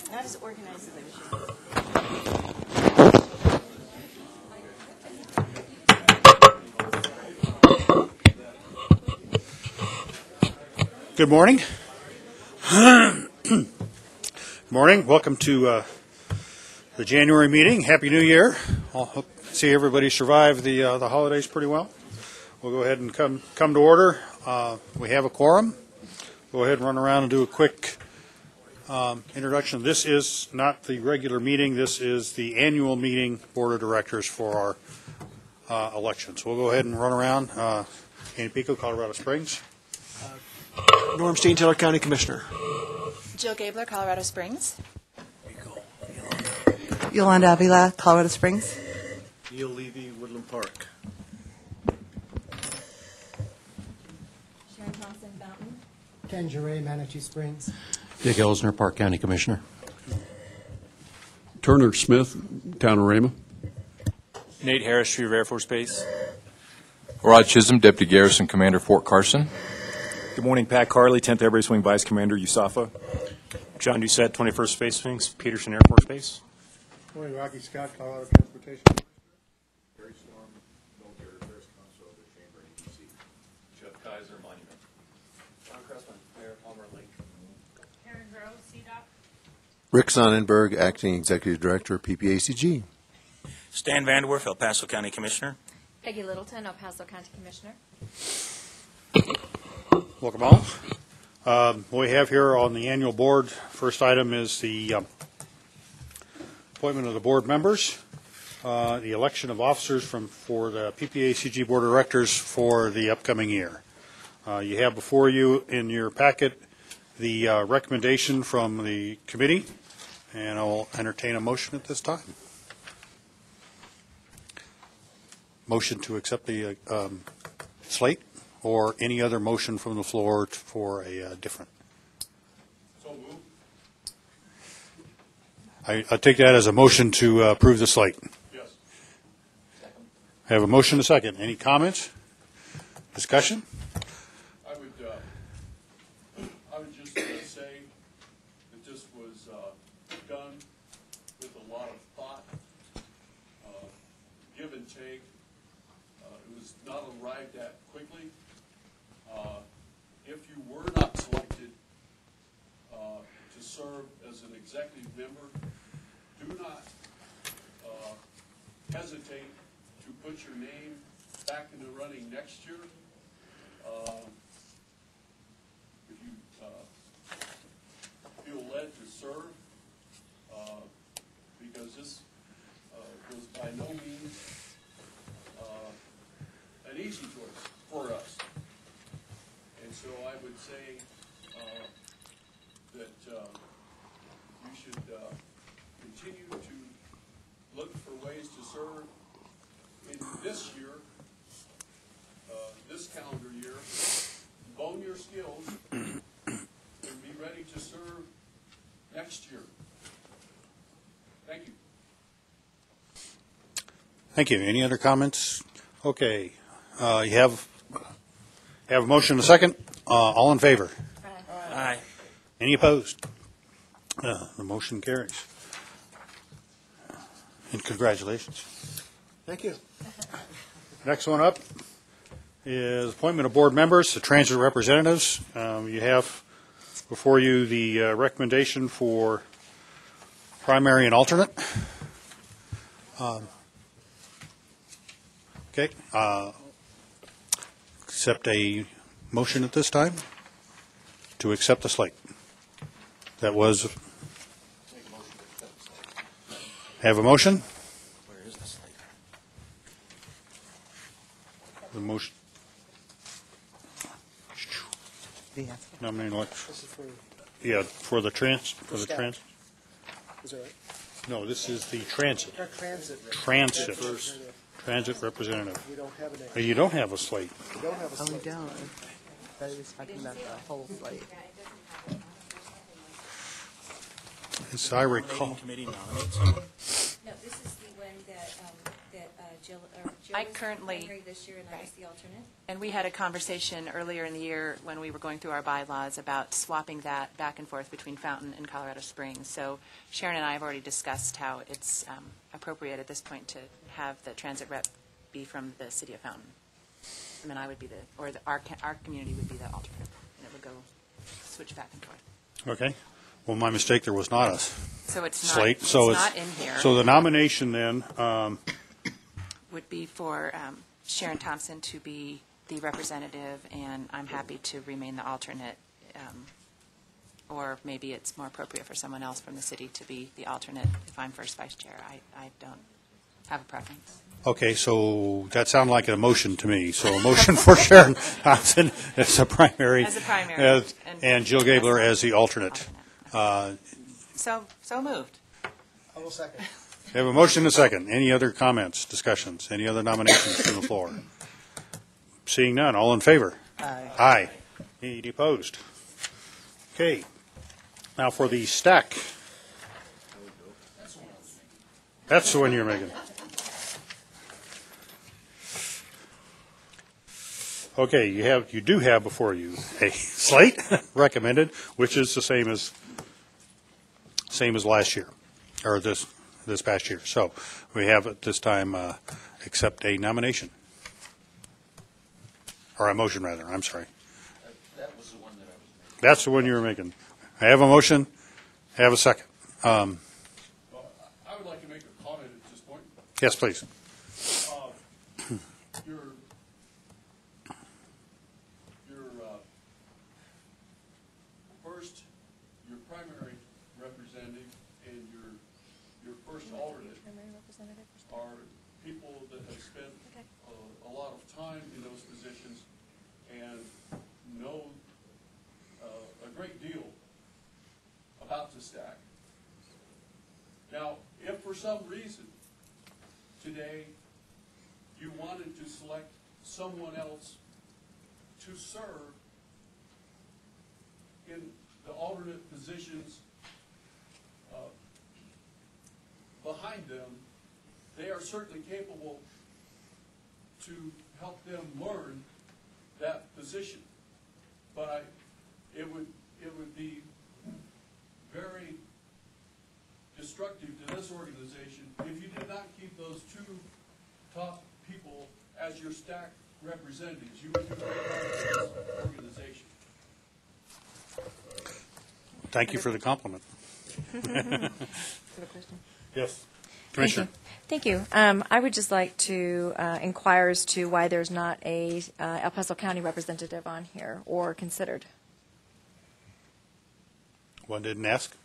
Not as organized as I wish. Good morning. Good morning. Welcome to the January meeting. Happy New Year. I hope see everybody survived the holidays pretty well. We'll go ahead and come to order. We have a quorum. Go ahead and run around and do a quick introduction. This is not the regular meeting. This is the annual meeting, Board of Directors for our elections. We'll go ahead and run around. Annie Pico, Colorado Springs. Norm Steen, Taylor County Commissioner. Jill Gabler, Colorado Springs. Yolanda Avila, Colorado Springs. Neil Levy, Woodland Park. Sharon Thompson, Fountain. Ken Jarre, Manitou Springs. Dick Elsner, Park County Commissioner. Turner Smith, Town of Rama. Nate Harris, Chief of Air Force Base. Rod Chisholm, Deputy Garrison Commander, Fort Carson. Good morning, Pat Carley, 10th Air Base Wing Vice Commander, USAFA. John Doucette, 21st Space Wings, Peterson Air Force Base. Good morning, Rocky Scott, Colorado Transportation. Barry Storm, Military Affairs Council of the Chamber and EDC. Jeff Kaiser, Monument. John Cressman, Mayor Palmer Lake. Karen Grove, CDOC. Rick Sonnenberg, Acting Executive Director, PPACG. Stan Vanderwerf, El Paso County Commissioner. Peggy Littleton, El Paso County Commissioner. Welcome all. What we have here on the annual board, first item is the appointment of the board members, the election of officers for the PPACG Board of Directors for the upcoming year. You have before you in your packet the recommendation from the committee, and I will entertain a motion at this time. Motion to accept the slate, or any other motion from the floor for a different. So moved. I take that as a motion to approve the slate. Yes. I have a motion and a second. Any comments? Discussion? I would just say that this was done with a lot of thought, give and take. It was not arrived at quickly. if you were not selected to serve as an executive member, do not hesitate to put your name back in the running next year. If you feel led to serve, because this was by no means an easy choice for us. And so I would say that you should continue to look for ways to serve in this year, this calendar year, bone your skills, and be ready to serve next year. Thank you. Thank you. Any other comments? Okay. You have a motion and a second. All in favor? Aye. Any opposed? The motion carries. And congratulations. Thank you. Next one up is appointment of board members, the transit representatives. You have before you the recommendation for primary and alternate. Okay. Accept a motion at this time to accept the slate. That was. Have a motion? Where is the slate? The motion. Nominating election. This is for, Yeah, for the trans. is that right? No, this is the transit. Transit. Transit representative. We don't have an. You don't have a slate. We don't have a Oh, we slate. don't. But he was talking about the whole slate. As I recall. Nominating committee nominate someone? No, this is the one that Jill I was currently- primary this year, and I was the alternate. And we had a conversation earlier in the year when we were going through our bylaws about swapping that back and forth between Fountain and Colorado Springs. So Sharon and I have already discussed how it's appropriate at this point to have the transit rep be from the city of Fountain. And then I would be our community would be the alternate, and it would go switch back and forth. Okay. Well, my mistake, there was not a So it's not, slate. it's So not in here. So the nomination then, Would be for Sharon Thompson to be the representative, and I'm happy to remain the alternate. Or maybe it's more appropriate for someone else from the city to be the alternate if I'm first vice chair. I don't have a preference. okay, so that sounded like a motion to me. So a motion for Sharon Thompson as a primary. As a primary. And Jill Gabler as the alternate. So moved. I will second. We have a motion and a second. Any other comments, discussions, any other nominations from the floor? Seeing none, all in favor? Aye. Aye. Any opposed? Okay. Now for the stack. That's the one you're making. Okay, you do have before you a slate recommended, which is the same as last year, or this past year. So we have at this time accept a nomination. Or a motion, rather. I'm sorry. That was the one that I was making. That's the one you were making. I have a motion. I have a second. Well, I would like to make a comment at this point. Yes, please. Your primary representative and your first alternate are people that have spent a lot of time in those positions and know a great deal about the stack. Now, if for some reason today you wanted to select someone else to serve in the alternate positions behind them, they are certainly capable to help them learn that position. But it would be very destructive to this organization if you did not keep those two top people as your stack representatives. You would do very well to this organization. Thank you for the compliment. Yes, Commissioner. Thank you. I would just like to inquire as to why there's not a El Paso County representative on here or considered. One didn't ask.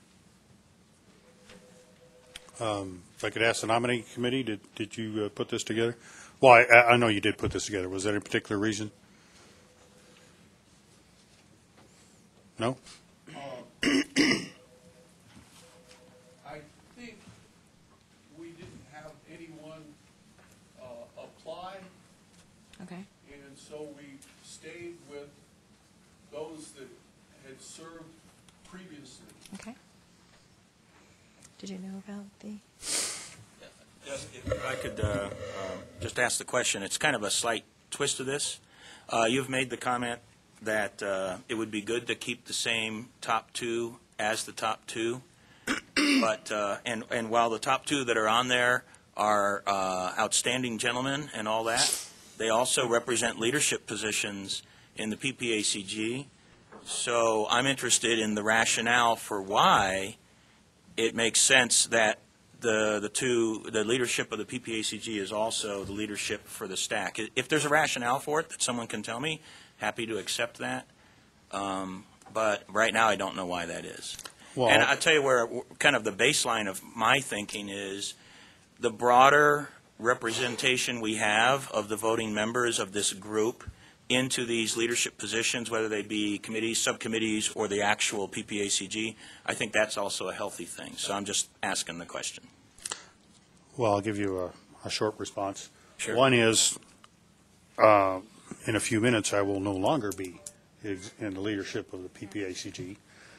If I could ask the nominating committee, did you put this together? Well, I know you did put this together. Was there a particular reason? No? I think we didn't have anyone apply, Okay. and so we stayed with those that had served previously. Okay. Did you know about the? Just, if I could just ask the question, it's kind of a slight twist to this. You've made the comment that it would be good to keep the same top two as the top two, but and while the top two that are on there are outstanding gentlemen and all that, they also represent leadership positions in the PPACG. So I'm interested in the rationale for why it makes sense that the leadership of the PPACG is also the leadership for the stack. If there's a rationale for it that someone can tell me, happy to accept that. But right now I don't know why that is. Well, and I'll tell you where kind of the baseline of my thinking is the broader representation we have of the voting members of this group into these leadership positions, whether they be committees, subcommittees, or the actual PPACG, I think that's also a healthy thing. So I'm just asking the question. Well, I'll give you a short response. Sure. One is, in a few minutes, I will no longer be in the leadership of the PPACG.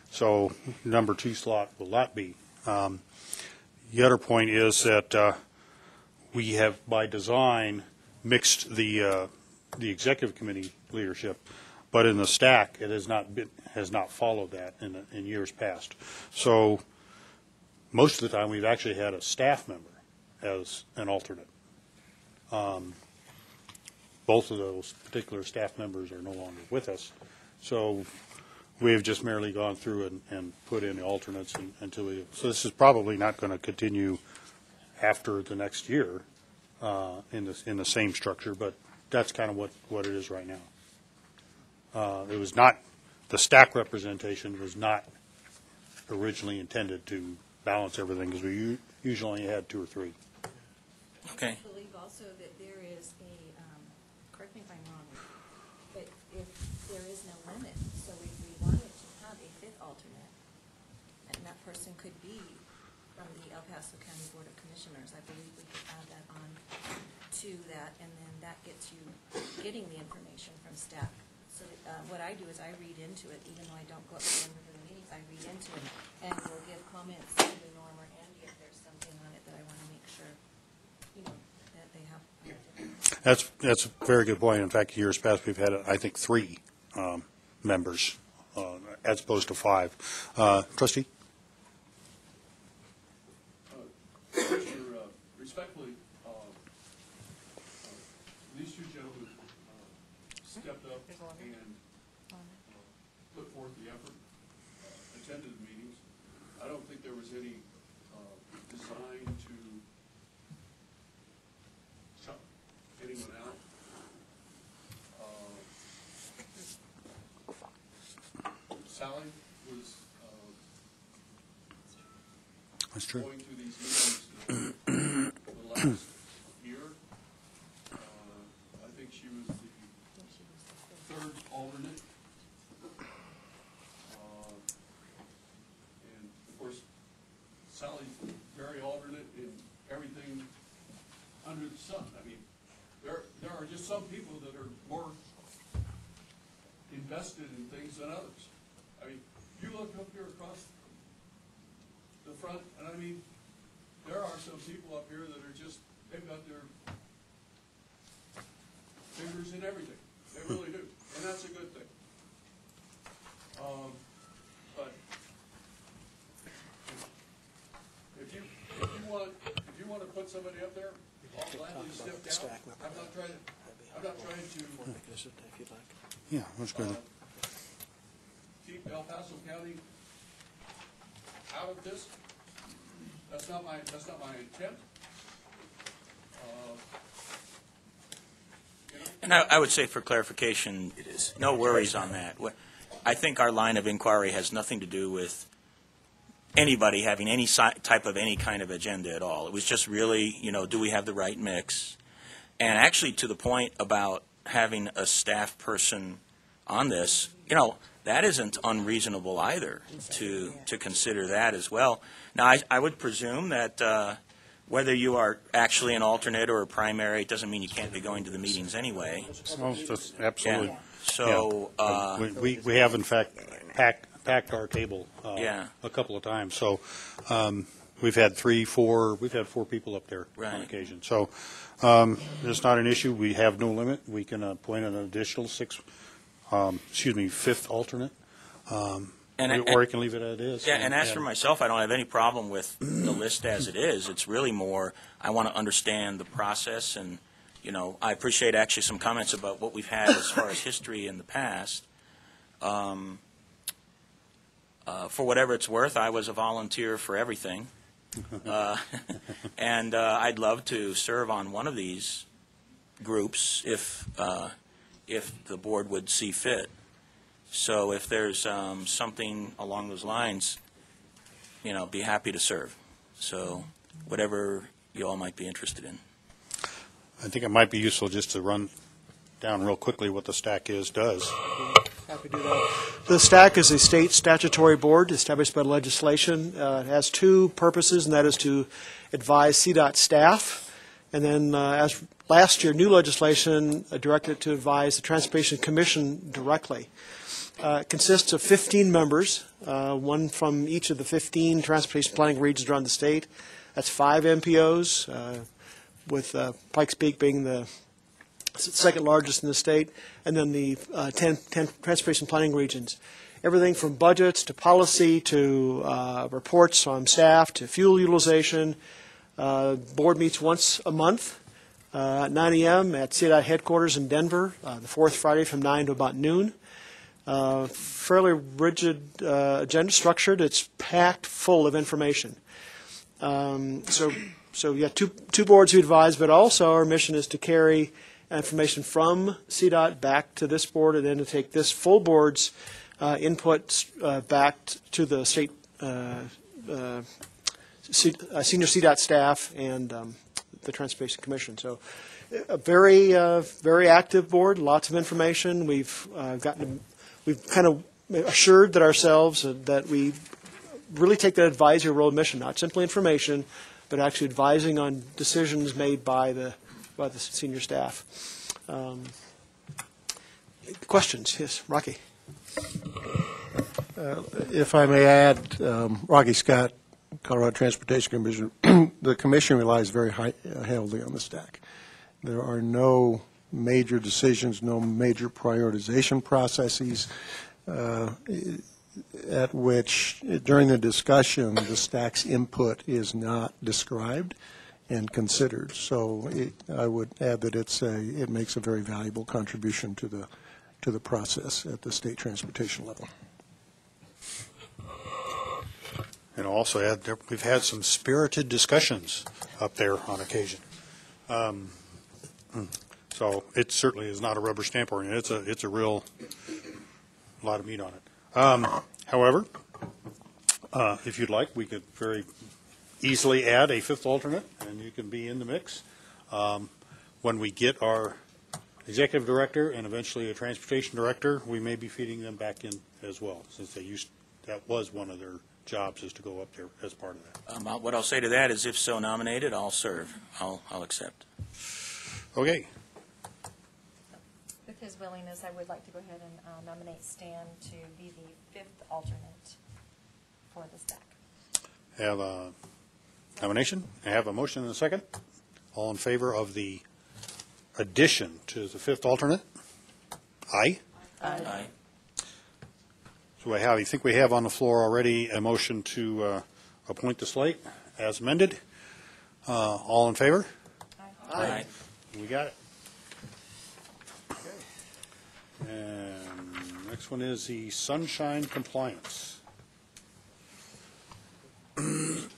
So number 2 slot will not be. The other point is that we have, by design, mixed the executive committee leadership, but in the stack, it has not followed that in years past. So most of the time, we've actually had a staff member as an alternate. Both of those particular staff members are no longer with us, so we have just merely gone through and put in the alternates until we. So this is probably not going to continue after the next year in the same structure, but that's kind of what it is right now. It was not, the stack representation was not originally intended to balance everything, because we usually only had 2 or 3. Okay. I believe also that there is a, correct me if I'm wrong, but if there is no limit, so if we wanted to have a 5th alternate, and that person could be from the El Paso County Board of Commissioners, I believe we could add that on to that, and then that gets you getting the information from staff. So what I do is I read into it, even though I don't go up to the meetings, I read into it, and will give comments to Norm or Andy if there's something on it that I want to make sure, that they have. That's a very good point. In fact, years past, we've had, I think, 3 members as opposed to 5. Trustee? Commissioner, respectfully, these 2 gentlemen stepped up and put forth the effort, attended the meetings. I don't think there was any design to shut anyone out. Sally was That's true. going to these meetings the last year. I think she was the 3rd alternate. And of course, Sally's very alternate in everything under the sun. I mean, there are just some people that are more invested in things than others. I mean, you look up here across the front, and I mean, there are some people up here that are just, they've got their fingers in everything. They really do, and that's a good thing. But if you want to put somebody up there, I'll gladly step down. I'm not trying to Yeah, that's good. keep El Paso County out of this. That's not my intent. And I would say for clarification, no worries on that. I think our line of inquiry has nothing to do with anybody having any type of any kind of agenda at all. It was just really, do we have the right mix? And actually, to the point about having a staff person on this, that isn't unreasonable either to consider that as well. Now, I would presume that whether you are actually an alternate or a primary, it doesn't mean you can't be going to the meetings anyway. Well, absolutely. Yeah. So we have in fact packed our table yeah. a couple of times. So we've had 4 people up there right. on occasion. So it's not an issue. We have no limit. We can appoint an additional fifth alternate. Or you can leave it as it is. Yeah, and as for myself, I don't have any problem with the list as it is. It's really more, I want to understand the process, and, I appreciate actually some comments about what we've had as far as history in the past. For whatever it's worth, I was a volunteer for everything. And I'd love to serve on one of these groups if the board would see fit. So if there's something along those lines, be happy to serve. So whatever you all might be interested in. I think it might be useful just to run down real quickly what the STAC does. Happy to do that. The STAC is a state statutory board established by legislation. It has 2 purposes, and that is to advise CDOT staff, and then as last year, new legislation directed to advise the Transportation Commission directly. It consists of 15 members, one from each of the 15 transportation planning regions around the state. That's 5 MPOs, with Pikes Peak being the second largest in the state, and then the 10 transportation planning regions. Everything from budgets to policy to reports on staff to fuel utilization. Board meets once a month at 9 a.m. at CDOT headquarters in Denver, the 4th Friday from 9 to about noon. Fairly rigid agenda structured. It's packed full of information. So yeah, two boards who advise, but also our mission is to carry information from CDOT back to this board, and then to take this full board's input back to the state senior CDOT staff and the Transportation Commission. So a very active board, lots of information. We've kind of assured that ourselves that we really take that advisory role mission, not simply information, but actually advising on decisions made by the senior staff. Questions? Yes, Rocky. If I may add, Rocky Scott, Colorado Transportation Commission, the commission relies very heavily on the STAC. There are no major decisions, no major prioritization processes at which, during the discussion, the STAC's input is not described and considered. So I would add that it makes a very valuable contribution to the process at the state transportation level. And I'll also add that we've had some spirited discussions up there on occasion. So it certainly is not a rubber stamp or anything. It's a real lot of meat on it. However, if you'd like, we could very easily add a 5th alternate, and you can be in the mix. When we get our executive director and eventually a transportation director, we may be feeding them back in as well, since that was one of their jobs, is to go up there as part of that. What I'll say to that is, if so nominated, I'll serve. I'll accept. Okay. With his willingness, I would like to go ahead and nominate Stan to be the 5th alternate for the STAC. Have a nomination. I have a motion and a second. All in favor of the addition to the 5th alternate? Aye. Aye. So I think we have on the floor already a motion to appoint the slate as amended. All in favor? Aye. We got it. And next one is the sunshine compliance. morning,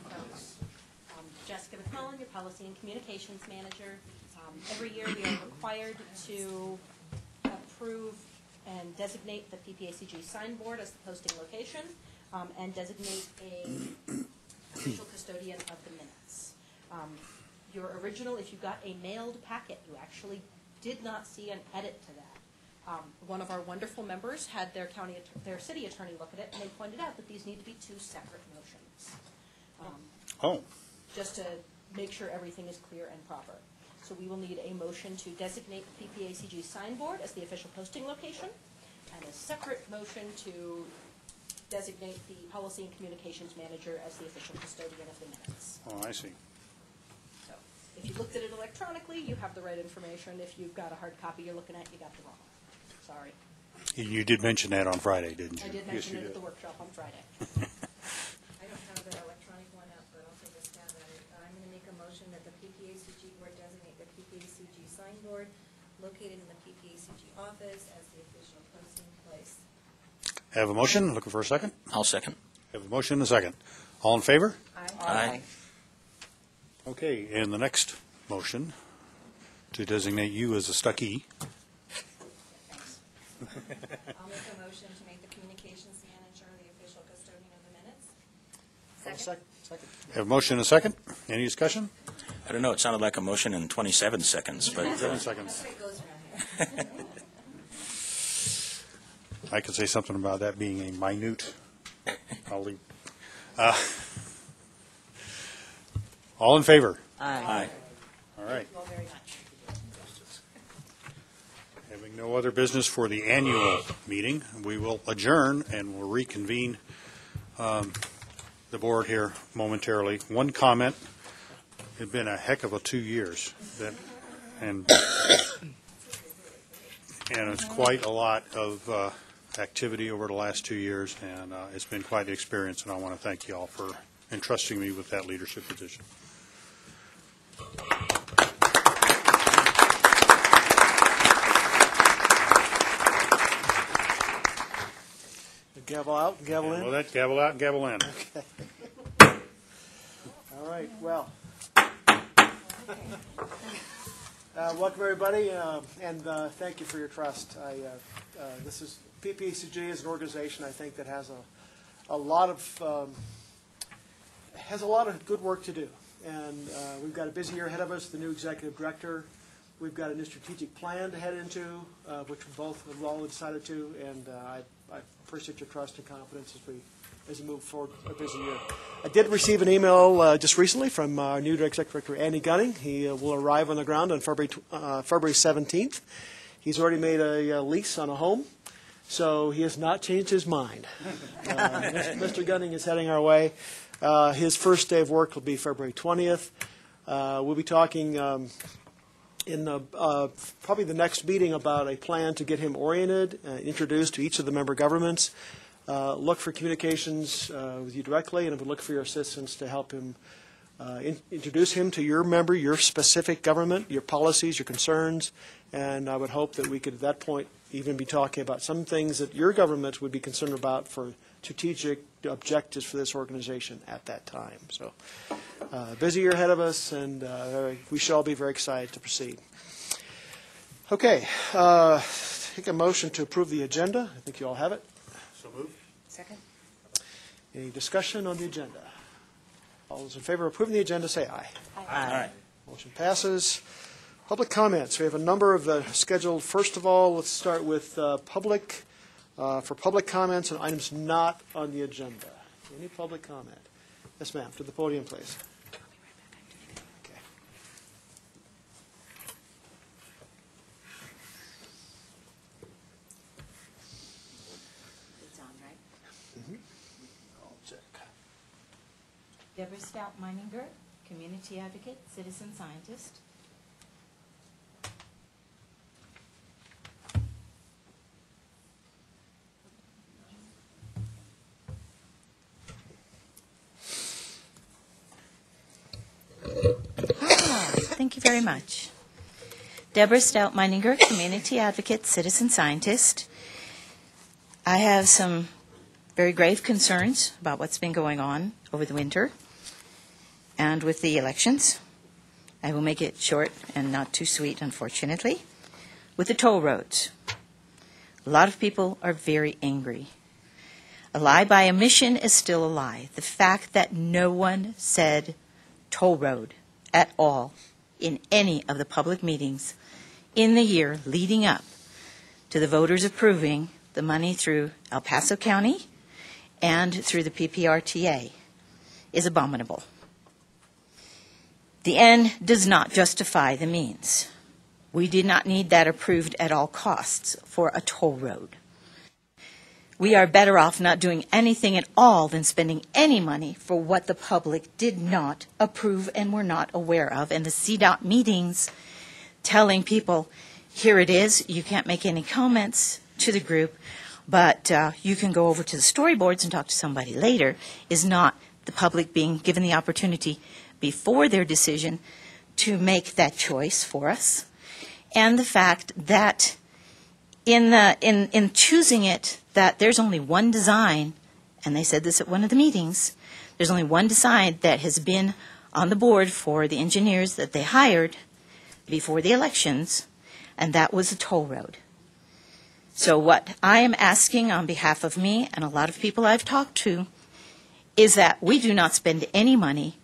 folks. Jessica McClellan, your Policy and Communications Manager. Every year we are required to approve and designate the PPACG signboard as the posting location and designate a official custodian of the minutes. Your original, if you got a mailed packet, you actually did not see an edit to that. One of our wonderful members had their city attorney look at it, and they pointed out that these need to be two separate motions. Just to make sure everything is clear and proper. So we will need a motion to designate the PPACG signboard as the official posting location, and a separate motion to designate the Policy and Communications Manager as the official custodian of the minutes. Oh, I see. So if you looked at it electronically, you have the right information. If you've got a hard copy you're looking at, you got the wrong. Sorry. You did mention that on Friday, didn't you? I did mention it at the workshop on Friday. I don't have the electronic one up, but I'll take a stab at it. I'm going to make a motion that the PPACG board designate the PPACG signboard located in the PPACG office as the official posting place. Have a motion. Looking for a second. I'll second. Have a motion and a second. All in favor? Aye. Okay, and the next motion to designate you as a stuckee. I'll make a motion to make the communications manager the official custodian of the minutes. Second. Have a motion and a second. Any discussion? I don't know, it sounded like a motion in 27 seconds, but... 7 seconds. That's what it goes around here. I could say something about that being a minute. I'll leave. All in favor? Aye. All right. Thank you all very much. Having no other business for the annual meeting, we will adjourn and we'll reconvene the board here momentarily. One comment, it's been a heck of a 2 years, and it's quite a lot of activity over the last 2 years, and it's been quite an experience, and I want to thank you all for entrusting me with that leadership position. Gavel out, gavel in. Well, that gavel out and gavel in. Okay. All right, well. Welcome, everybody, and thank you for your trust. This is PPACG is an organization I think that has a lot of good work to do, and we've got a busy year ahead of us. The new executive director, we've got a new strategic plan to head into, which we both have all decided to, and I appreciate your trust and confidence as we move forward a busy year. I did receive an email just recently from our new executive director, Andy Gunning. He will arrive on the ground on February 17th. He's already made a lease on a home, so he has not changed his mind. Mr. Gunning is heading our way. His first day of work will be February 20th. We'll be talking in probably the next meeting about a plan to get him oriented, introduced to each of the member governments, look for communications with you directly, and would look for your assistance to help him introduce him to your member, your specific government, your policies, your concerns, and I would hope that we could at that point even be talking about some things that your government would be concerned about for strategic objectives for this organization at that time. So busy year ahead of us, and we should all be very excited to proceed. Okay, take a motion to approve the agenda. I think you all have it. So moved. Second. Any discussion on the agenda? All those in favor of approving the agenda, say aye. Aye. Motion passes. Public comments. We have a number of scheduled. First of all, let's start with public comments on items not on the agenda. Any public comment? Yes, ma'am. To the podium, please. Okay. It's on, right? Mm-hmm. I'll check. Deborah Stout-Meininger, community advocate, citizen scientist. Thank you very much. Deborah Stout-Meininger, community advocate, citizen scientist. I have some very grave concerns about what's been going on over the winter and with the elections. I will make it short and not too sweet, unfortunately. With the toll roads, a lot of people are very angry. A lie by omission is still a lie. The fact that no one said toll road at all in any of the public meetings in the year leading up to the voters approving the money through El Paso County and through the PPRTA is abominable. The end does not justify the means. We did not need that approved at all costs for a toll road. We are better off not doing anything at all than spending any money for what the public did not approve and were not aware of. And the CDOT meetings telling people, here it is, you can't make any comments to the group, but you can go over to the storyboards and talk to somebody later, is not the public being given the opportunity before their decision to make that choice for us. And the fact that in choosing it, that there's only one design, and they said this at one of the meetings, there's only one design that has been on the board for the engineers that they hired before the elections, and that was a toll road. So what I am asking on behalf of me and a lot of people I've talked to is that we do not spend any money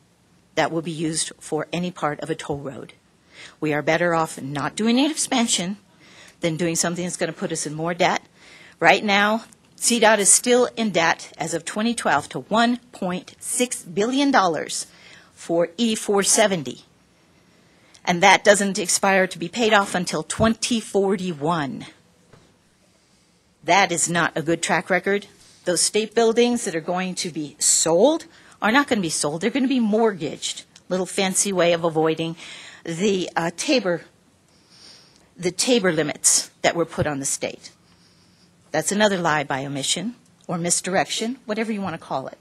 that will be used for any part of a toll road. We are better off not doing an expansion than doing something that's going to put us in more debt. Right now, CDOT is still in debt as of 2012 to $1.6 billion for E470. And that doesn't expire to be paid off until 2041. That is not a good track record. Those state buildings that are going to be sold are not going to be sold. They're going to be mortgaged. Little fancy way of avoiding the Tabor limits that were put on the state. That's another lie by omission or misdirection, whatever you want to call it.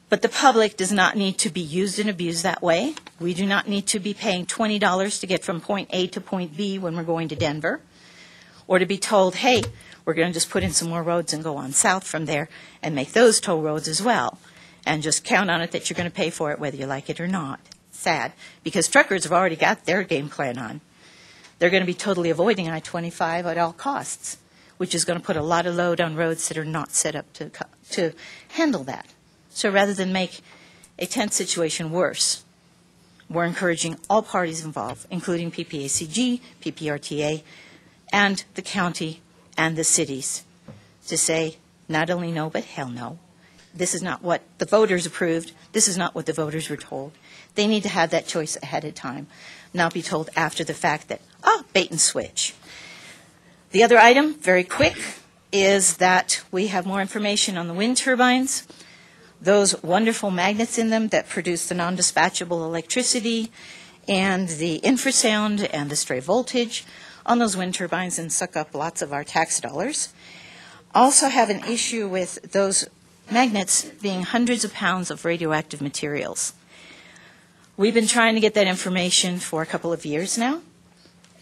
But the public does not need to be used and abused that way. We do not need to be paying $20 to get from point A to point B when we're going to Denver, or to be told, hey, we're going to just put in some more roads and go on south from there and make those toll roads as well, and just count on it that you're going to pay for it whether you like it or not. Sad, because truckers have already got their game plan on. They're going to be totally avoiding I-25 at all costs, which is going to put a lot of load on roads that are not set up to handle that. So rather than make a tense situation worse, we're encouraging all parties involved, including PPACG, PPRTA, and the county and the cities, to say not only no, but hell no. This is not what the voters approved. This is not what the voters were told. They need to have that choice ahead of time, not be told after the fact that, bait and switch. The other item, very quick, is that we have more information on the wind turbines, those wonderful magnets in them that produce the non-dispatchable electricity and the infrasound and the stray voltage on those wind turbines and suck up lots of our tax dollars. Also have an issue with those magnets being hundreds of pounds of radioactive materials. We've been trying to get that information for a couple of years now.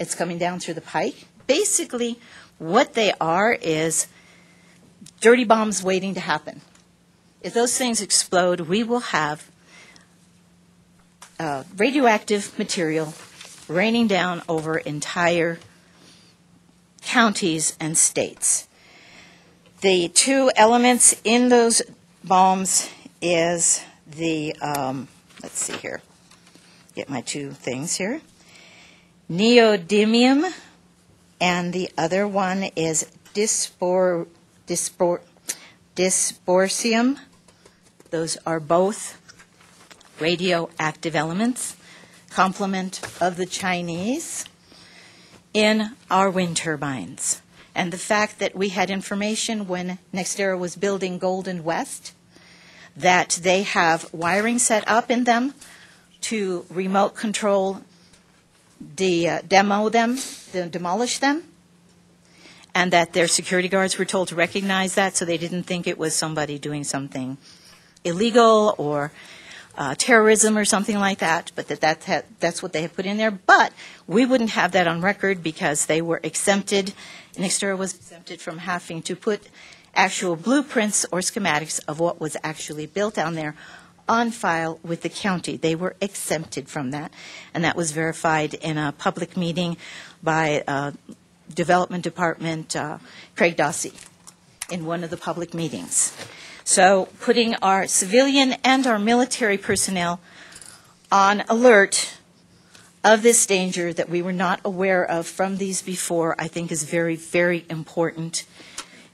It's coming down through the pike. Basically, what they are is dirty bombs waiting to happen. If those things explode, we will have radioactive material raining down over entire counties and states. The two elements in those bombs is the, let's see here, get my two things here, neodymium, and the other one is dysprosium. Those are both radioactive elements, complement of the Chinese, in our wind turbines. And the fact that we had information when NextEra was building Golden West, that they have wiring set up in them to remote control, demolish them, and that their security guards were told to recognize that so they didn't think it was somebody doing something illegal or terrorism or something like that, but that's what they have put in there. But we wouldn't have that on record because they were exempted NextEra was exempted from having to put actual blueprints or schematics of what was actually built down there on file with the county. They were exempted from that, and that was verified in a public meeting by Development Department Craig Dossey in one of the public meetings. So putting our civilian and our military personnel on alert of this danger that we were not aware of from these before, I think is very, very important.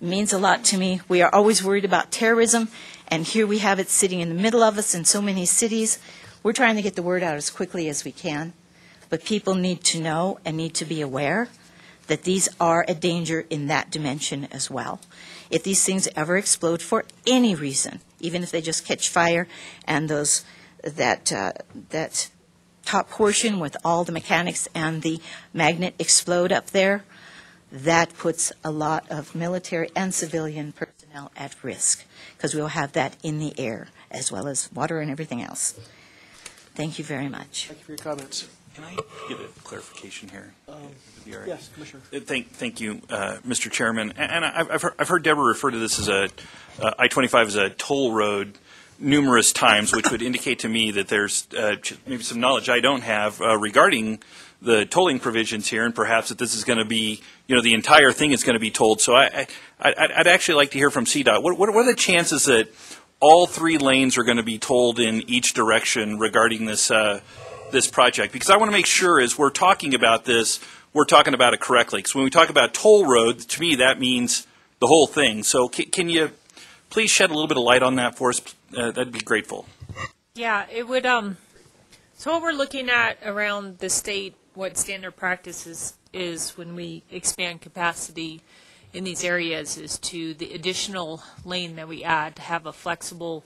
It means a lot to me. We are always worried about terrorism, and here we have it sitting in the middle of us in so many cities. We're trying to get the word out as quickly as we can, but people need to know and need to be aware that these are a danger in that dimension as well. If these things ever explode for any reason, even if they just catch fire and that top portion with all the mechanics and the magnet explode up there, that puts a lot of military and civilian personnel at risk, because we'll have that in the air as well as water and everything else. Thank you very much. Thank you for your comments. Can I give a clarification here? Yes, Commissioner. Thank you, Mr. Chairman. And I've heard Deborah refer to this as I-25 as a toll road numerous times, which would indicate to me that there's maybe some knowledge I don't have regarding the tolling provisions here, and perhaps that this is going to be, the entire thing is going to be tolled. So I'd actually like to hear from CDOT. What are the chances that all 3 lanes are going to be tolled in each direction regarding this this project? Because I want to make sure as we're talking about this, we're talking about it correctly. Because when we talk about toll road, to me that means the whole thing. So can you please shed a little bit of light on that for us? That'd be grateful. Yeah, it would. So what we're looking at around the state, what standard practice is when we expand capacity in these areas, is to the additional lane that we add to have a flexible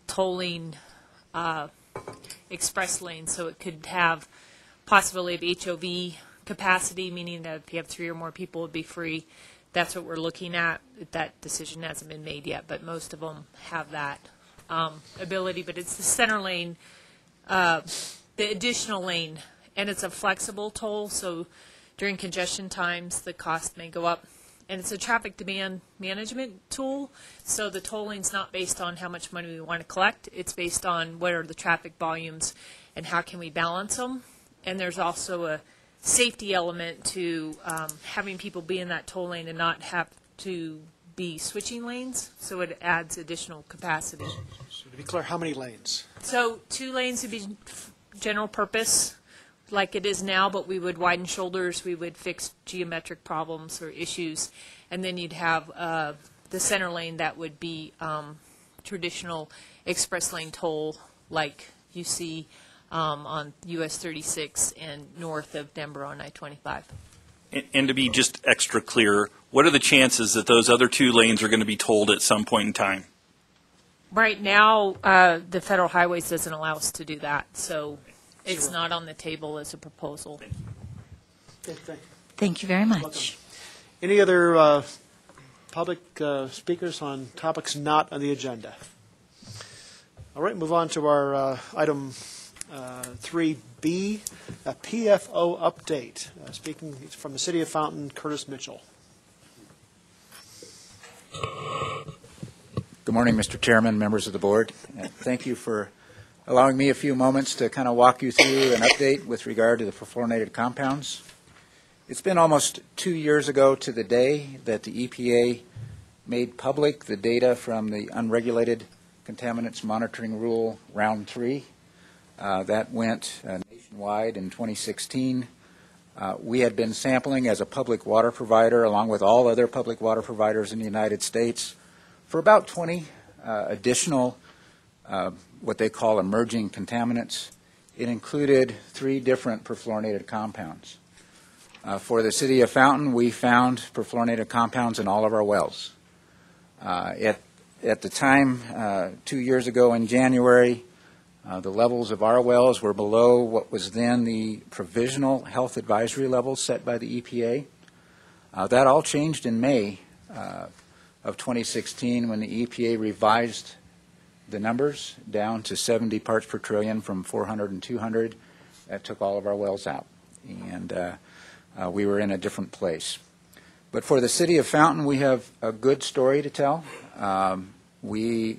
tolling express lane, so it could have possibility of HOV capacity, meaning that if you have 3 or more people, it would be free. That's what we're looking at. That decision hasn't been made yet, but most of them have that ability. But it's the center lane, the additional lane, and it's a flexible toll, so during congestion times the cost may go up. And it's a traffic demand management tool, so the tolling's not based on how much money we want to collect. It's based on what are the traffic volumes and how can we balance them. And there's also a safety element to having people be in that toll lane and not have to be switching lanes, so it adds additional capacity. So to be clear, how many lanes? So 2 lanes would be general purpose, like it is now, but we would widen shoulders, we would fix geometric problems or issues, and then you'd have the center lane that would be traditional express lane toll like you see on US 36 and north of Denver on I-25. And to be just extra clear, what are the chances that those other 2 lanes are going to be tolled at some point in time? Right now, the Federal Highways doesn't allow us to do that, so it's not on the table as a proposal. Thank you very much. Any other public speakers on topics not on the agenda? All right, move on to our item 3B, a PFO update. Speaking from the City of Fountain, Curtis Mitchell. Good morning, Mr. Chairman, members of the board. Thank you for allowing me a few moments to kind of walk you through an update with regard to the perfluorinated compounds. It's been almost 2 years ago to the day that the EPA made public the data from the Unregulated Contaminants Monitoring Rule Round 3. That went nationwide in 2016. We had been sampling as a public water provider, along with all other public water providers in the United States, for about 20 additional what they call emerging contaminants. It included 3 different perfluorinated compounds. For the City of Fountain, we found perfluorinated compounds in all of our wells. At the time, 2 years ago in January, the levels of our wells were below what was then the provisional health advisory levels set by the EPA. That all changed in May of 2016 when the EPA revised the numbers down to 70 parts per trillion from 400 and 200. That took all of our wells out, and we were in a different place. But for the city of Fountain, we have a good story to tell. We,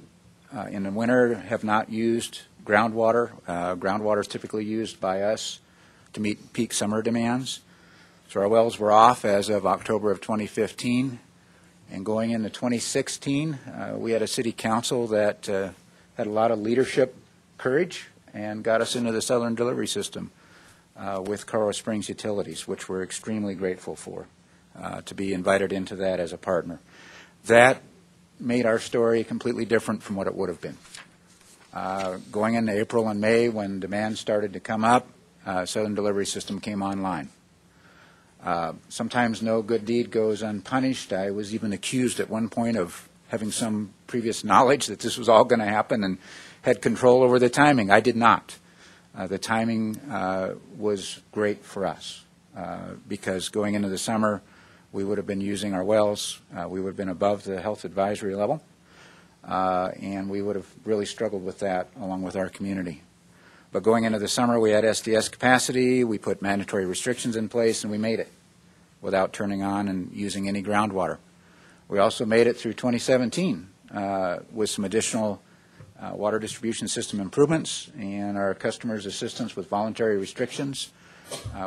in the winter, have not used groundwater. Groundwater is typically used by us to meet peak summer demands. So our wells were off as of October of 2015. And going into 2016, we had a city council that had a lot of leadership courage and got us into the Southern Delivery System with Colorado Springs Utilities, which we're extremely grateful for, to be invited into that as a partner. That made our story completely different from what it would have been. Going into April and May, when demand started to come up, Southern Delivery System came online. Sometimes no good deed goes unpunished. I was even accused at one point of having some previous knowledge that this was all going to happen and had control over the timing. I did not. The timing was great for us because going into the summer, we would have been using our wells. We would have been above the health advisory level, and we would have really struggled with that along with our community. But going into the summer, we had SDS capacity, we put mandatory restrictions in place, and we made it without turning on and using any groundwater. We also made it through 2017 with some additional water distribution system improvements and our customers' assistance with voluntary restrictions.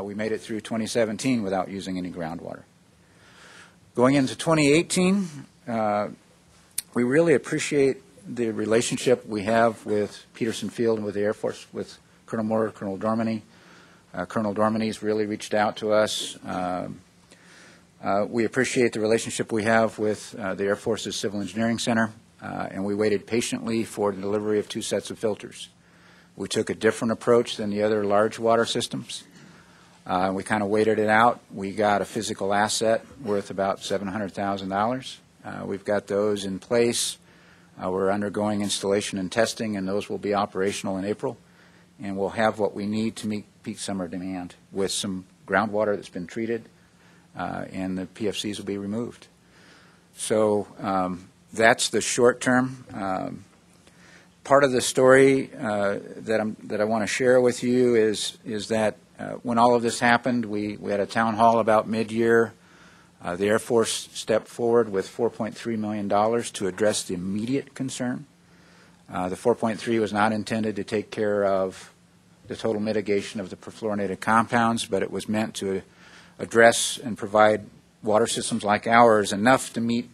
We made it through 2017 without using any groundwater. Going into 2018, we really appreciate the relationship we have with Peterson Field and with the Air Force, with Colonel Moore, Colonel Dorminey. Colonel Dorminey's really reached out to us. We appreciate the relationship we have with the Air Force's Civil Engineering Center, and we waited patiently for the delivery of 2 sets of filters. We took a different approach than the other large water systems. We kind of waited it out. We got a physical asset worth about $700,000. We've got those in place. We're undergoing installation and testing, and those will be operational in April. And we'll have what we need to meet peak summer demand with some groundwater that's been treated, and the PFCs will be removed. So that's the short term. Part of the story that I want to share with you is that when all of this happened, we had a town hall about mid-year. The Air Force stepped forward with $4.3 million to address the immediate concern. The $4.3 was not intended to take care of the total mitigation of the perfluorinated compounds, but it was meant to address and provide water systems like ours enough to meet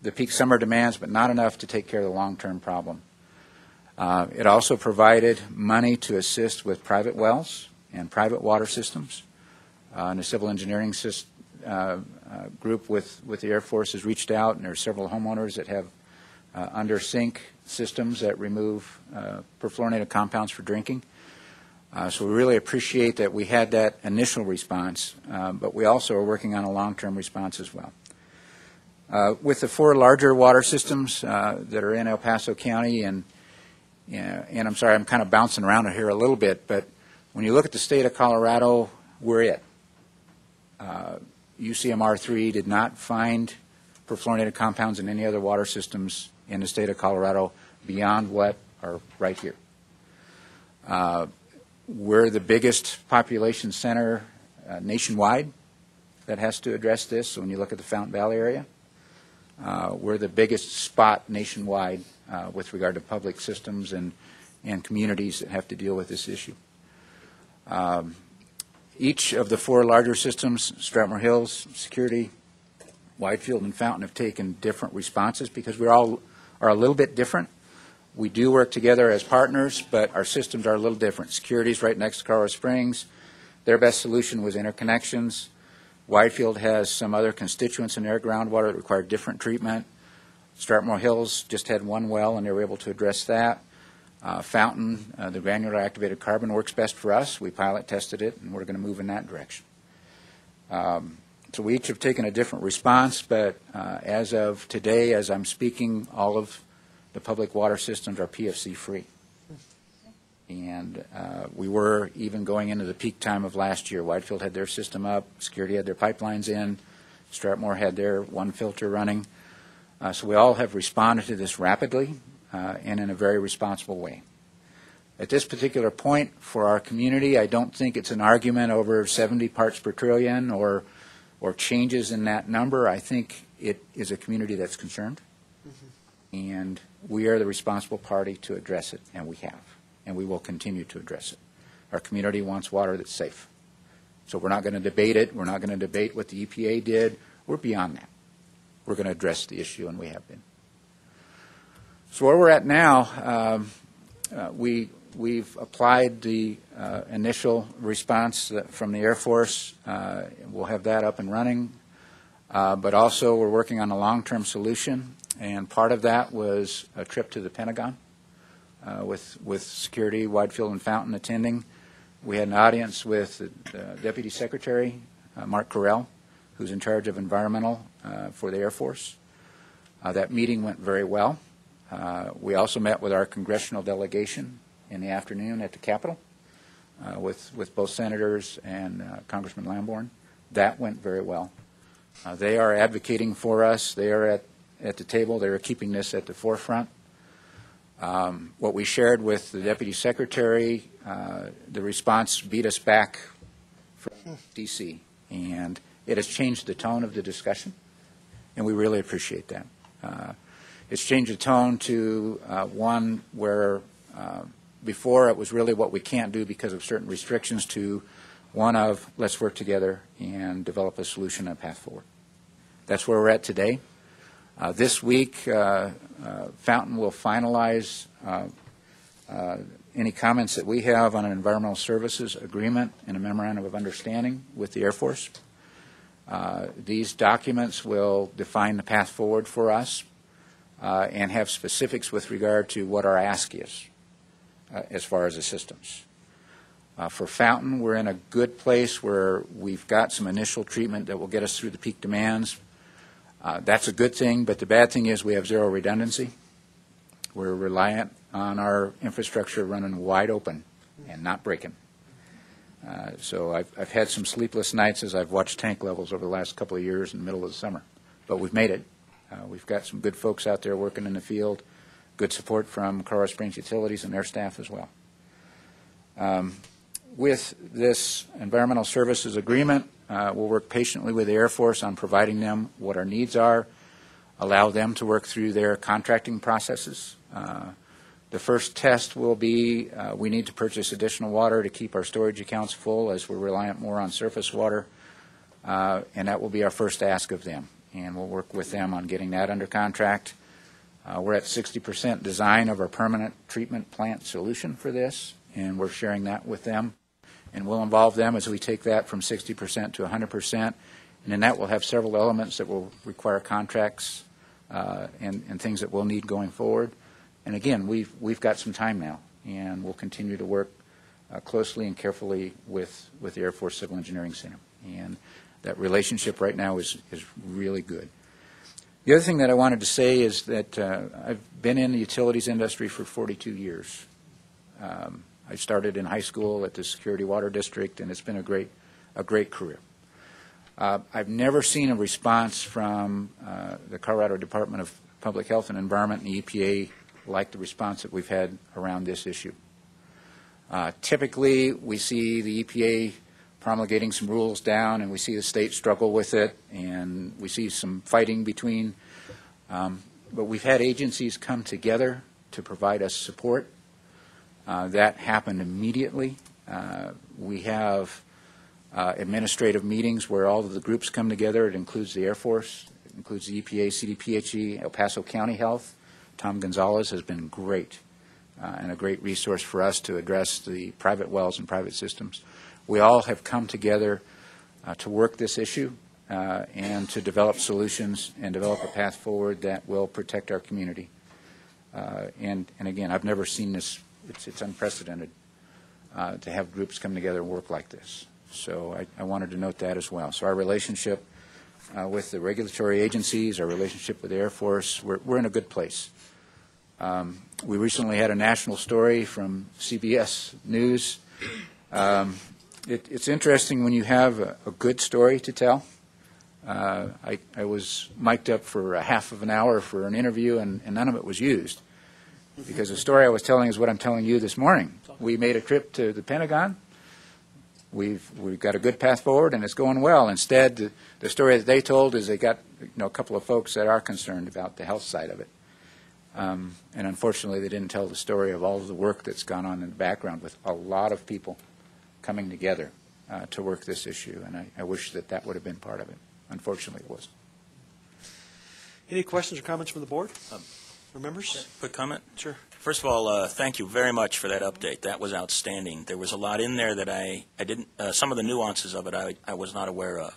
the peak summer demands, but not enough to take care of the long-term problem. It also provided money to assist with private wells and private water systems. And the civil engineering group with the Air Force has reached out, and there are several homeowners that have under sink systems that remove perfluorinated compounds for drinking. So we really appreciate that we had that initial response, but we also are working on a long-term response as well. With the 4 larger water systems that are in El Paso County, and I'm sorry, I'm kind of bouncing around here a little bit, but when you look at the state of Colorado, we're it. UCMR3 did not find perfluorinated compounds in any other water systems in the state of Colorado beyond what are right here. We're the biggest population center nationwide that has to address this. So when you look at the Fountain Valley area, we're the biggest spot nationwide with regard to public systems and communities that have to deal with this issue. Each of the 4 larger systems, Stratmore Hills, Security, Whitefield, and Fountain, have taken different responses because we all are a little bit different. We do work together as partners, but our systems are a little different. Security's right next to Colorado Springs. Their best solution was interconnections. Whitefield has some other constituents in their groundwater that require different treatment. Stratmore Hills just had 1 well, and they were able to address that. Fountain, the granular activated carbon works best for us. We pilot tested it, and we're going to move in that direction. So we each have taken a different response, but as of today, as I'm speaking, all of the public water systems are PFC free. And we were even going into the peak time of last year. Whitefield had their system up. Security had their pipelines in. Stratmore had their 1 filter running. So we all have responded to this rapidly and in a very responsible way. At this particular point for our community, I don't think it's an argument over 70 parts per trillion or or changes in that number, I think it is a community that's concerned. And we are the responsible party to address it, and we have, and we will continue to address it. Our community wants water that's safe. So we're not going to debate it. We're not going to debate what the EPA did. We're beyond that. We're going to address the issue, and we have been. So where we're at now, we've applied the initial response from the Air Force. We'll have that up and running. But also we're working on a long-term solution, and part of that was a trip to the Pentagon with security, Widefield and Fountain attending. We had an audience with the Deputy Secretary, Mark Carell, who's in charge of environmental for the Air Force. That meeting went very well. We also met with our congressional delegation in the afternoon at the Capitol with both senators and Congressman Lamborn. That went very well. They are advocating for us. They are at the table. They are keeping this at the forefront. What we shared with the Deputy Secretary, the response beat us back from D.C., and it has changed the tone of the discussion, and we really appreciate that. It's changed the tone to one where before it was really what we can't do because of certain restrictions to one of let's work together and develop a solution and a path forward. That's where we're at today. This week, Fountain will finalize any comments that we have on an environmental services agreement and a memorandum of understanding with the Air Force. These documents will define the path forward for us and have specifics with regard to what our ask is as far as assistance. For Fountain, we're in a good place where we've got some initial treatment that will get us through the peak demands. That's a good thing, but the bad thing is we have zero redundancy. We're reliant on our infrastructure running wide open and not breaking. So I've had some sleepless nights as I've watched tank levels over the last couple of years in the middle of the summer. But we've made it. We've got some good folks out there working in the field, good support from Colorado Springs Utilities and their staff as well. With this environmental services agreement, we'll work patiently with the Air Force on providing them what our needs are, allow them to work through their contracting processes. The first test will be we need to purchase additional water to keep our storage accounts full as we're reliant more on surface water, and that will be our first ask of them. And we'll work with them on getting that under contract. We're at 60% design of our permanent treatment plant solution for this, and we're sharing that with them. And we'll involve them as we take that from 60% to 100%. And then that will have several elements that will require contracts and things that we'll need going forward. And again, we've got some time now, and we'll continue to work closely and carefully with the Air Force Civil Engineering Center. And that relationship right now is really good. The other thing that I wanted to say is that I've been in the utilities industry for 42 years. I started in high school at the Security Water District, and it's been a great career. I've never seen a response from the Colorado Department of Public Health and Environment and the EPA like the response that we've had around this issue. Typically, we see the EPA promulgating some rules down, and we see the state struggle with it, and we see some fighting between. But we've had agencies come together to provide us support. That happened immediately. We have administrative meetings where all of the groups come together. It includes the Air Force, it includes the EPA, CDPHE, El Paso County Health. Tom Gonzalez has been great and a great resource for us to address the private wells and private systems. We all have come together to work this issue and to develop solutions and develop a path forward that will protect our community. And again, I've never seen this. It's unprecedented to have groups come together and work like this. So I wanted to note that as well. So our relationship with the regulatory agencies, our relationship with the Air Force, we're in a good place. We recently had a national story from CBS News. It's interesting when you have a good story to tell. I was mic'd up for a half of an hour for an interview, and none of it was used. Because the story I was telling is what I'm telling you this morning. We made a trip to the Pentagon. we've got a good path forward, and it's going well. Instead, the story that they told is they got a couple of folks that are concerned about the health side of it. And unfortunately, they didn't tell the story of all of the work that's gone on in the background with a lot of people coming together to work this issue. And I wish that would have been part of it. Unfortunately, it wasn't. Any questions or comments from the board or members? Quick comment? Sure. First of all, thank you very much for that update. That was outstanding. There was a lot in there that I didn't, some of the nuances of it I was not aware of.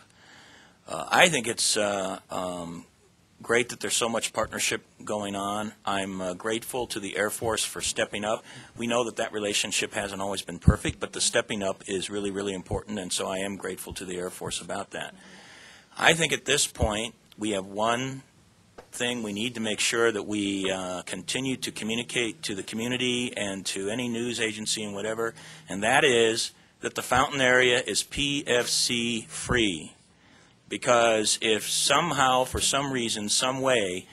I think it's great that there's so much partnership going on. I'm grateful to the Air Force for stepping up. We know that relationship hasn't always been perfect, but the stepping up is really, really important, and so I am grateful to the Air Force about that. I think at this point we have one thing. We need to make sure that we continue to communicate to the community and to any news agency and whatever, and that is that the Fountain area is PFC free. Because if somehow, for some reason, some way,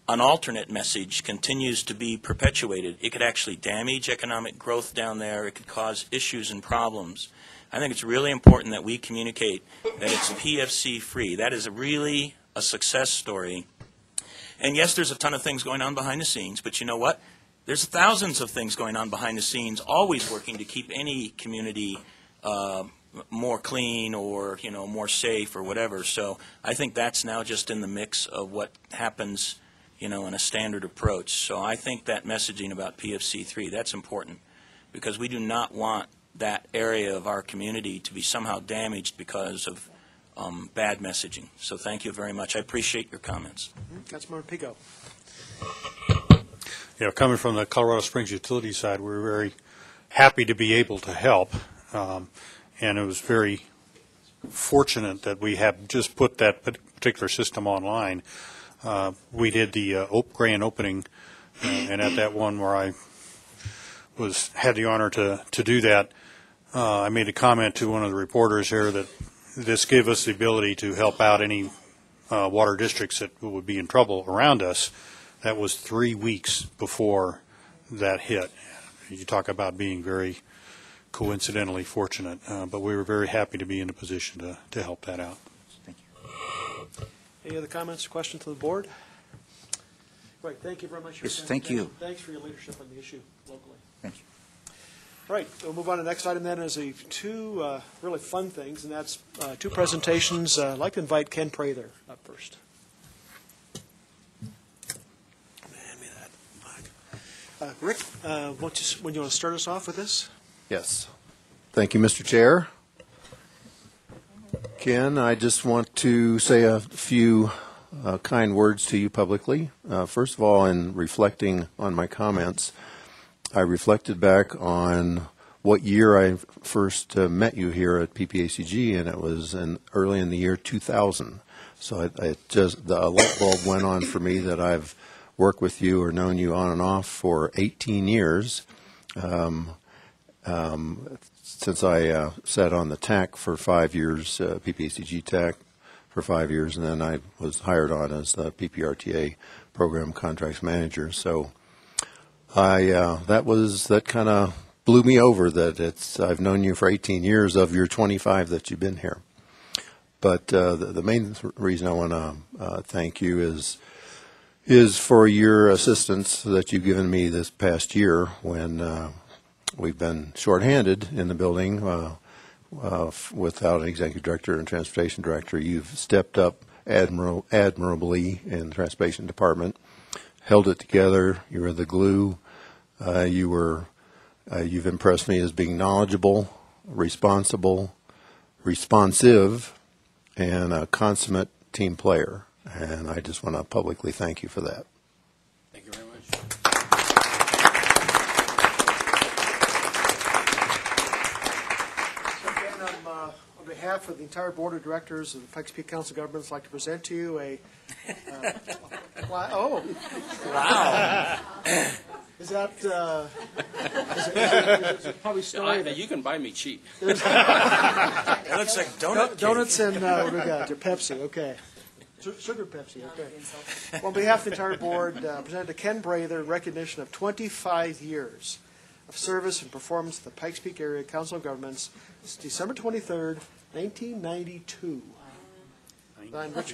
an alternate message continues to be perpetuated, it could actually damage economic growth down there. It could cause issues and problems. I think it's really important that we communicate that it's PFC free. That is really a success story. And yes, there's a ton of things going on behind the scenes, but you know what? There's thousands of things going on behind the scenes, always working to keep any community more clean or, more safe or whatever. So I think that's now just in the mix of what happens, in a standard approach. So I think that messaging about PFC3, that's important because we do not want that area of our community to be somehow damaged because of bad messaging. So thank you very much. I appreciate your comments. Councilmember Pico. Coming from the Colorado Springs utility side, we're very happy to be able to help. And it was very fortunate that we have just put that particular system online. We did the grand opening, and at that one where I had the honor to do that, I made a comment to one of the reporters here that this gave us the ability to help out any water districts that would be in trouble around us. That was 3 weeks before that hit. You talk about being very coincidentally fortunate, but we were very happy to be in a position to help that out. Thank you. Any other comments or questions to the board? Great. Thank you very much. Yes, thank you. Thanks for your leadership on the issue locally. Thank you. All right. We'll move on to the next item then is two really fun things, and that's two presentations. I'd like to invite Ken Prather up first. Hand me that mic. Rick, when you want to start us off with this? Yes. Thank you, Mr. Chair. Ken, I just want to say a few kind words to you publicly. First of all, in reflecting on my comments, I reflected back on what year I first met you here at PPACG, and it was early in the year 2000. So the light bulb went on for me that I've worked with you or known you on and off for 18 years. Since I sat on the TAC for 5 years, PPACG TAC for 5 years, and then I was hired on as the PPRTA Program Contracts Manager. So that kind of blew me over that I've known you for 18 years of your 25 that you've been here. But the main reason I want to thank you is for your assistance that you've given me this past year when we've been shorthanded in the building without an executive director and transportation director. You've stepped up admirably in the transportation department, held it together. You were the glue. You've impressed me as being knowledgeable, responsible, responsive, and a consummate team player. And I just want to publicly thank you for that. Thank you very much. On behalf of the entire Board of Directors of the Pikes Peak Council of Governments, I'd like to present to you a... Wow. Is that... is it probably story? You can buy me cheap. It looks like donut donuts and what do we got? Pepsi, okay. Sugar Pepsi, okay. Well, on behalf of the entire board, presented to Ken Prather, recognition of 25 years of Service and Performance of the Pikes Peak Area Council of Governments. It's December 23rd, 1992. Signed Rich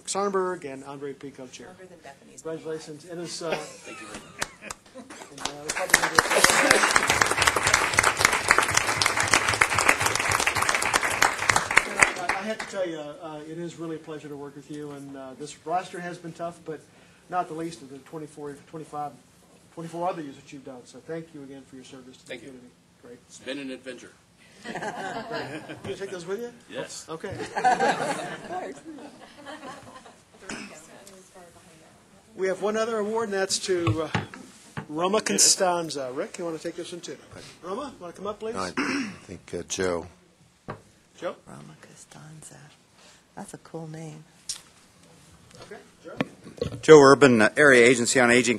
Sonnenberg and Andre P. co-chair. Congratulations. It is. Thank you very much. I have to tell you, it is really a pleasure to work with you, and this roster has been tough, but not the least of the 24 other years that you've done. So thank you again for your service to the community. Great. It's been an adventure. You take those with you? Yes. Okay. We have one other award, and that's to Roma Constanza. Rick, you want to take this one too? Roma, want to come up, please? I think Joe. Joe? Roma Costanza. That's a cool name. Okay, Joe? Joe Urban, Area Agency on Aging.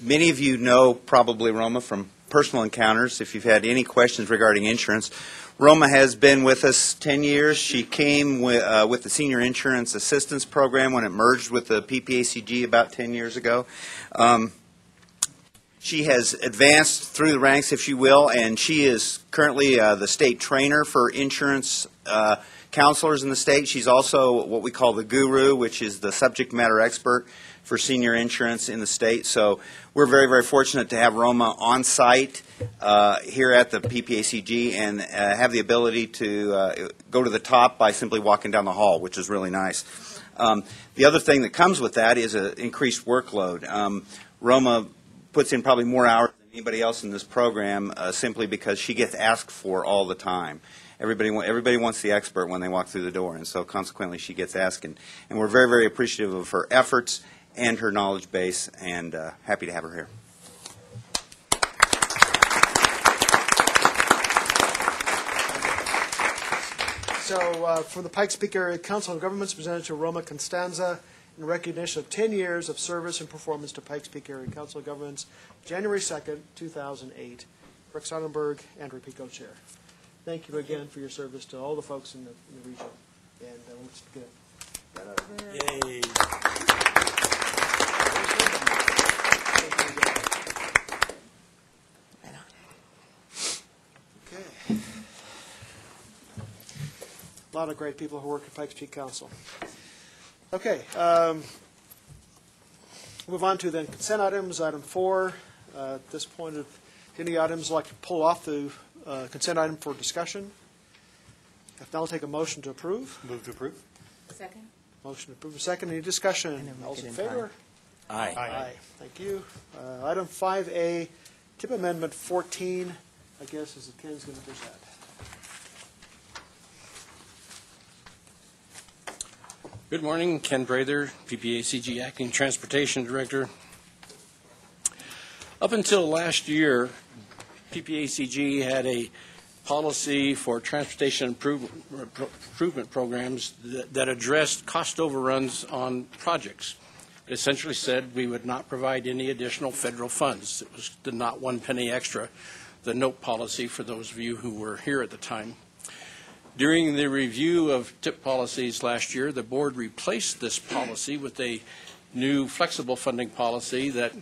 Many of you know probably Roma from personal encounters if you've had any questions regarding insurance. Roma has been with us 10 years. She came with the Senior Insurance Assistance Program when it merged with the PPACG about 10 years ago. She has advanced through the ranks, if you will, and she is currently the state trainer for insurance counselors in the state. She's also what we call the guru, which is the subject matter expert for senior insurance in the state. So we're very, very fortunate to have Roma on site here at the PPACG and have the ability to go to the top by simply walking down the hall, which is really nice. The other thing that comes with that is an increased workload. Roma puts in probably more hours than anybody else in this program simply because she gets asked for all the time. Everybody wants the expert when they walk through the door, and so consequently she gets asked. And we're very, very appreciative of her efforts and her knowledge base, and happy to have her here. So from the Pikes Peak Area Council of Governments, presented to Roma Constanza in recognition of 10 years of service and performance to Pikes Peak Area Council of Governments, January 2nd, 2008. Rick Sonnenberg, Andrew P. co-chair. Thank you again for your service to all the folks in the region. And let's get that out of there. Yay. Okay. A lot of great people who work at Pikes Peak Council. Okay. Move on to then consent items. Item 4. At this point, if any items like to pull off the consent item for discussion. If not, I'll take a motion to approve. Move to approve. Second. Motion to approve. Second. Any discussion? All those in favor? Aye. Aye. Thank you. Item 5A, tip amendment 14, I guess, is Ken's going to present. Good morning, Ken Prather, PPACG Acting Transportation Director. Up until last year, PPACG had a policy for transportation improvement programs that addressed cost overruns on projects. It essentially said we would not provide any additional federal funds. It was the not one penny extra, the note policy for those of you who were here at the time. During the review of TIP policies last year, the board replaced this policy with a new flexible funding policy that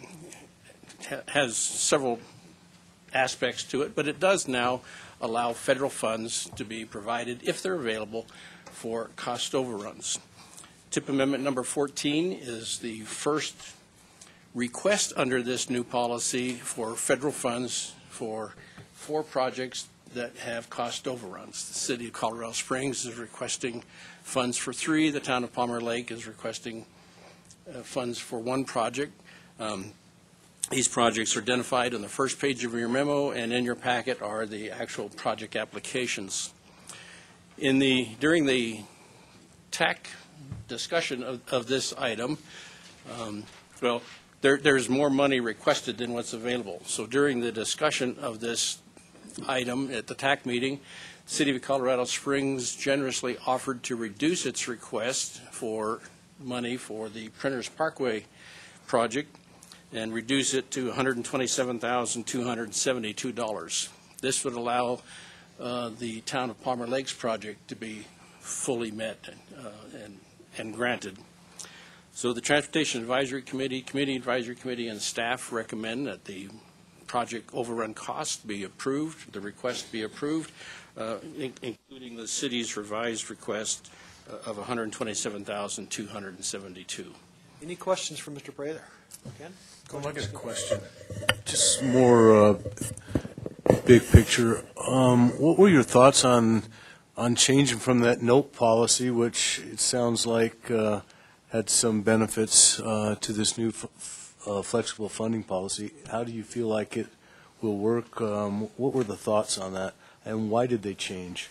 has several aspects to it, but it does now allow federal funds to be provided, if they're available, for cost overruns. TIP Amendment number 14 is the first request under this new policy for federal funds for 4 projects that have cost overruns. The City of Colorado Springs is requesting funds for 3. The Town of Palmer Lake is requesting funds for 1 project. These projects are identified on the first page of your memo, and in your packet are the actual project applications. During the TAC discussion of this item, there's more money requested than what's available. So during the discussion of this item at the TAC meeting, the City of Colorado Springs generously offered to reduce its request for money for the Printers Parkway project and reduce it to $127,272. This would allow the Town of Palmer Lakes project to be fully met and granted. So the Transportation Advisory Committee, Community Advisory Committee, and staff recommend that the project overrun cost be approved, the request be approved, including the city's revised request of $127,272. Any questions for Mr. Prather? Ken? I got a question. Just more big picture. What were your thoughts on changing from that note policy, which it sounds like had some benefits to this new flexible funding policy? How do you feel like it will work? What were the thoughts on that, and why did they change?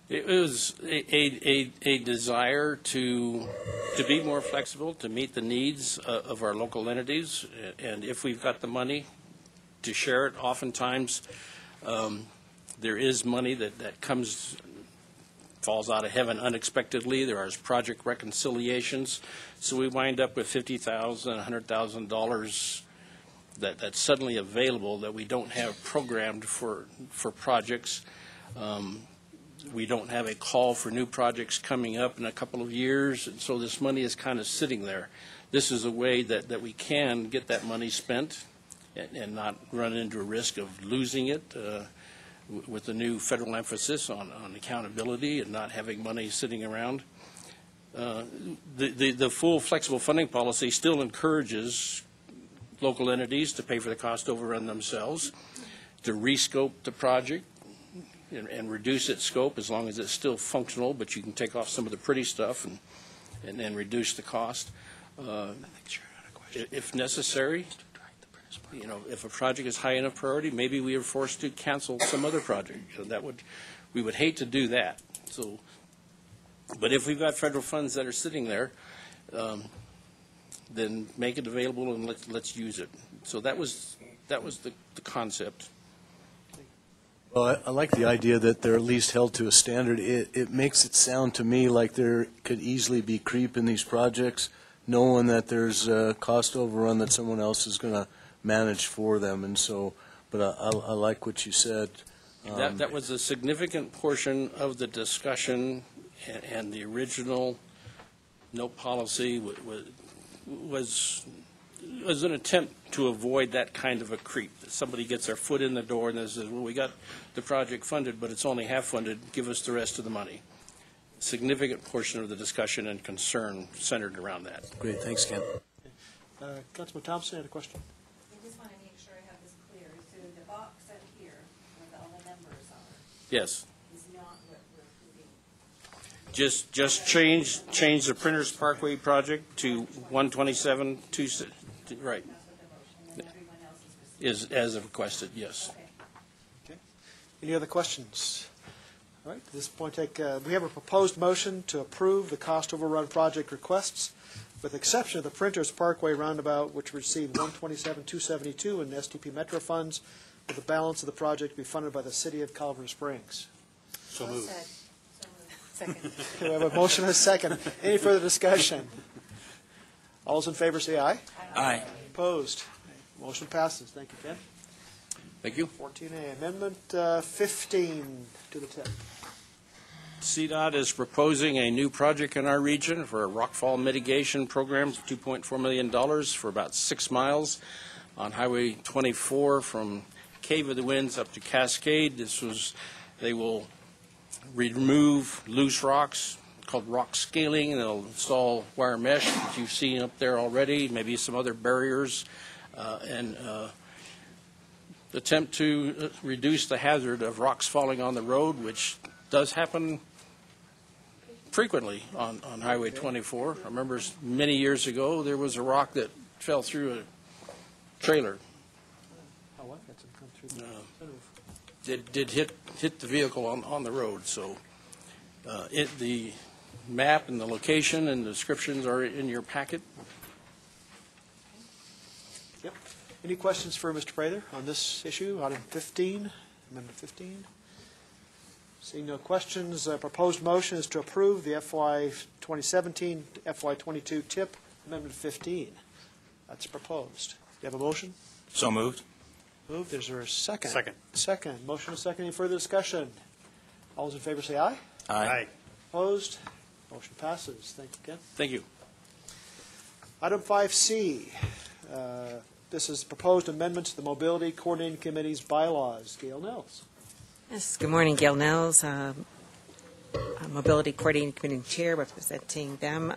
It was a desire to be more flexible, to meet the needs of our local entities, and if we've got the money to share it, oftentimes there is money that falls out of heaven unexpectedly. There are project reconciliations, so we wind up with $50,000, $100,000 that's suddenly available that we don't have programmed for projects. We don't have a call for new projects coming up in a couple of years, and so this money is kind of sitting there. This is a way that we can get that money spent and not run into a risk of losing it with the new federal emphasis on accountability and not having money sitting around. The full flexible funding policy still encourages local entities to pay for the cost overrun themselves, to rescope the project, and reduce its scope as long as it's still functional, but you can take off some of the pretty stuff and then reduce the cost. If necessary, if a project is high enough priority, maybe we are forced to cancel some other project. We would hate to do that. So, but if we've got federal funds that are sitting there, then make it available and let's use it. So that was the concept. Well, I like the idea that they're at least held to a standard. It makes it sound to me like there could easily be creep in these projects, knowing that there's a cost overrun that someone else is going to manage for them. And so, but I like what you said. That was a significant portion of the discussion, and the original note policy was an attempt to avoid that kind of a creep. Somebody gets their foot in the door and says, well, we got the project funded, but it's only half funded. Give us the rest of the money. Significant portion of the discussion and concern centered around that. Great. Thanks, Ken. Councilman Thompson had a question. I just want to make sure I have this clear. So the box up here with all the numbers on it Yes. is not what we're approving. Just change the Printers Parkway project to 127, right. Is as requested, yes. Okay. Any other questions? All right, at this point, we have a proposed motion to approve the cost overrun project requests, with exception of the Printers Parkway roundabout, which received $127,272 in STP Metro funds, with the balance of the project to be funded by the City of Colorado Springs. So moved. Second. Okay, we have a motion and a second. Any further discussion? All those in favor say aye. Aye. Opposed? Motion passes. Thank you, Ken. Thank you. 14A, Amendment 15 to the tip. CDOT is proposing a new project in our region for a rockfall mitigation program for $2.4 million for about 6 miles on Highway 24 from Cave of the Winds up to Cascade. They will remove loose rocks called rock scaling. They'll install wire mesh that you've seen up there already, maybe some other barriers, and attempt to reduce the hazard of rocks falling on the road, which does happen frequently on Highway 24. I remember many years ago there was a rock that fell through a trailer. Oh, what? That's come through the Did hit the vehicle on the road. So the map and the location and the descriptions are in your packet. Yep. Any questions for Mr. Prather on this issue, item 15, Amendment 15? Seeing no questions, proposed motion is to approve the FY 2017 FY 22 TIP Amendment 15. That's proposed. Do you have a motion? So moved. Moved. Is there a second? Second. Second. Motion is second. Any further discussion? All those in favor say aye. Aye. Opposed? Motion passes. Thank you, Ken. Thank you. Item 5C, this is proposed amendments to the Mobility Coordinating Committee's bylaws. Gail Nels. Yes, good morning, Gail Nels, Mobility Coordinating Committee Chair, representing them.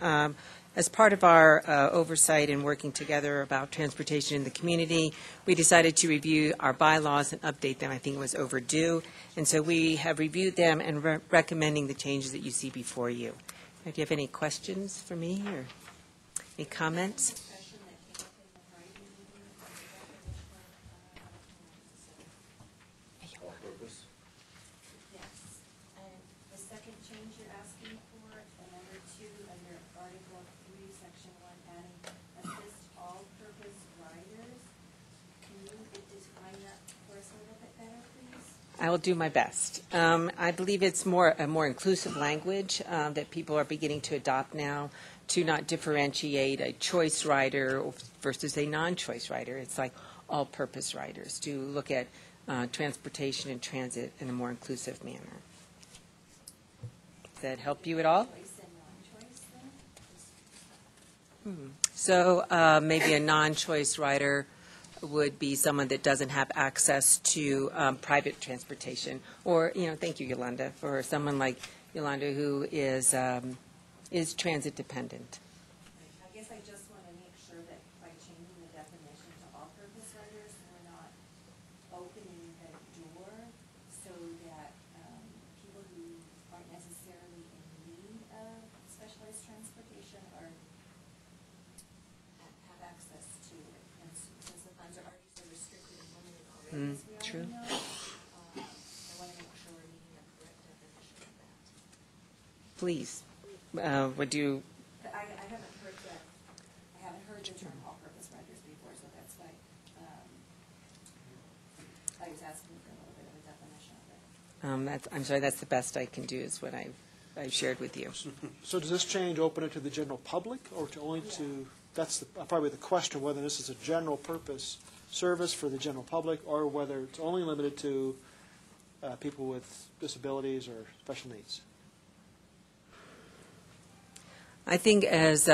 As part of our oversight and working together about transportation in the community, we decided to review our bylaws and update them. I think it was overdue, and so we have reviewed them and recommending the changes that you see before you. Do you have any questions for me or any comments? I will do my best. I believe it's a more inclusive language that people are beginning to adopt now, to not differentiate a choice rider versus a non-choice rider. It's like all-purpose riders, to look at transportation and transit in a more inclusive manner. Does that help you at all? So maybe a non-choice rider would be someone that doesn't have access to private transportation, or thank you, Yolanda, for someone like Yolanda who is transit dependent. I guess I just want to make sure that by changing the definition to all-purpose riders, we're not opening the door so that people who aren't necessarily in need of specialized transportation have access to it. And since the funds are already so restricted and limited already, as we True. already know, I want to make sure we're meeting a correct definition of that. Please, would you? I haven't heard that. I haven't heard the term all-purpose riders before, so that's why I was asking for a little bit of a definition of it. I'm sorry, that's the best I can do, is what I've shared with you. So does this change open it to the general public, or to only to, that's probably the question, whether this is a general purpose service for the general public, or whether it's only limited to people with disabilities or special needs? I think as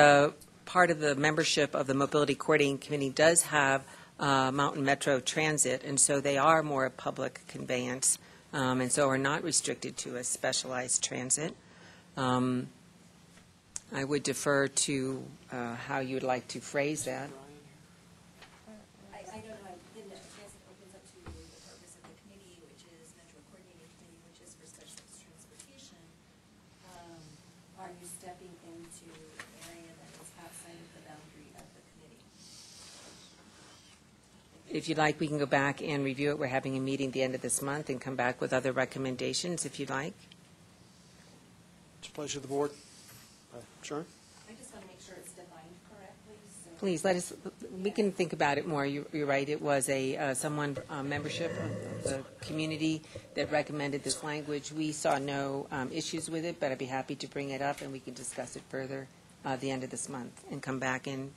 part of the membership of the Mobility Coordinating Committee does have Mountain Metro Transit, and so they are more a public conveyance, and so are not restricted to a specialized transit. I would defer to how you would like to phrase that. I don't know. I guess it opens up to the purpose of the committee, which is Metro Coordinating Committee, which is for specialized transportation. Are you stepping into an area that is outside of the boundary of the committee? If you'd like, we can go back and review it. We're having a meeting at the end of this month and come back with other recommendations, if you'd like. It's a pleasure of the board. Sharon? I just want to make sure it's defined correctly. So Please, we can think about it more. You're right. It was someone membership of the community that recommended this language. We saw no issues with it, but I'd be happy to bring it up and we can discuss it further at the end of this month and come back in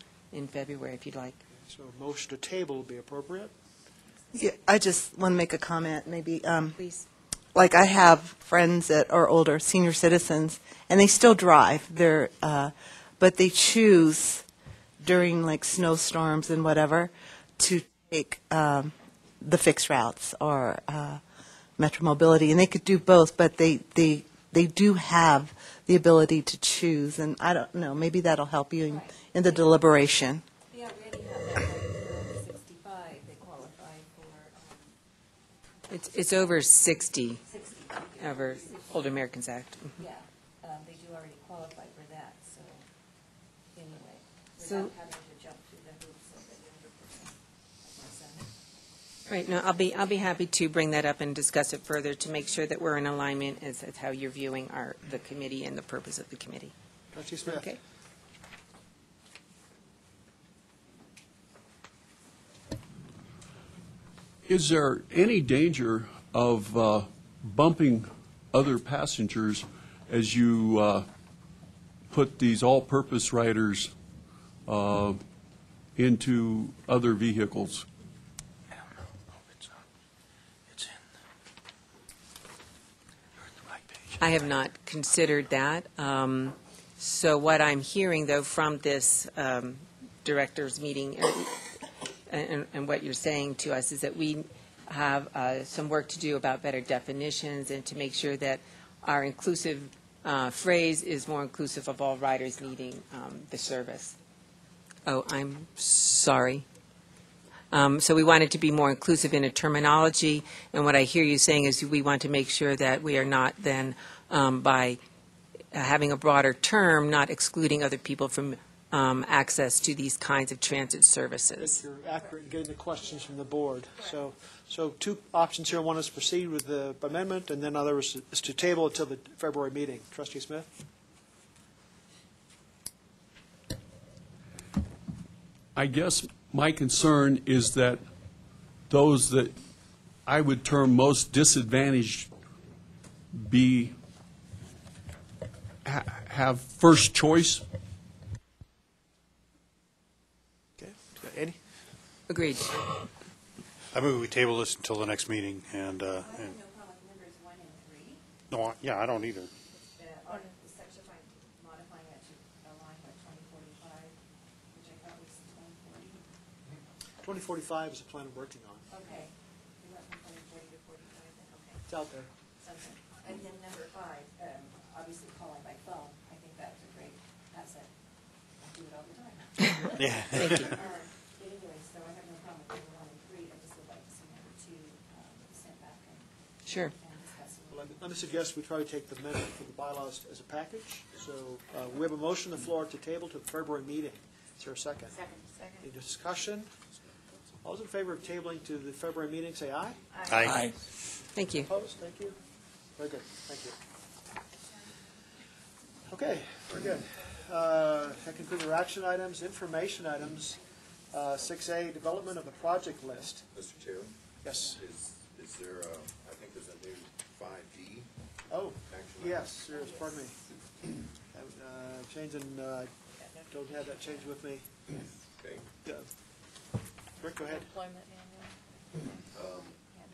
February if you'd like. So a motion to table would be appropriate. Yeah, I just want to make a comment, maybe. Please. Like I have friends that are older, senior citizens, and they still drive. But they choose during like snowstorms and whatever to take the fixed routes or Metro Mobility, and they could do both. But they do have the ability to choose, and I don't know. Maybe that'll help you in the deliberation. we already have that. Over 65, they qualify for. It's over 60. 60. Over Older Americans Act. Yeah, they do already qualify for that, so anyway, So- without having to jump through the hoops of a younger person like my son. Right. No, I'll be happy to bring that up and discuss it further to make sure that we're in alignment as how you're viewing the committee and the purpose of the committee. Trustee Smith? Okay. Is there any danger of bumping other passengers as you put these all-purpose riders into other vehicles? I don't know. Oh, it's in. You're at the right page. I have not considered that. So what I'm hearing, though, from this directors meeting, and what you're saying to us is that we have some work to do about better definitions and to make sure that our inclusive phrase is more inclusive of all riders needing the service. Oh, I'm sorry. So we want it to be more inclusive in a terminology, and what I hear you saying is we want to make sure that we are not then, by having a broader term, not excluding other people from access to these kinds of transit services. You're accurate in getting the questions from the board. So two options here. One is proceed with the amendment, and then other is to table until the February meeting. Trustee Smith? I guess my concern is that those that I would term most disadvantaged have first choice. Okay. Eddie? Agreed. I move we table this until the next meeting, and I have no problem with numbers 1 and 3. no, yeah, I don't either. On the section by modifying it to align with 2045, which I thought was 2040. 2045 is a plan we're working on. Okay. We went from 2040 to 45 then, okay. It's out there. Okay. And then number 5, obviously calling by phone, I think that's a great asset. I do it all the time. Yeah. Thank you. But anyway, so I have no problem with number 1 and 3. I just would like to see number 2 sent back and Sure. discuss it. Well, let me suggest we try to take the amendment for the bylaws as a package. So we have a motion on the floor to table to the February meeting. Is there a second? Second. Any discussion? All those in favor of tabling to the February meeting, say aye. Aye. Thank you. Opposed? Thank you. Very good. Thank you. Okay, very good. That concludes our action items, information items. 6A, development of the project list. Mr. Chairman? Yes. Is there, I think there's a new 5D? Oh, Action yes, there is, pardon me. Change in, don't have that change with me. Okay. Rick, go ahead.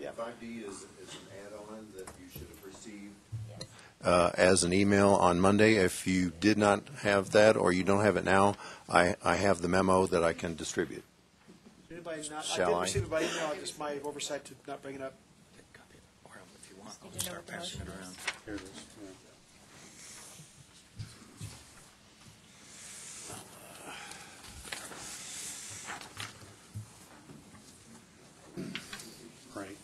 Yeah. 5D is an add-on that you should have received as an email on Monday. If you did not have that or you don't have it now, I have the memo that I can distribute. Anybody not? Shall I did I? receive it by email. It's my oversight to not bring it up. Or if you want, I'll start passing it around. Here it is. Right.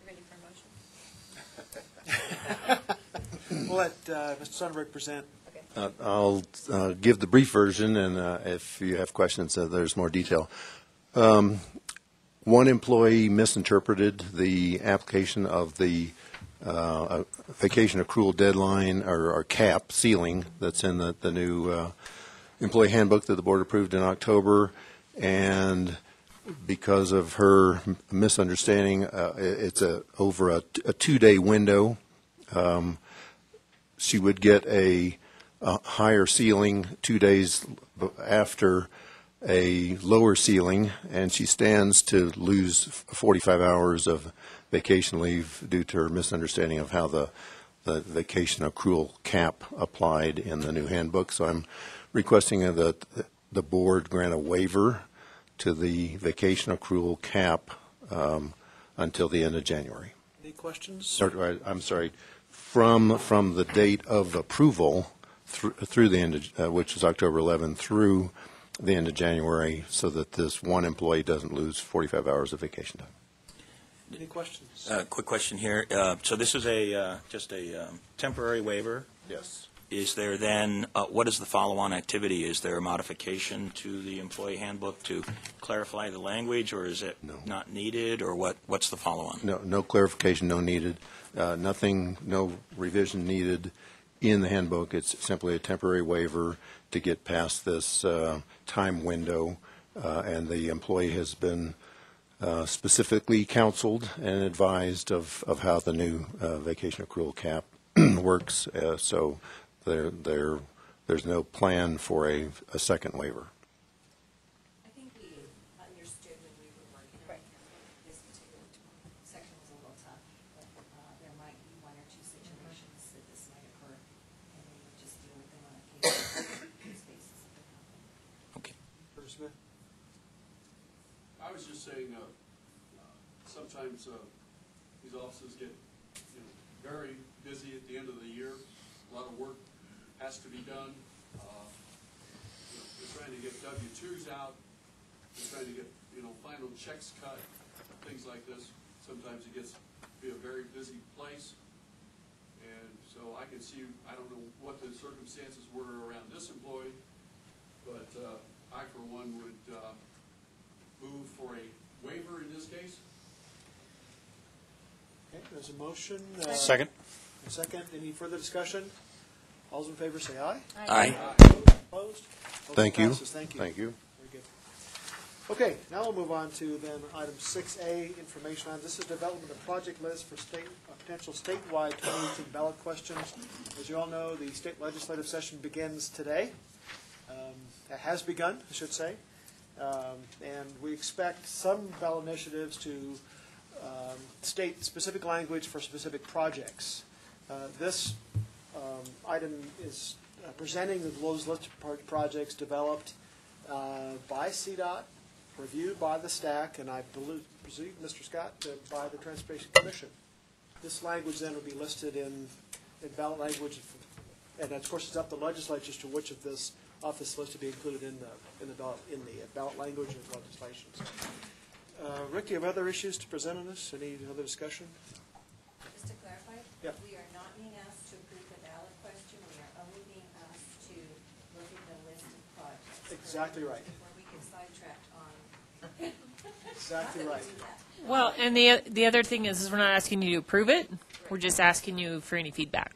Ready for a motion? We'll let Mr. Sonnenberg present. I'll give the brief version, and if you have questions, there's more detail. One employee misinterpreted the application of the vacation accrual deadline or cap ceiling that's in the new employee handbook that the board approved in October, and because of her misunderstanding, it's over a 2-day window. She would get a higher ceiling 2 days after a lower ceiling, and she stands to lose 45 hours of vacation leave due to her misunderstanding of how the vacation accrual cap applied in the new handbook. So I'm requesting that the board grant a waiver to the vacation accrual cap until the end of January. Any questions? I'm sorry, from the date of approval through the end of, which is October 11, through the end of January, so that this one employee doesn't lose 45 hours of vacation time. Any questions? Quick question here. So this is just a temporary waiver? Yes. Is there then, what is the follow-on activity? Is there a modification to the employee handbook to clarify the language, or is it not needed, or what's the follow-on? No clarification, no needed. Nothing, no revision needed in the handbook. It's simply a temporary waiver to get past this time window, and the employee has been specifically counseled and advised of how the new vacation accrual cap works. So they're there's no plan for a second waiver. I think we understood when we were working on this particular section was a little tough, but there might be one or two situations that this might occur, and we would just deal with them on a case basis. Mr. Smith? I was just saying, sometimes these offices get very busy at the end of the year. A lot of work has to be done. They're trying to get W-2s out. They're trying to get final checks cut, things like this. Sometimes it gets to be a very busy place. And so I can see, I don't know what the circumstances were around this employee, but I, for one, would move for a waiver in this case. Okay, there's a motion. Second. A second. Any further discussion? All those in favor say aye. Aye. Opposed? Thank you. Passes. Thank you. Thank you. Very good. Okay, now we'll move on to then item 6A, information on, this is development of project list for potential statewide 2018 ballot questions. As you all know, the state legislative session begins today. It has begun, I should say. And we expect some ballot initiatives to state specific language for specific projects. This item is presenting those list of projects developed by CDOT, reviewed by the STAC, and I presume, Mr. Scott, by the Transportation Commission. This language then will be listed in ballot language, and of course it's up to legislatures to which of this list to be included in the ballot language and legislations. Rick, you have other issues to present on this? Any other discussion? Just to clarify, Yeah. we are not being asked to approve the ballot question. We are only being asked to look at the list of projects. Exactly right. Before we get sidetracked on. Exactly right. Well, and the other thing is we're not asking you to approve it. We're just asking you for any feedback,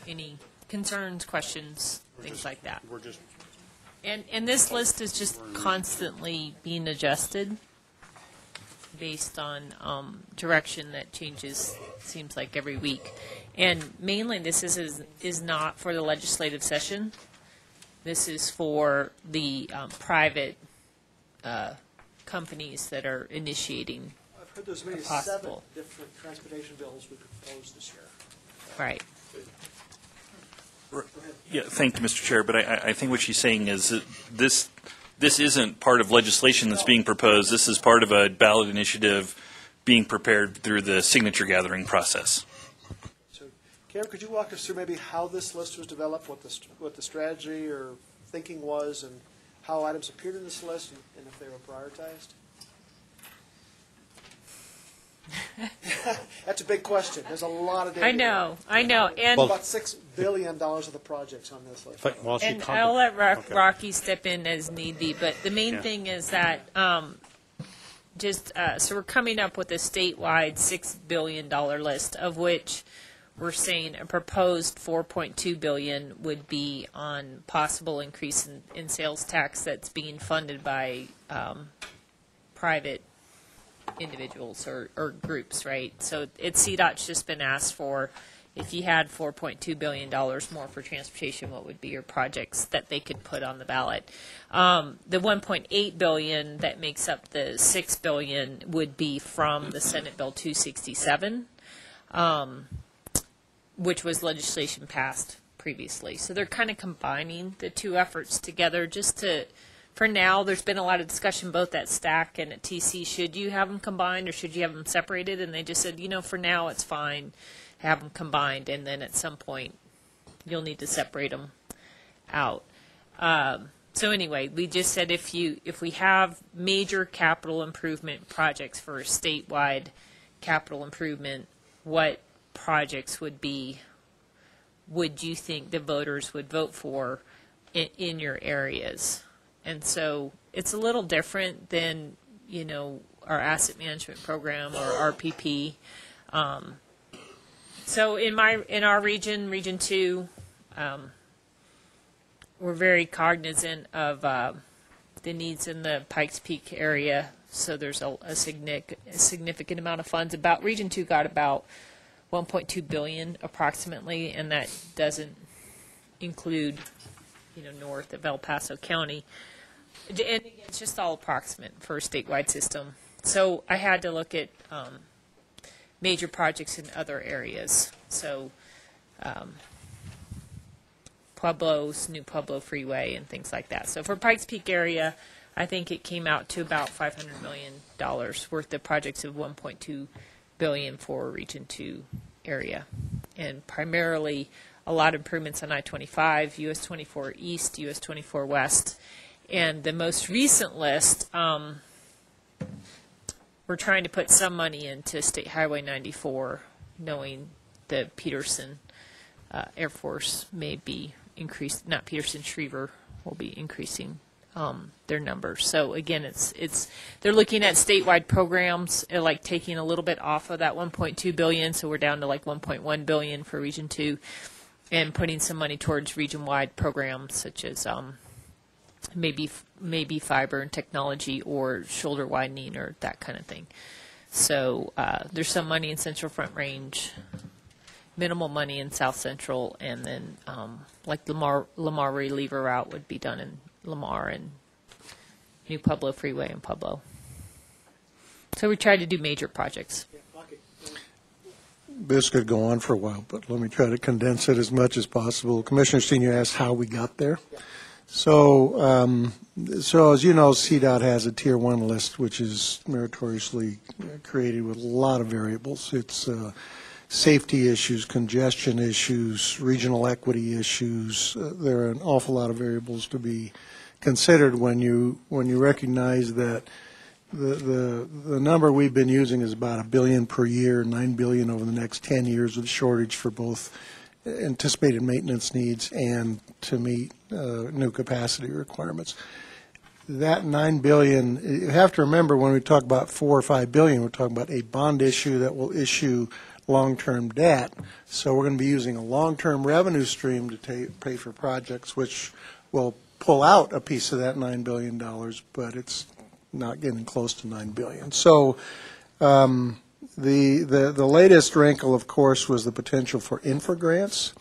any concerns, questions, things like that. We're just And this list is just constantly being adjusted based on direction that changes, seems like every week. And mainly this is not for the legislative session. This is for the private companies that are initiating I've heard there's maybe 7 possible. different transportation bills we proposed this year. Right. Yeah, thank you, Mr. Chair, but I think what she's saying is that this isn't part of legislation that's being proposed. This is part of a ballot initiative being prepared through the signature gathering process. So, Karen, could you walk us through maybe how this list was developed, what the strategy or thinking was, and how items appeared in this list, and if they were prioritized? That's a big question. There's a lot of data. I know. And about $6 billion of the projects on this list. And I'll let Rocky step in as need be, but the main thing is that so we're coming up with a statewide $6 billion list, of which we're saying a proposed $4.2 billion would be on possible increase in sales tax that's being funded by private individuals or groups, right? So CDOT's just been asked for, if you had $4.2 billion more for transportation, what would be your projects that they could put on the ballot? The $1.8 billion that makes up the $6 billion would be from the Senate Bill 267, which was legislation passed previously. So they're kind of combining the two efforts together just to, for now, there's been a lot of discussion both at STAC and at TC. Should you have them combined or should you have them separated? And they just said, for now it's fine, have them combined, and then at some point you'll need to separate them out. So anyway, we just said if we have major capital improvement projects for a statewide capital improvement, what projects would you think the voters would vote for in your areas? And so it's a little different than, our asset management program or RPP. So in our region, Region 2, we're very cognizant of the needs in the Pikes Peak area. So there's a significant amount of funds. Region 2 got about $1.2 billion approximately, and that doesn't include north of El Paso County. And again, it's just all approximate for a statewide system. So I had to look at major projects in other areas. So Pueblos, New Pueblo Freeway, and things like that. So for Pikes Peak area, I think it came out to about $500 million worth of projects of $1.2 billion for Region 2 area. And primarily a lot of improvements on I-25, US 24 East, US 24 West. And the most recent list, we're trying to put some money into State Highway 94, knowing that Peterson Air Force may be increased, not Peterson, Schriever will be increasing their numbers. So again, they're looking at statewide programs, like taking a little bit off of that 1.2 billion, so we're down to like 1.1 billion for Region 2, and putting some money towards region-wide programs such as maybe fiber and technology or shoulder widening or that kind of thing. So there's some money in Central Front Range, minimal money in South Central, and then like Lamar reliever route would be done in Lamar and New Pueblo Freeway in Pueblo. So we tried to do major projects. This could go on for a while, but let me try to condense it as much as possible. Commissioner Senior asked how we got there. So as you know, CDOT has a Tier 1 list, which is meritoriously created with a lot of variables. It's safety issues, congestion issues, regional equity issues. There are an awful lot of variables to be considered when you recognize that the number we've been using is about $1 billion per year, $9 billion over the next 10 years with shortage for both anticipated maintenance needs and to meet new capacity requirements. That $9 billion, you have to remember when we talk about $4 or $5 billion, we're talking about a bond issue that will issue long-term debt. So we're going to be using a long-term revenue stream to pay for projects, which will pull out a piece of that $9 billion, but it's not getting close to $9 billion. So the latest wrinkle, of course, was the potential for infra grants.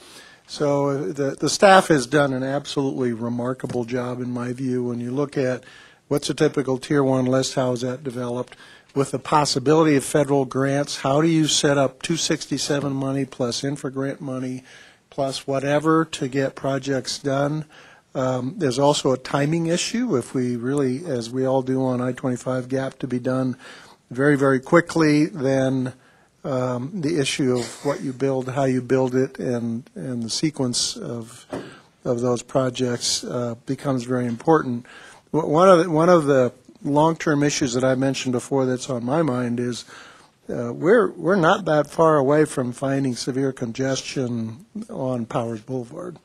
So the staff has done an absolutely remarkable job, in my view, when you look at what's a typical Tier 1 list, how is that developed, with the possibility of federal grants. How do you set up 267 money plus infra grant money plus whatever to get projects done? There's also a timing issue. If we really, as we all do on I-25 gap, to be done very, very quickly, then the issue of what you build, how you build it, and the sequence of those projects becomes very important. One of the long-term issues that I mentioned before that's on my mind is we're not that far away from finding severe congestion on Powers Boulevard.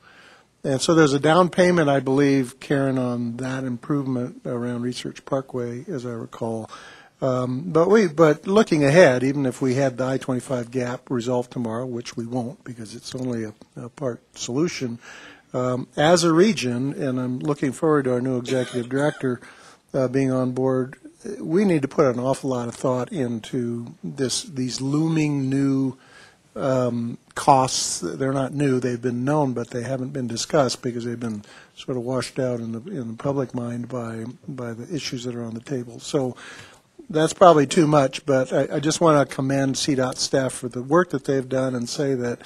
And so there's a down payment, I believe, Karen, on that improvement around Research Parkway, as I recall. But looking ahead, even if we had the I-25 gap resolved tomorrow, which we won't because it's only a part solution, as a region, and I'm looking forward to our new executive director being on board, we need to put an awful lot of thought into these looming new costs. They're not new; they've been known, but they haven't been discussed because they've been sort of washed out in the public mind by the issues that are on the table. So that's probably too much, but I just want to commend CDOT staff for the work that they've done and say that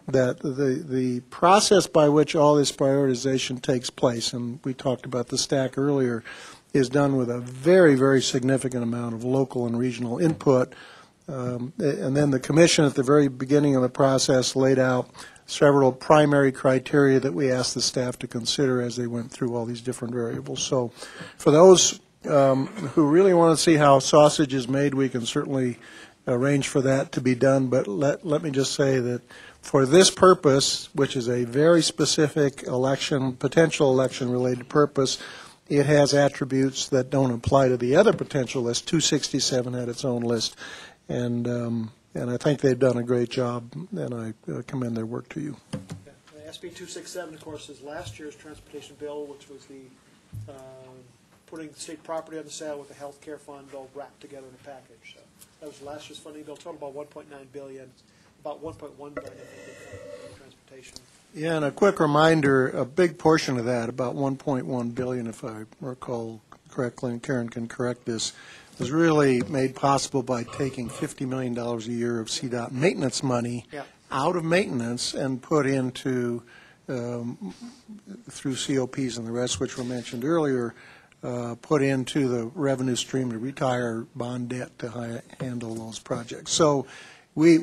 the process by which all this prioritization takes place, and we talked about the stack earlier, is done with a very, very significant amount of local and regional input. And then the commission at the very beginning of the process laid out several primary criteria that we asked the staff to consider as they went through all these different variables. So for those who really want to see how sausage is made, we can certainly arrange for that to be done. But let me just say that for this purpose, which is a very specific potential election-related purpose, it has attributes that don't apply to the other potential list. 267 had its own list. And I think they've done a great job, and I commend their work to you. SB 267, of course, is last year's transportation bill, which was the putting state property on the sale with the health care fund all wrapped together in a package. So that was last year's funding bill, total about $1.9 billion, about $1.1 billion in transportation. Yeah, and a quick reminder, a big portion of that, about $1.1 billion, if I recall correctly, and Karen can correct this, was really made possible by taking $50 million a year of CDOT maintenance money out of maintenance and put into, through COPs and the rest, which were mentioned earlier, put into the revenue stream to retire bond debt to handle those projects. So we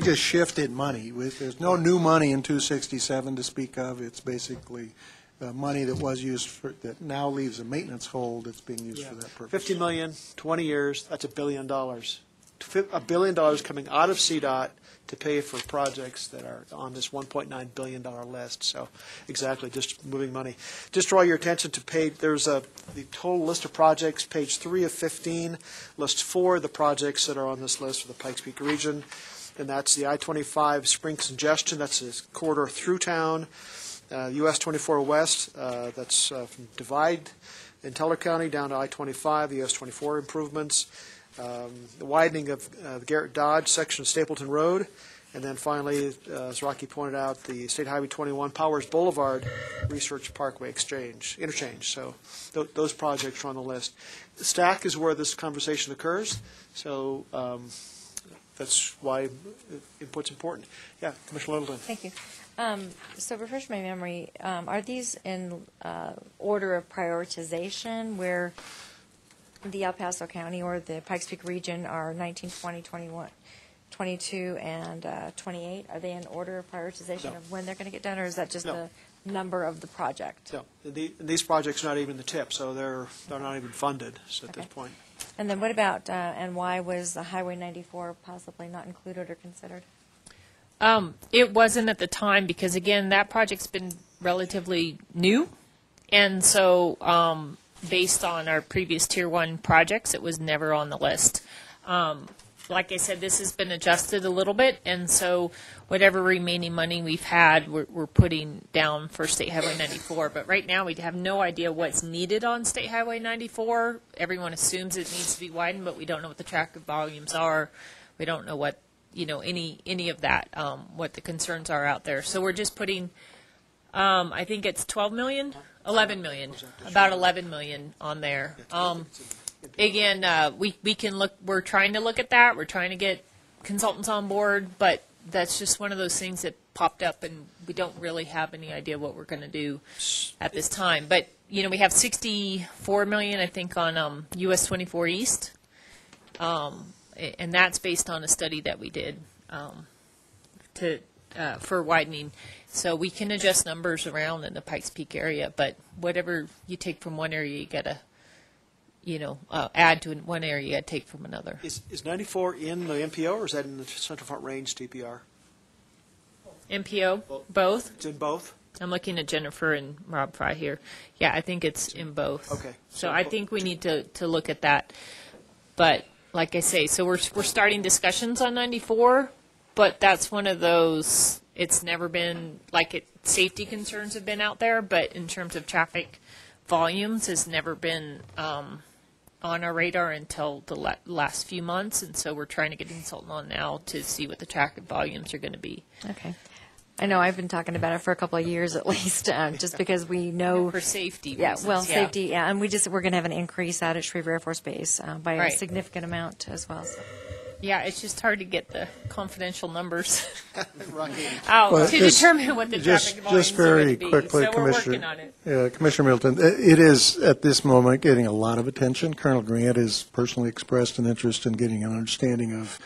just shifted money. There's no new money in 267 to speak of. It's basically money that was used for, that now leaves a maintenance hole that's being used for that purpose. 50 million, 20 years, that's $1 billion. $1 billion coming out of CDOT to pay for projects that are on this $1.9 billion list. So exactly, just moving money. Just draw your attention to page, there's the total list of projects, page 3 of 15, lists 4 of the projects that are on this list for the Pikes Peak region. And that's the I-25 spring congestion, that's a corridor through town. US 24 West, that's from Divide in Teller County down to I-25, the US 24 improvements. The widening of the Garrett Dodge section of Stapleton Road, and then finally, as Rocky pointed out, the State Highway 21 Powers Boulevard Research Parkway interchange. So those projects are on the list. The stack is where this conversation occurs, so that's why input's important. Yeah, Commissioner Littleton. Thank you. So refresh my memory, are these in order of prioritization where the El Paso County or the Pikes Peak region are 19, 20, 21, 22, and 28? Are they in order of prioritization of when they're going to get done, or is that just the number of the project? No, these projects are not even the tip, so they're not even funded at this point. And then what about, and why was the Highway 94 possibly not included or considered? It wasn't at the time because, again, that project's been relatively new. And so based on our previous Tier 1 projects, it was never on the list. Like I said, this has been adjusted a little bit. And so whatever remaining money we've had, we're putting down for State Highway 94. But right now we have no idea what's needed on State Highway 94. Everyone assumes it needs to be widened, but we don't know what the traffic volumes are. We don't know what any of that, what the concerns are out there. So we're just putting, I think it's 12 million, 11 million, about 11 million on there. Again, we can look, we're trying to look at that. We're trying to get consultants on board, but that's just one of those things that popped up and we don't really have any idea what we're going to do at this time. But, we have 64 million, I think, on US 24 East. And that's based on a study that we did for widening. So we can adjust numbers around in the Pikes Peak area, but whatever you take from one area, you got to, add to one area, you got to take from another. Is 94 in the MPO, or is that in the Central Front Range DPR? MPO, both. It's in both? I'm looking at Jennifer and Rob Fry here. Yeah, I think it's in both. Okay. So I think we need to look at that. But like I say, so we're starting discussions on 94, but that's one of those, it's never been, safety concerns have been out there, but in terms of traffic volumes has never been on our radar until the last few months, and so we're trying to get a consultant on now to see what the traffic volumes are going to be. Okay. I know I've been talking about it for a couple of years at least, just because we know for safety reasons. Yeah, safety. Yeah, and we're going to have an increase out at Shreve Air Force Base by a significant amount as well. So. Yeah, it's just hard to get the confidential numbers out to determine what the traffic volumes are going to be. Quickly, so we're working on it. Commissioner Middleton, it is at this moment getting a lot of attention. Colonel Grant has personally expressed an interest in getting an understanding of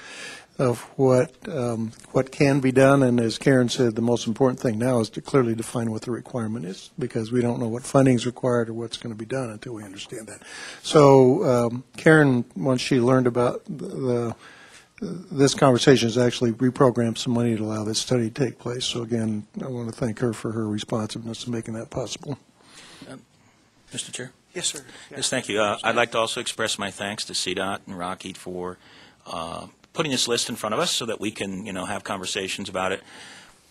what can be done, and as Karen said, the most important thing now is to clearly define what the requirement is, because we don't know what funding is required or what's going to be done until we understand that. So Karen, once she learned about this conversation, has actually reprogrammed some money to allow this study to take place. So again, I want to thank her for her responsiveness in making that possible. Mr. Chair? Yes, sir. Yes, thank you. I'd like to also express my thanks to CDOT and Rocky for putting this list in front of us so that we can, have conversations about it.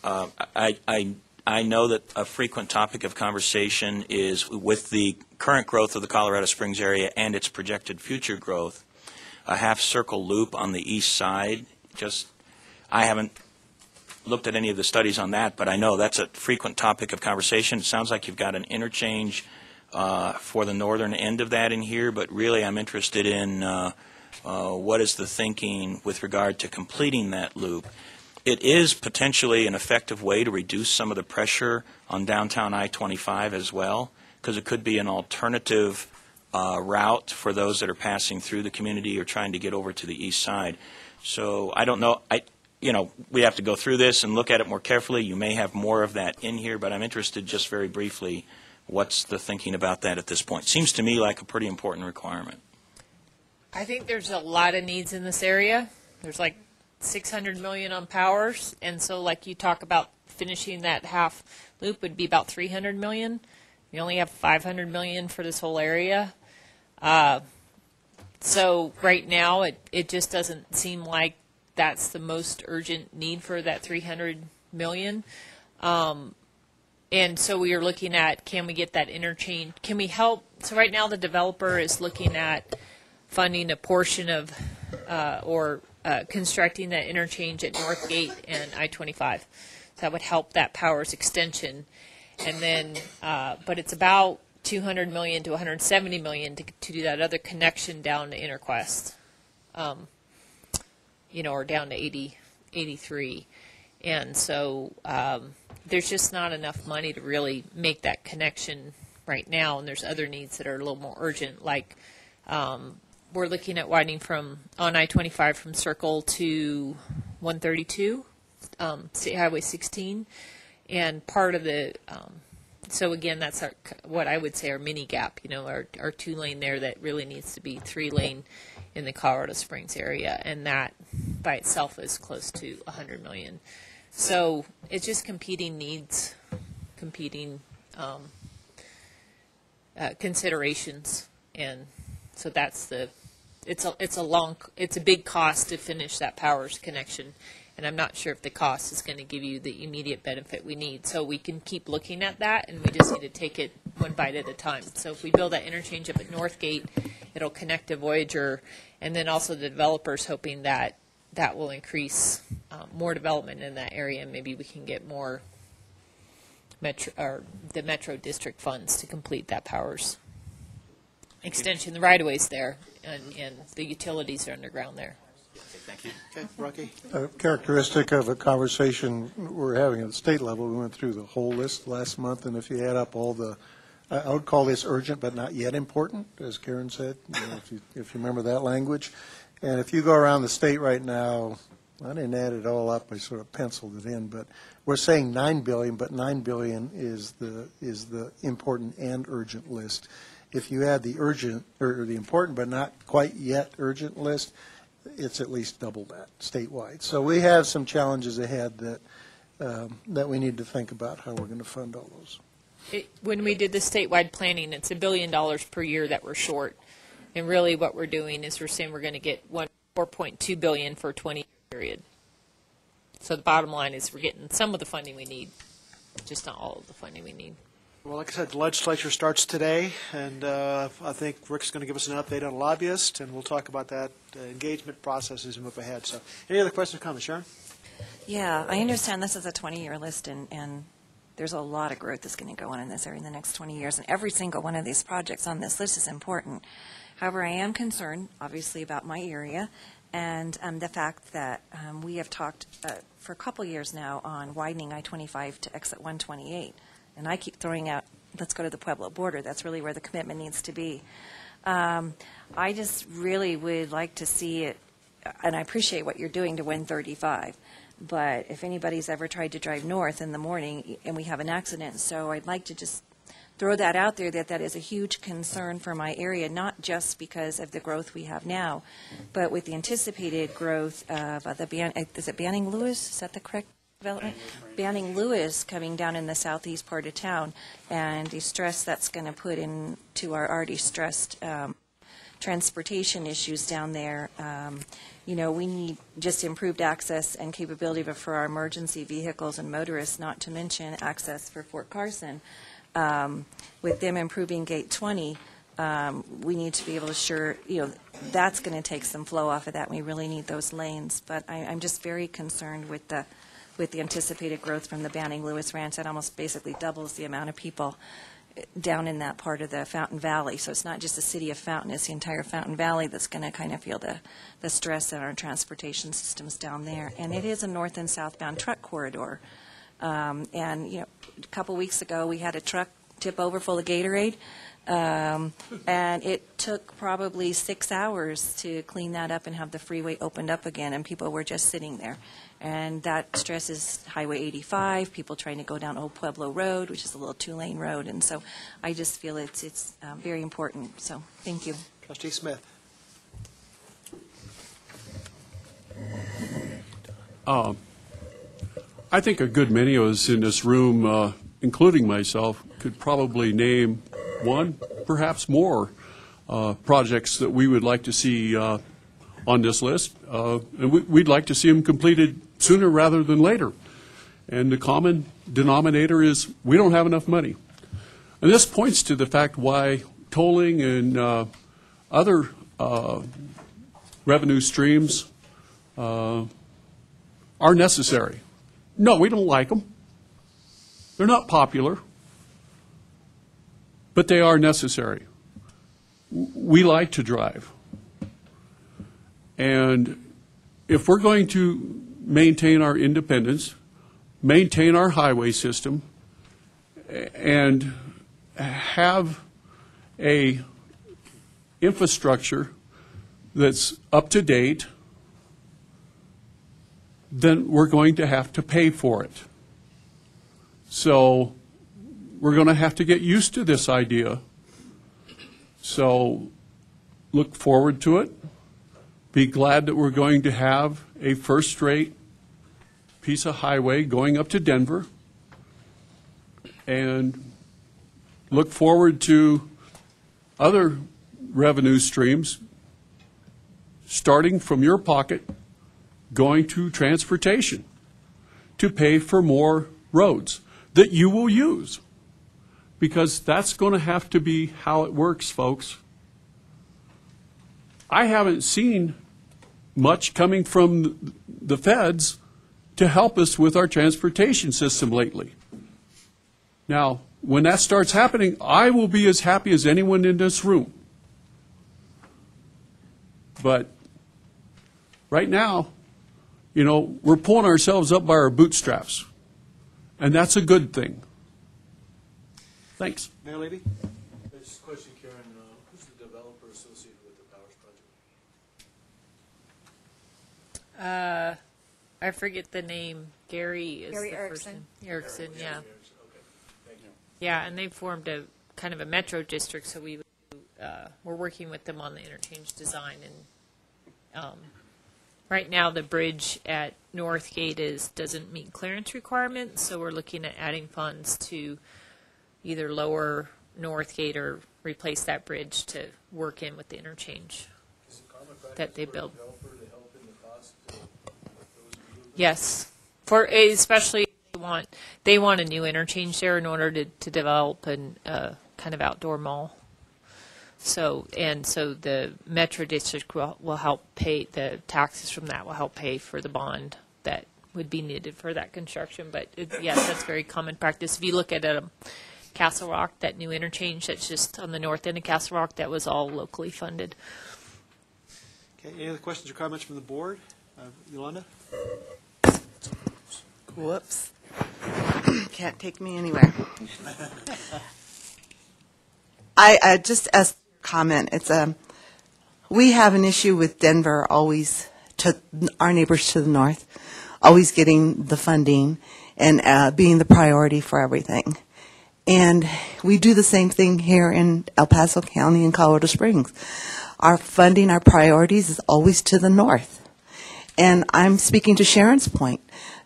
I know that a frequent topic of conversation is with the current growth of the Colorado Springs area and its projected future growth, a half-circle loop on the east side. I haven't looked at any of the studies on that, but I know that's a frequent topic of conversation. It sounds like you've got an interchange for the northern end of that in here, but really I'm interested in what is the thinking with regard to completing that loop. It is potentially an effective way to reduce some of the pressure on downtown I-25 as well, because it could be an alternative route for those that are passing through the community or trying to get over to the east side. So I don't know. We have to go through this and look at it more carefully. You may have more of that in here, but I'm interested just very briefly, what's the thinking about that at this point? Seems to me like a pretty important requirement. I think there's a lot of needs in this area. There's like $600 million on powers, and so like you talk about finishing that half loop would be about $300 million. You only have $500 million for this whole area. So right now it just doesn't seem like that's the most urgent need for that $300 million. And so we are looking at, can we get that interchange? Can we help? So right now the developer is looking at funding a portion of constructing that interchange at Northgate and I-25. So that would help that Powers extension. And then, but it's about $200 million to $170 million to do that other connection down to Interquest, or down to 83. And so there's just not enough money to really make that connection right now. And there's other needs that are a little more urgent, like we're looking at widening on I-25 from Circle to 132, State Highway 16. And part of the, so again, that's what I would say our mini gap, our 2-lane there that really needs to be 3-lane in the Colorado Springs area. And that by itself is close to $100 million. So it's just competing needs, competing considerations. And so that's it's a big cost to finish that Powers connection. And I'm not sure if the cost is going to give you the immediate benefit we need. So we can keep looking at that, and we just need to take it one bite at a time. So if we build that interchange up at Northgate, it'll connect to Voyager, and then also the developers hoping that that will increase more development in that area, and maybe we can get more the Metro District funds to complete that Powers extension. The right-of-way's there, and the utilities are underground there. Thank you. Okay, Rocky. A characteristic of a conversation we're having at the state level, we went through the whole list last month, and if you add up all I would call this urgent but not yet important, as Karen said, if you remember that language. And if you go around the state right now, I didn't add it all up, I sort of penciled it in, but we're saying $9 billion, but $9 billion is the important and urgent list. If you add the urgent, or the important but not quite yet urgent list, it's at least double that statewide. So we have some challenges ahead that we need to think about how we're going to fund all those. When we did the statewide planning, it's $1 billion per year that we're short. And really what we're doing is we're saying we're going to get $4.2 billion for a 20-year period. So the bottom line is we're getting some of the funding we need, just not all of the funding we need. Well, like I said, the legislature starts today, and I think Rick's going to give us an update on lobbyists, and we'll talk about that engagement process as we move ahead. So any other questions or comments, Sharon? Yeah, I understand this is a 20-year list, and there's a lot of growth that's going to go on in this area in the next 20 years, and every single one of these projects on this list is important. However, I am concerned, obviously, about my area and the fact that we have talked for a couple years now on widening I-25 to exit 128. And I keep throwing out, let's go to the Pueblo border. That's really where the commitment needs to be. I just really would like to see it, and I appreciate what you're doing to 135, but if anybody's ever tried to drive north in the morning and we have an accident, so I'd like to just throw that out there, that is a huge concern for my area, not just because of the growth we have now, but with the anticipated growth of is it Banning Lewis? Is that the correct development? Banning Lewis coming down in the southeast part of town, and the stress that's going to put into our already stressed transportation issues down there. We need just improved access and capability for our emergency vehicles and motorists, not to mention access for Fort Carson. With them improving Gate 20, we need to be able to that's going to take some flow off of that. We really need those lanes. But I'm just very concerned with with the anticipated growth from the Banning Lewis Ranch, that almost basically doubles the amount of people down in that part of the Fountain Valley. So it's not just the city of Fountain, it's the entire Fountain Valley that's going to kind of feel the stress in our transportation systems down there. And it is a north and southbound truck corridor. And, you know, a couple weeks ago, we had a truck tip over full of Gatorade. And it took probably 6 hours to clean that up and have the freeway opened up again, and people were just sitting there. And that stresses Highway 85, people trying to go down Old Pueblo Road, which is a little two-lane road. And so I just feel it's very important. So thank you. Trustee Smith. I think a good many of us in this room, including myself, could probably name one, perhaps more, projects that we would like to see on this list. And we'd like to see them completed sooner rather than later. And the common denominator is we don't have enough money. And this points to the fact why tolling and other revenue streams are necessary. No, we don't like them. They're not popular, but they are necessary. We like to drive. And if we're going to maintain our independence, maintain our highway system, and have a infrastructure that's up to date, then we're going to have to pay for it. So we're going to have to get used to this idea. So look forward to it. Be glad that we're going to have a first-rate piece of highway going up to Denver. And look forward to other revenue streams starting from your pocket, going to transportation to pay for more roads that you will use. Because that's going to have to be how it works, folks. I haven't seen much coming from the feds to help us with our transportation system lately. Now, when that starts happening, I will be as happy as anyone in this room. But right now, you know, we're pulling ourselves up by our bootstraps. And that's a good thing. Thanks. Mayor Levy? This question, Karen, who's the developer associated with the Powers project? I forget the name. Gary is Gary the Erickson. person. Erickson, yeah. Okay, thank you. Yeah, and they formed a kind of a metro district, so we're working with them on the interchange design. And right now, the bridge at Northgate doesn't meet clearance requirements, so we're looking at adding funds to either lower Northgate or replace that bridge to work in with the interchange that they build. Yes, for especially they want a new interchange there in order to develop a kind of outdoor mall. So the Metro District will help pay the taxes from that will help pay for the bond that would be needed for that construction. But yes, that's very common practice. If you look at Castle Rock, that new interchange that's just on the north end of Castle Rock, that was all locally funded. Okay, any other questions or comments from the board? Yolanda? Whoops. Can't take me anywhere. I just as a comment, it's we have an issue with Denver always, to our neighbors to the north, always getting the funding and being the priority for everything. And we do the same thing here in El Paso County and Colorado Springs. Our funding, our priorities is always to the north. And I'm speaking to Sharon's point.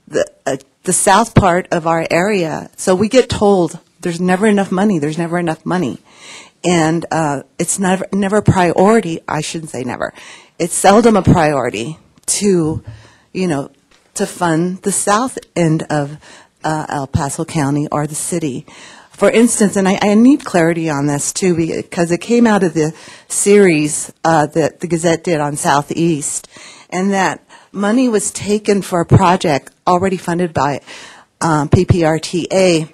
The south part of our area, so we get told there's never enough money, there's never enough money. And it's never a priority, I shouldn't say never. It's seldom a priority to fund the south end of El Paso County or the city. For instance, and I need clarity on this too, because it came out of the series that the Gazette did on Southeast, and that money was taken for a project already funded by PPRTA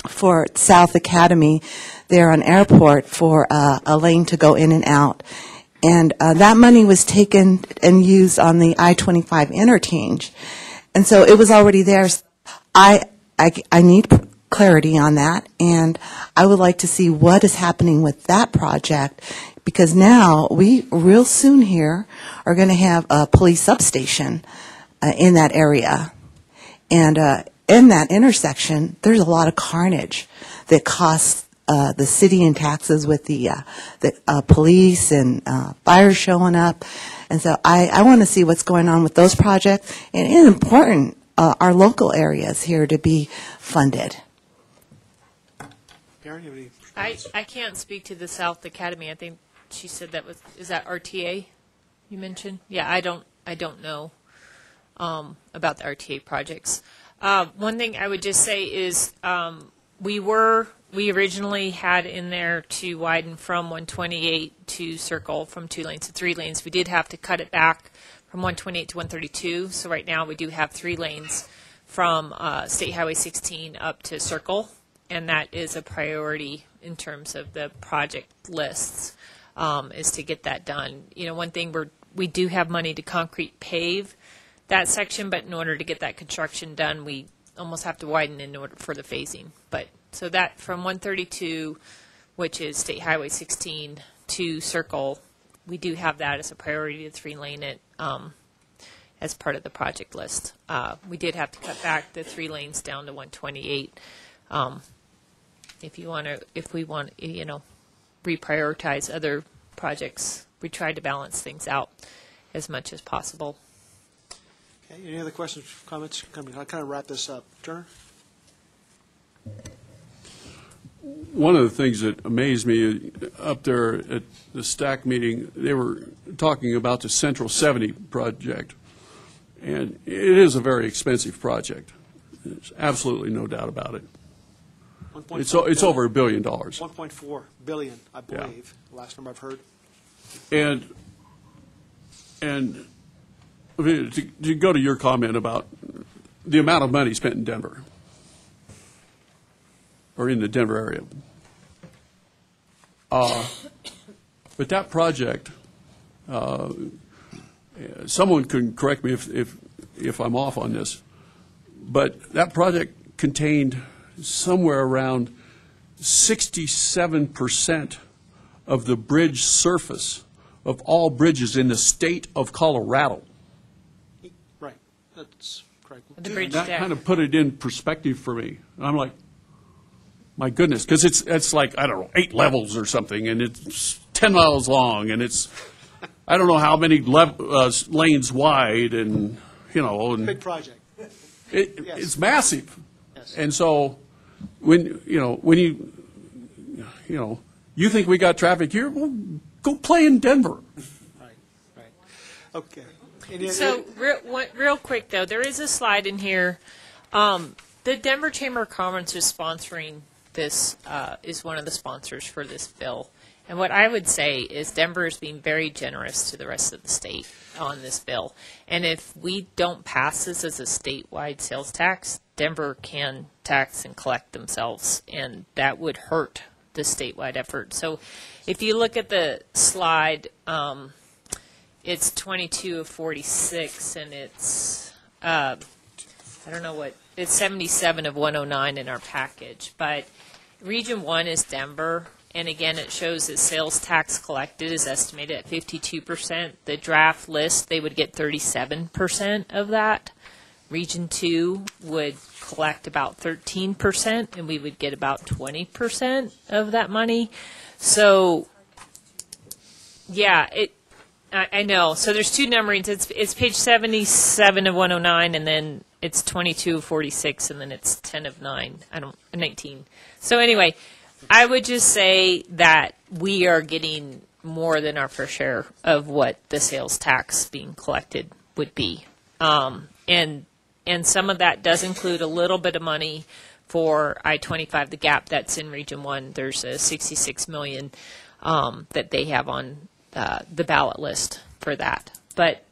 for South Academy there on Airport for a lane to go in and out. And that money was taken and used on the I-25 interchange. And so it was already there. I need clarity on that, and I would like to see what is happening with that project, because now we real soon here are going to have a police substation in that area. And in that intersection, there's a lot of carnage that costs the city in taxes with the police and fire showing up. And so I want to see what's going on with those projects. And it's important, our local areas here to be funded. Karen, you have any I can't speak to the South Academy. I think she said is that RTA you mentioned? Yeah, I don't know about the RTA projects. One thing I would just say is we originally had in there to widen from 128 to Circle from 2 lanes to 3 lanes. We did have to cut it back from 128 to 132. So right now we do have 3 lanes from State Highway 16 up to Circle, and that is a priority in terms of the project lists, is to get that done. You know, one thing we do have money to concrete pave that section, but in order to get that construction done, we almost have to widen in order for the phasing. But so that from 132, which is State Highway 16, to Circle, we do have that as a priority to 3-lane it as part of the project list. We did have to cut back the 3 lanes down to 128. If we want, you know, reprioritize other projects, we tried to balance things out as much as possible. Okay, any other questions, comments? I'll kind of wrap this up. Turner? One of the things that amazed me up there at the STAC meeting, they were talking about the Central 70 project, and it is a very expensive project. There's absolutely no doubt about it. It's over $1 billion. 1.4 billion, I believe, last number I've heard. And I mean, to go to your comment about the amount of money spent in Denver, or in the Denver area. But that project, someone can correct me if I'm off on this, but that project contained somewhere around 67% of the bridge surface of all bridges in the state of Colorado. Right, that's correct. That kind of put it in perspective for me. I'm like, my goodness, because it's like, I don't know, 8 levels or something, and it's 10 miles long, and it's, I don't know how many lanes wide, and, you know. And big project. It's massive. Yes. And so when you think we got traffic here, well, go play in Denver. Right. Okay. So real quick, though, there is a slide in here. The Denver Chamber of Commerce is sponsoring this, is one of the sponsors for this bill. And what I would say is Denver is being very generous to the rest of the state on this bill. And if we don't pass this as a statewide sales tax, Denver can tax and collect themselves, and that would hurt the statewide effort. So if you look at the slide, it's 22 of 46, and it's, I don't know what, it's 77 of 109 in our package. But Region 1 is Denver, and again, it shows that sales tax collected is estimated at 52%. The draft list, they would get 37% of that. Region 2 would collect about 13%, and we would get about 20% of that money. So, yeah, I know. So there's 2 numberings. It's page 77 of 109, and then it's 22 of 46, and then it's 10 of 19. So anyway, I would just say that we are getting more than our fair share of what the sales tax being collected would be. And some of that does include a little bit of money for I-25, the gap that's in Region 1. There's a $66 million that they have on the ballot list for that. But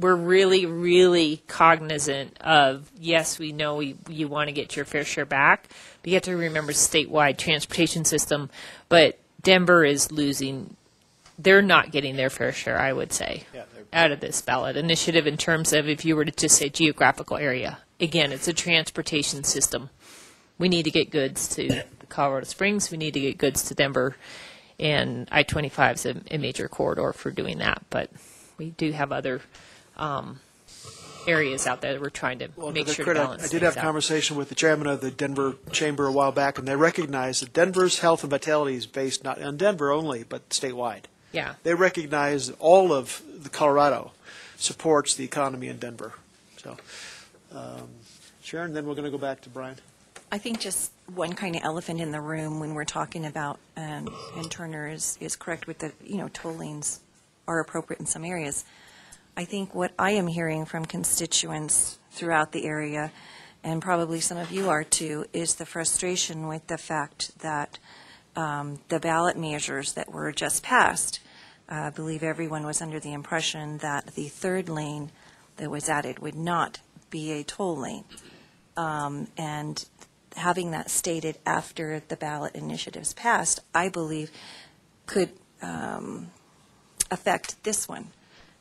we're really, really cognizant of, yes, we know you want to get your fair share back, but you have to remember statewide transportation system. But Denver is losing. They're not getting their fair share, I would say, out of this ballot initiative in terms of if you were to just say geographical area. Again, it's a transportation system. We need to get goods to Colorado Springs. We need to get goods to Denver. And I-25 is a major corridor for doing that. But we do have other areas out there that we're trying to make sure to balance. I did have a out. conversation with the chairman of the Denver Chamber a while back, and they recognize that Denver's health and vitality is based not on Denver only, but statewide. Yeah. They recognize that all of the Colorado supports the economy in Denver. So, Sharon, then we're going to go back to Brian. I think just one kind of elephant in the room when we're talking about, and Turner is correct with the, toll lanes are appropriate in some areas. I think what I am hearing from constituents throughout the area, and probably some of you are too, is the frustration with the fact that the ballot measures that were just passed, I believe everyone was under the impression that the third lane that was added would not be a toll lane. And having that stated after the ballot initiatives passed, I believe could affect this one.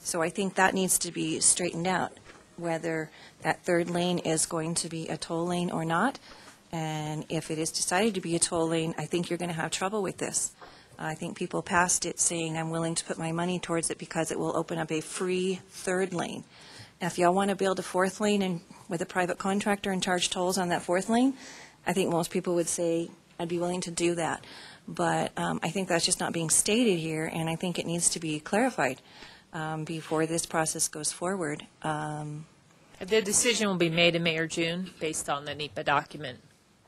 So I think that needs to be straightened out, whether that third lane is going to be a toll lane or not. And if it is decided to be a toll lane, I think you're going to have trouble with this. I think people passed it saying, I'm willing to put my money towards it because it will open up a free third lane. Now, if y'all want to build a fourth lane and with a private contractor and charge tolls on that fourth lane, I think most people would say, I'd be willing to do that. But I think that's just not being stated here, and I think it needs to be clarified before this process goes forward. The decision will be made in May or June based on the NEPA document.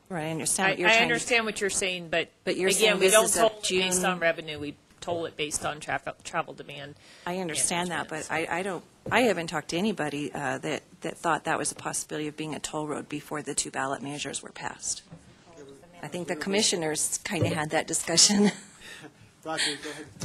Right, I understand what you're I trying understand what you're saying, but you're again, saying we this don't is a toll it based June- on revenue. We toll it based on travel demand. I understand that, but I haven't talked to anybody that thought that was a possibility of being a toll road before the two ballot measures were passed. I think the commissioners kind of had that discussion. Roger,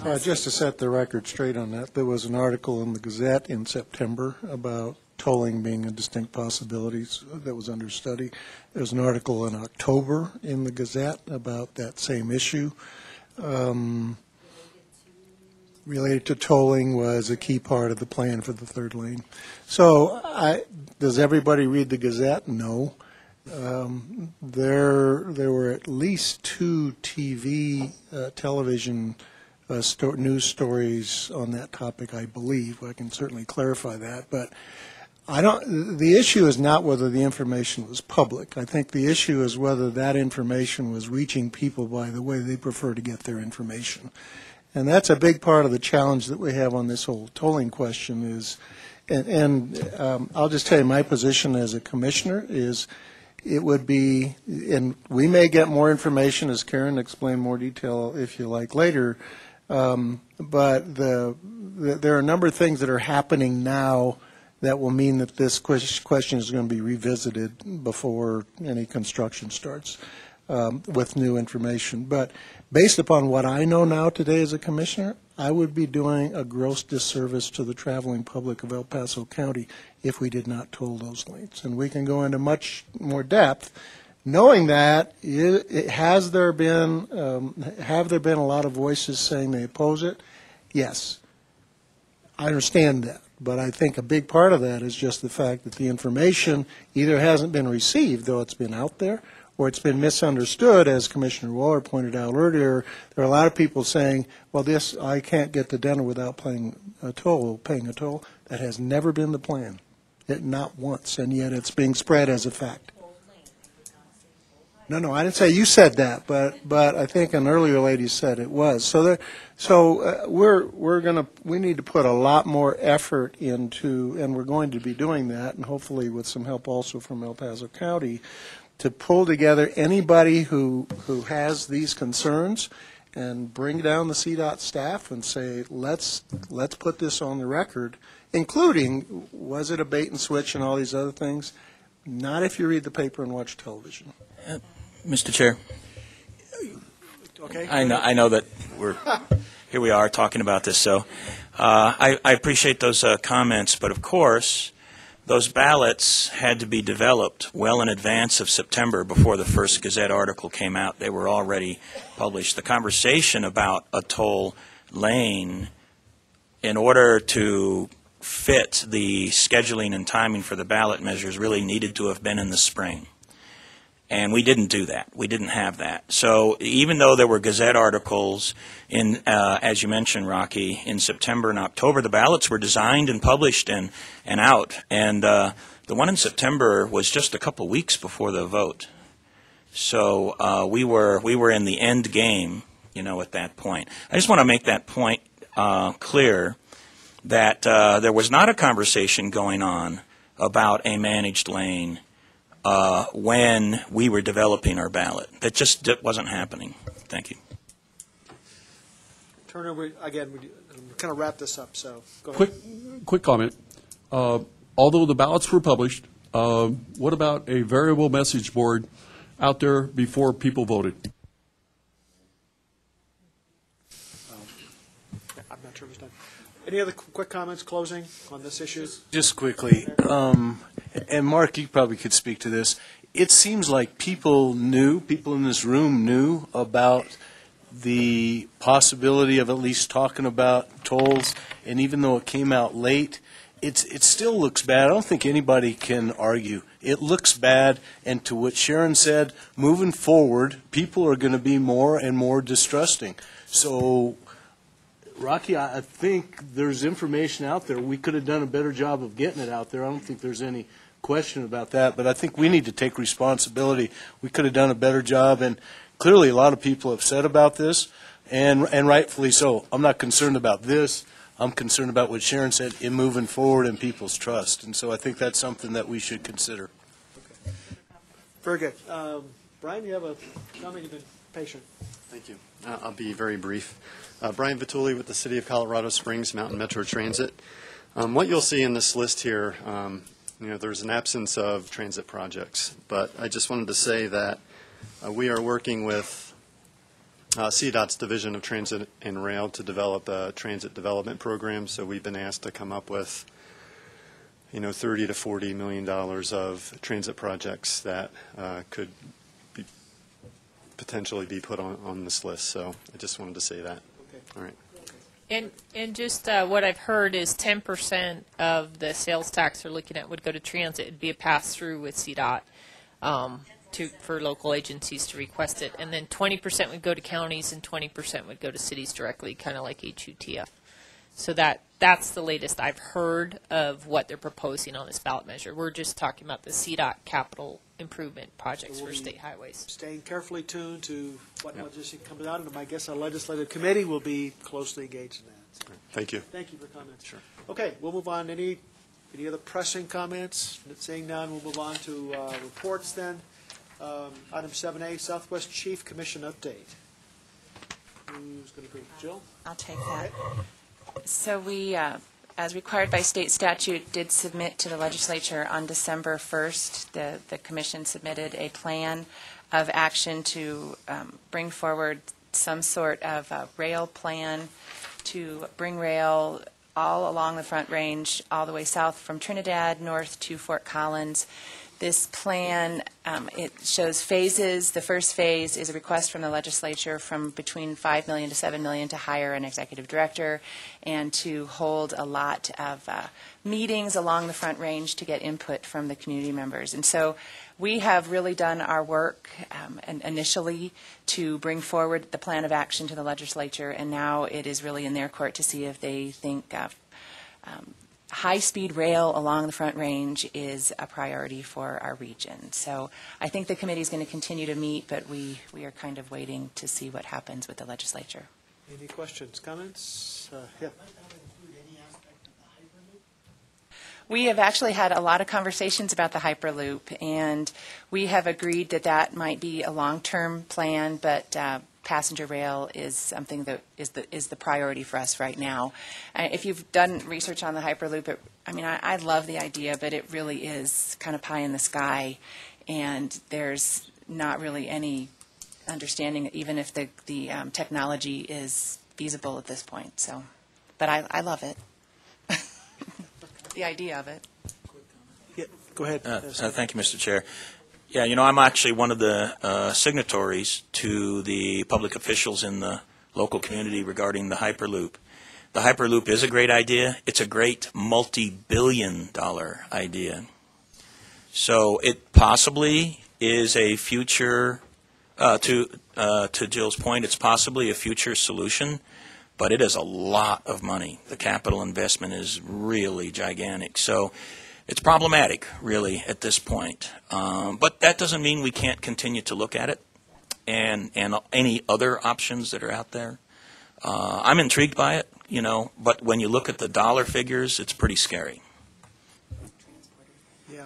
go ahead. Just to set the record straight on that, there was an article in the Gazette in September about tolling being a distinct possibility that was under study. There was an article in October in the Gazette about that same issue. Related to tolling was a key part of the plan for the third lane. So does everybody read the Gazette? No. There were at least two television news stories on that topic, I believe. I can certainly clarify that, but the issue is not whether the information was public. I think the issue is whether that information was reaching people by the way they prefer to get their information. And that's a big part of the challenge that we have on this whole tolling question is, and I'll just tell you my position as a commissioner is it would be, and we may get more information, as Karen explained more detail if you like later, but there are a number of things that are happening now that will mean that this question is going to be revisited before any construction starts with new information. But based upon what I know now today as a commissioner, I would be doing a gross disservice to the traveling public of El Paso County if we did not toll those lanes. And we can go into much more depth, knowing that have there been a lot of voices saying they oppose it? Yes, I understand that. But I think a big part of that is just the fact that the information either hasn't been received, though it's been out there, or it's been misunderstood, as Commissioner Waller pointed out earlier. There are a lot of people saying, well, I can't get to Denver without paying a toll. That has never been the plan, not once, and yet it's being spread as a fact. No, I didn't say you said that, but I think an earlier lady said it was. We need to put a lot more effort into, and we're going to be doing that, and hopefully with some help also from El Paso County, to pull together anybody who has these concerns and bring down the CDOT staff and say, let's put this on the record, including, was it a bait and switch and all these other things? Not if you read the paper and watch television. Mr. Chair. Okay. I know that here we are talking about this. So I appreciate those comments, but of course, those ballots had to be developed well in advance of September before the first Gazette article came out. They were already published. The conversation about a toll lane, in order to fit the scheduling and timing for the ballot measures, really needed to have been in the spring. And we didn't do that. We didn't have that. So even though there were Gazette articles in, as you mentioned, Rocky, in September and October, the ballots were designed and published and out. And the one in September was just a couple weeks before the vote. So we were in the end game, at that point. I just want to make that point clear that there was not a conversation going on about a managed lane when we were developing our ballot. That just wasn't happening. Thank you. Turner, again, we kind of wrap this up, so go ahead. Quick comment. Although the ballots were published, what about a variable message board out there before people voted? I'm not sure who's done. Any other quick comments closing on this issue? Just quickly, and Mark, you probably could speak to this. It seems like people in this room knew about the possibility of at least talking about tolls, and even though it came out late, it still looks bad. I don't think anybody can argue. It looks bad, and to what Sharon said, moving forward, people are going to be more and more distrusting. So, Rocky, I think there's information out there. We could have done a better job of getting it out there. I don't think there's any question about that, but I think we need to take responsibility. We could have done a better job, and clearly a lot of people have said about this, and rightfully so. I'm not concerned about this. I'm concerned about what Sharon said in moving forward and people's trust, and so I think that's something that we should consider. Okay. Very good. Brian, you have a comment? You've been patient. Thank you. I'll be very brief. Brian Vituli with the City of Colorado Springs Mountain Metro Transit. What you'll see in this list here, there's an absence of transit projects, but I just wanted to say that we are working with CDOT's Division of Transit and Rail to develop a transit development program. So we've been asked to come up with, $30 to $40 million of transit projects that could potentially be put on this list. So I just wanted to say that. Okay. All right. And just what I've heard is 10% of the sales tax they're looking at would go to transit. It'd be a pass-through with CDOT for local agencies to request it. And then 20% would go to counties and 20% would go to cities directly, kind of like HUTF. So that's the latest I've heard of what they're proposing on this ballot measure. We're just talking about the CDOT capital improvement projects for state highways. Staying carefully tuned to what legislation comes out, and my guess our legislative committee will be closely engaged in that. So. Thank you. Thank you for comments. Sure. Okay, we'll move on. Any other pressing comments? Seeing none, we'll move on to reports then. Item 7A, Southwest Chief Commission update. Who's going to bring it? Jill? I'll take that. So we, as required by state statute, did submit to the legislature on December 1st. The commission submitted a plan of action to bring forward some sort of a rail plan to bring rail all along the Front Range, all the way south from Trinidad, north to Fort Collins. This plan, it shows phases. The first phase is a request from the legislature from between $5 million to $7 million to hire an executive director and to hold a lot of meetings along the Front Range to get input from the community members. And so we have really done our work initially to bring forward the plan of action to the legislature, and now it is really in their court to see if they think high-speed rail along the Front Range is a priority for our region. So I think the committee is going to continue to meet, but we are kind of waiting to see what happens with the legislature. Any questions, comments? Yeah. We have actually had a lot of conversations about the Hyperloop, and we have agreed that that might be a long-term plan, but passenger rail is something that is the priority for us right now. If you've done research on the Hyperloop, I love the idea, but it really is kind of pie in the sky, and there's not really any understanding even if the technology is feasible at this point. So but I love it. The idea of it. Yeah, go ahead. Thank you, Mr. Chair. Yeah, I'm actually one of the signatories to the public officials in the local community regarding the Hyperloop. The Hyperloop is a great idea. It's a great multi-billion-dollar idea. So it possibly is a future, to Jill's point, it's possibly a future solution, but it is a lot of money. The capital investment is really gigantic. So it's problematic, really, at this point. But that doesn't mean we can't continue to look at it and any other options that are out there. I'm intrigued by it, but when you look at the dollar figures, it's pretty scary. Yeah.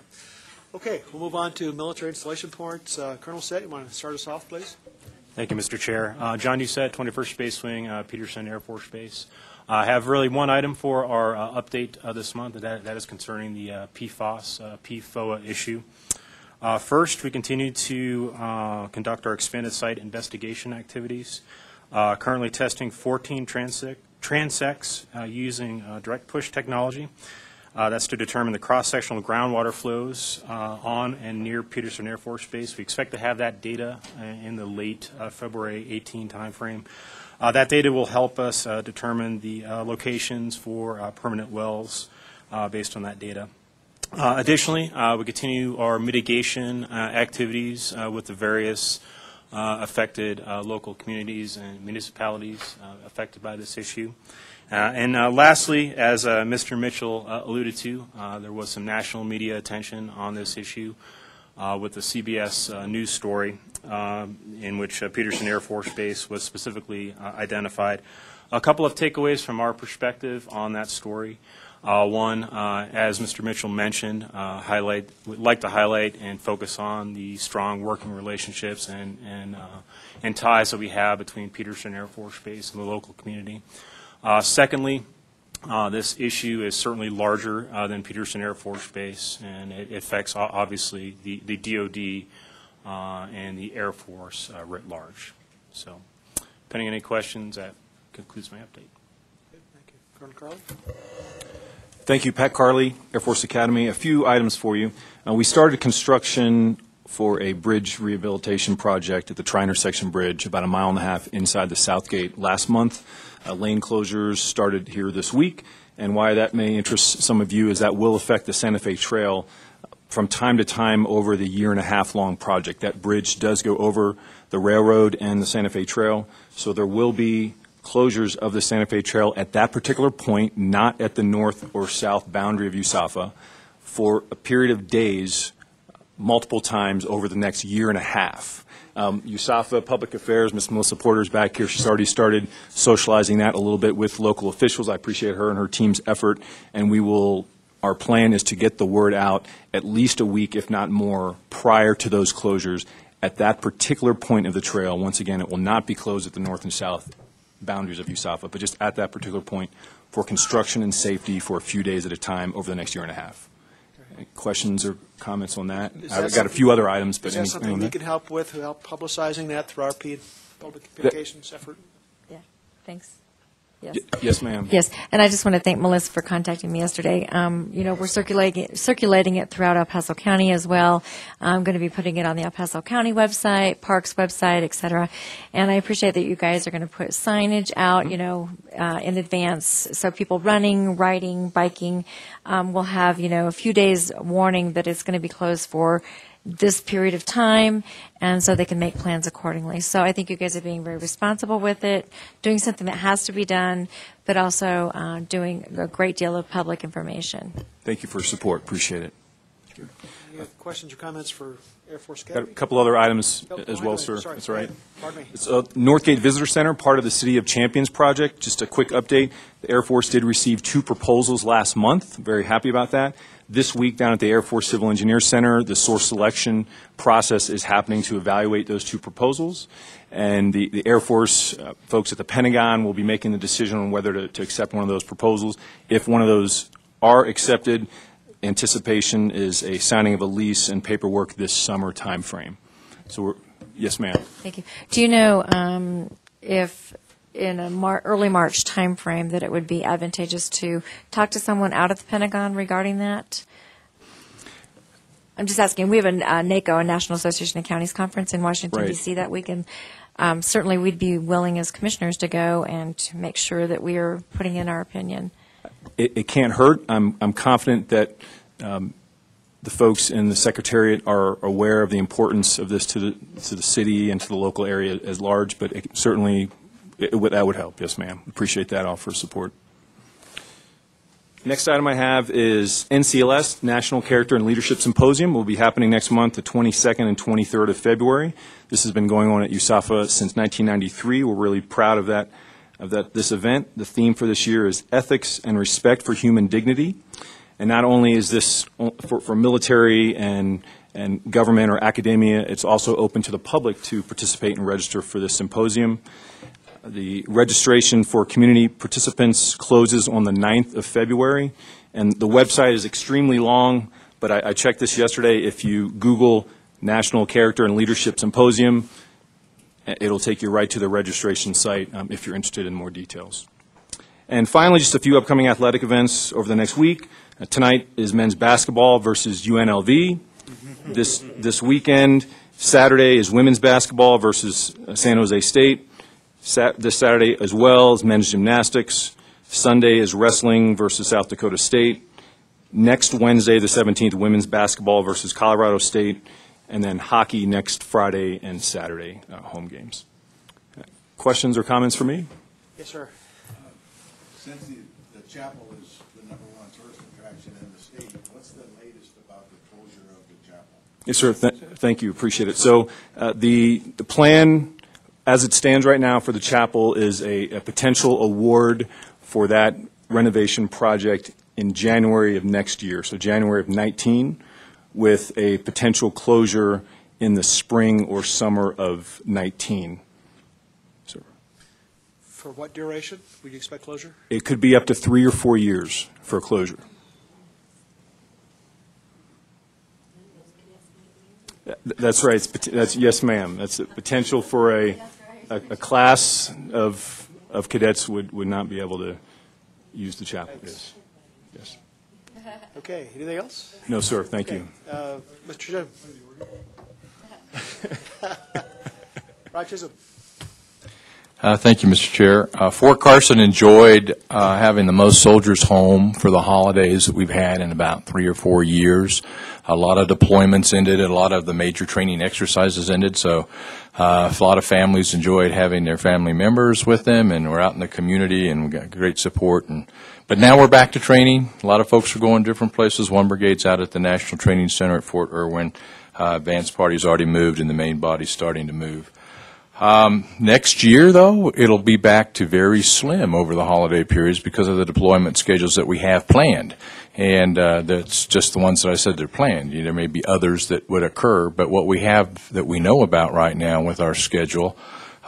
Okay, we'll move on to military installation points. Colonel Sett, you want to start us off, please? Thank you, Mr. Chair. John Doucette, 21st Space Wing, Peterson Air Force Base. I have really one item for our update this month, and that is concerning the PFOA issue. First, we continue to conduct our expanded site investigation activities, currently testing 14 transects using direct push technology. That's to determine the cross-sectional groundwater flows on and near Peterson Air Force Base. We expect to have that data in the late February 18 timeframe. That data will help us determine the locations for permanent wells based on that data. Additionally, we continue our mitigation activities with the various affected local communities and municipalities affected by this issue. And lastly, as Mr. Mitchell alluded to, there was some national media attention on this issue with the CBS News story in which Peterson Air Force Base was specifically identified. A couple of takeaways from our perspective on that story. One, as Mr. Mitchell mentioned, we'd like to highlight and focus on the strong working relationships and ties that we have between Peterson Air Force Base and the local community. Secondly, this issue is certainly larger than Peterson Air Force Base, and it affects obviously the DoD and the Air Force writ large. So, pending any questions, that concludes my update. Thank you. Colonel Carley? Thank you, Pat Carley, Air Force Academy. A few items for you. We started construction for a bridge rehabilitation project at the Tri-Intersection Bridge about 1.5 miles inside the South Gate last month. Lane closures started here this week, and why that may interest some of you is that will affect the Santa Fe Trail from time to time over the 1.5 year long project. That bridge does go over the railroad and the Santa Fe Trail, so there will be closures of the Santa Fe Trail at that particular point, not at the north or south boundary of USAFA, for a period of days, multiple times over the next 1.5 years. USAFA Public Affairs, Ms. Melissa Porter's back here. She's already started socializing that a little bit with local officials. I appreciate her and her team's effort, and our plan is to get the word out at least a week, if not more, prior to those closures at that particular point of the trail. Once again, it will not be closed at the north and south boundaries of USAFA, but just at that particular point for construction and safety for a few days at a time over the next 1.5 years. Any questions or comments on that? I've got a few other items, but is that something we can help with, help publicizing that through our public communications effort? Yeah, thanks. Yes. Yes, ma'am. Yes, and I just want to thank Melissa for contacting me yesterday. We're circulating it throughout El Paso County as well. I'm going to be putting it on the El Paso County website, Parks website, et cetera. And I appreciate that you guys are going to put signage out, in advance, so people running, riding, biking will have, a few days warning that it's going to be closed for this period of time, and so they can make plans accordingly. So I think you guys are being very responsible with it, doing something that has to be done, but also doing a great deal of public information. Thank you for your support. Appreciate it. Any questions or comments for Air Force Got Academy? a couple other items as well, sir. Sorry. That's all right. Pardon me. It's Northgate Visitor Center, part of the City of Champions project. Just a quick update. The Air Force did receive 2 proposals last month. Very happy about that. This week down at the Air Force Civil Engineers Center, the source selection process is happening to evaluate those 2 proposals. And the Air Force folks at the Pentagon will be making the decision on whether to accept one of those proposals. If one of those are accepted, anticipation is a signing of a lease and paperwork this summer time frame. So yes, ma'am. Thank you. Do you know if in a early March timeframe, that it would be advantageous to talk to someone out at the Pentagon regarding that? I'm just asking. We have a NACO, a National Association of Counties conference in Washington, Right. D.C. that week, and certainly we'd be willing as commissioners to go and to make sure that we are putting in our opinion. It can't hurt. I'm confident that the folks in the Secretariat are aware of the importance of this to the city and to the local area as large, but that would help. Yes, ma'am. Appreciate that offer of support. Next item I have is NCLS, National Character and Leadership Symposium. Will be happening next month, the 22nd and 23rd of February. This has been going on at USAFA since 1993. We're really proud of this event. The theme for this year is Ethics and Respect for Human Dignity. And not only is this for military and government or academia, it's also open to the public to participate and register for this symposium. The registration for community participants closes on the 9th of February, and the website is extremely long, but I checked this yesterday. If you Google National Character and Leadership Symposium, it'll take you right to the registration site if you're interested in more details. And finally, just a few upcoming athletic events over the next week. Tonight is men's basketball versus UNLV. This weekend, Saturday is women's basketball versus San Jose State. This Saturday as well is men's gymnastics. Sunday is wrestling versus South Dakota State. Next Wednesday, the 17th, women's basketball versus Colorado State. And then hockey next Friday and Saturday, home games. Questions or comments for me? Yes, sir. Since the chapel is the #1 tourist attraction in the state, what's the latest about the closure of the chapel? Yes, sir. Thank you. Appreciate it. So the plan, as it stands right now for the chapel, is a potential award for that renovation project in January of next year, so January of 19, with a potential closure in the spring or summer of 19. For what duration would you expect closure? It could be up to 3 or 4 years for closure. That's right. Yes, ma'am. That's a potential for a class of cadets would not be able to use the chapel. Yes. Yes. Okay. Anything else? No, sir. Thank you. Mr. Jim. Rod Chisholm. Thank you, Mr. Chair. Fort Carson enjoyed having the most soldiers home for the holidays that we've had in about 3 or 4 years. A lot of deployments ended, a lot of the major training exercises ended, so a lot of families enjoyed having their family members with them, and we're out in the community, and we got great support. But now we're back to training. A lot of folks are going different places. One brigade's out at the National Training Center at Fort Irwin. Advanced party's already moved, and the main body's starting to move. Next year, though, it'll be back to very slim over the holiday periods because of the deployment schedules that we have planned. And that's just the ones that I said they're planned. There may be others that would occur, but what we have that we know about right now with our schedule,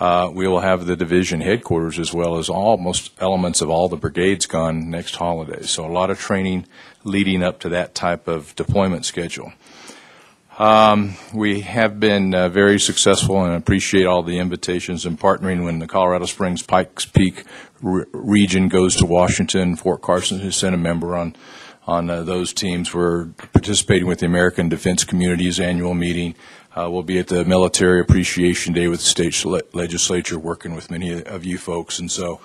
we will have the division headquarters as well as almost elements of all the brigades gone next holiday. So a lot of training leading up to that type of deployment schedule. We have been very successful and appreciate all the invitations and partnering when the Colorado Springs Pikes Peak region goes to Washington. Fort Carson has sent a member on those teams. We're participating with the American Defense Community's annual meeting. We'll be at the Military Appreciation Day with the state legislature, working with many of you folks. And so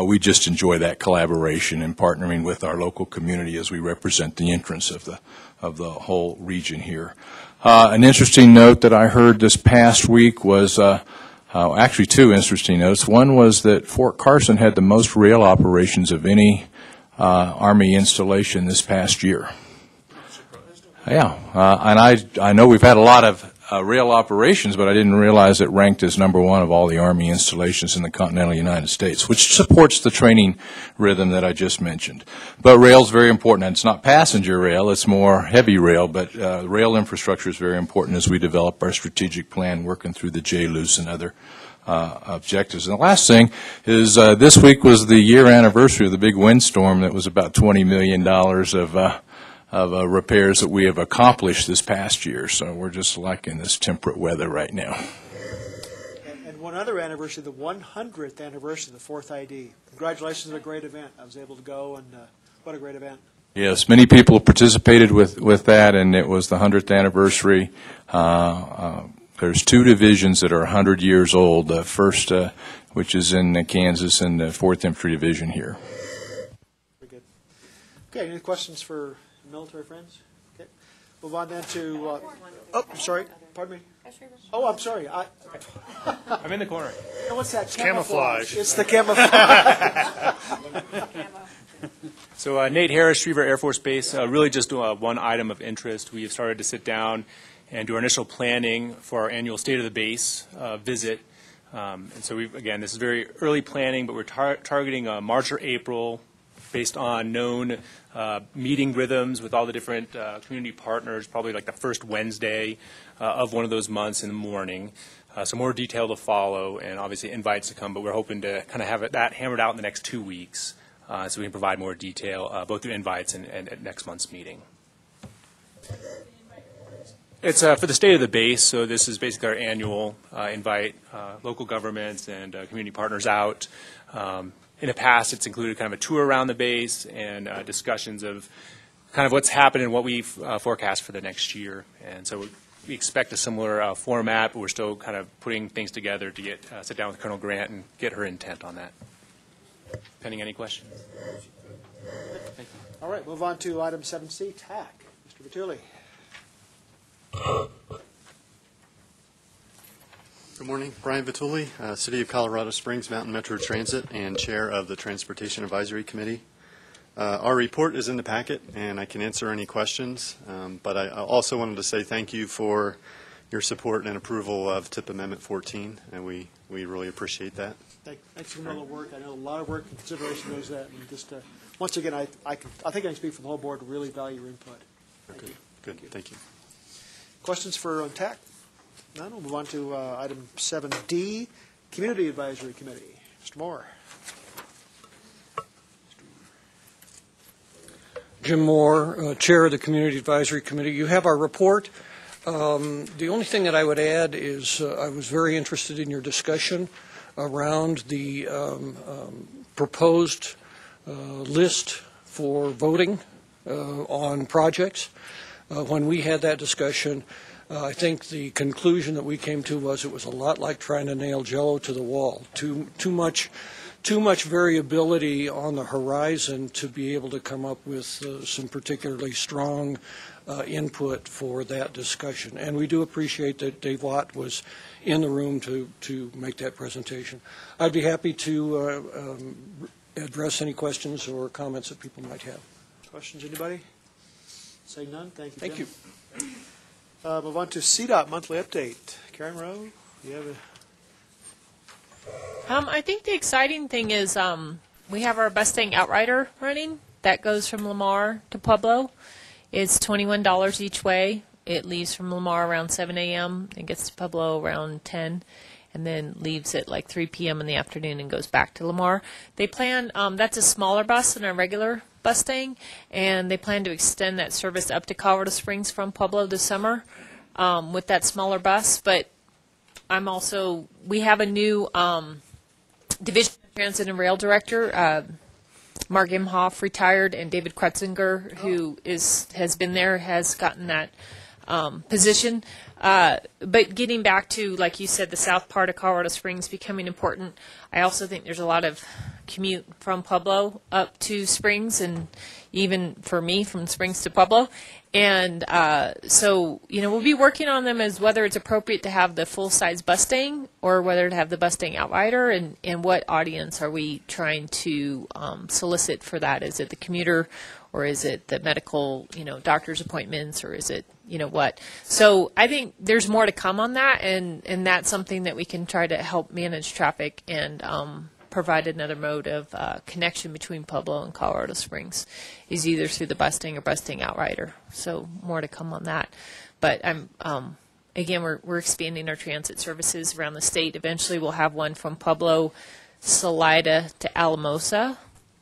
we just enjoy that collaboration and partnering with our local community as we represent the interests of the whole region here. An interesting note that I heard this past week was, actually 2 interesting notes. One was that Fort Carson had the most rail operations of any Army installation this past year. Yeah, and I know we've had a lot of rail operations, but I didn't realize it ranked as #1 of all the Army installations in the continental United States, which supports the training rhythm that I just mentioned. But rail is very important, and it's not passenger rail, it's more heavy rail, but rail infrastructure is very important as we develop our strategic plan, working through the JLUS and other objectives. And the last thing is this week was the year anniversary of the big windstorm that was about $20 million of repairs that we have accomplished this past year. So we're just liking this temperate weather right now. And one other anniversary, the 100th anniversary of the Fourth ID. Congratulations on a great event. I was able to go, and what a great event. Yes, many people participated with that, and it was the 100th anniversary. There's two divisions that are 100 years old. The first, which is in Kansas, and the 4th Infantry Division here. Very good. Okay, any questions for military friends? Okay. Move on then to, oh, I'm sorry. Pardon me. Oh, I'm sorry. I'm in the corner. No, what's that? Camouflage. It's the camouflage. So Nate Harris, Schriever Air Force Base, really just one item of interest. We have started to sit down and do our initial planning for our annual State of the Base visit. And so, again, this is very early planning, but we're targeting March or April based on known meeting rhythms with all the different community partners, probably like the first Wednesday of one of those months in the morning. So more detail to follow, and obviously invites to come, but we're hoping to kind of have that hammered out in the next 2 weeks so we can provide more detail, both through invites and at next month's meeting. It's for the State of the Base, so this is basically our annual invite local governments and community partners out. In the past, it's included kind of a tour around the base and discussions of kind of what's happened and what we've forecast for the next year. And so we expect a similar format, but we're still kind of putting things together to get sit down with Colonel Grant and get her intent on that. Pending any questions. Thank you. All right, move on to item 7C, TAC. Mr. Vituli. Good morning. Brian Vituli, City of Colorado Springs Mountain Metro Transit and Chair of the Transportation Advisory Committee. Our report is in the packet, and I can answer any questions, but I also wanted to say thank you for your support and approval of TIP Amendment 14, and we really appreciate that. Thanks for all the work. I know a lot of work and consideration goes that, and just once again, I think I can speak for the whole board to really value your input. Thank you. Good. Thank you. Questions for TAC? None. We'll move on to item 7D, Community Advisory Committee. Mr. Moore. Jim Moore, Chair of the Community Advisory Committee. You have our report. The only thing that I would add is I was very interested in your discussion around the proposed list for voting on projects. When we had that discussion, I think the conclusion that we came to was it was a lot like trying to nail Jell-O to the wall. Too much variability on the horizon to be able to come up with some particularly strong input for that discussion. And we do appreciate that Dave Watt was in the room to make that presentation. I'd be happy to address any questions or comments that people might have. Questions, anybody? Say none. Thank you, Thank Jim. you. Move on to CDOT monthly update. Karen Rowe, you have a... I think the exciting thing is we have our Mustang Outrider running. That goes from Lamar to Pueblo. It's $21 each way. It leaves from Lamar around 7 a.m. and gets to Pueblo around 10, and then leaves at like 3 p.m. in the afternoon and goes back to Lamar. They plan, that's a smaller bus than a regular Mustang, and they plan to extend that service up to Colorado Springs from Pueblo this summer with that smaller bus. But we have a new Division of Transit and Rail Director, Mark Imhoff, retired, and David Krutzinger, who has been there, has gotten that position. But getting back to, like you said, the south part of Colorado Springs becoming important, I also think there's a lot of commute from Pueblo up to Springs, and even for me, from Springs to Pueblo. And so, we'll be working on them as whether it's appropriate to have the full-size Mustang or whether to have the Mustang Outrider, and what audience are we trying to solicit for that? Is it the commuter, or is it the medical, doctor's appointments, or is it, what? So I think there's more to come on that, and that's something that we can try to help manage traffic and provide another mode of connection between Pueblo and Colorado Springs, is either through the Mustang or Mustang Outrider. So more to come on that. But again, we're expanding our transit services around the state. Eventually we'll have one from Pueblo, Salida to Alamosa,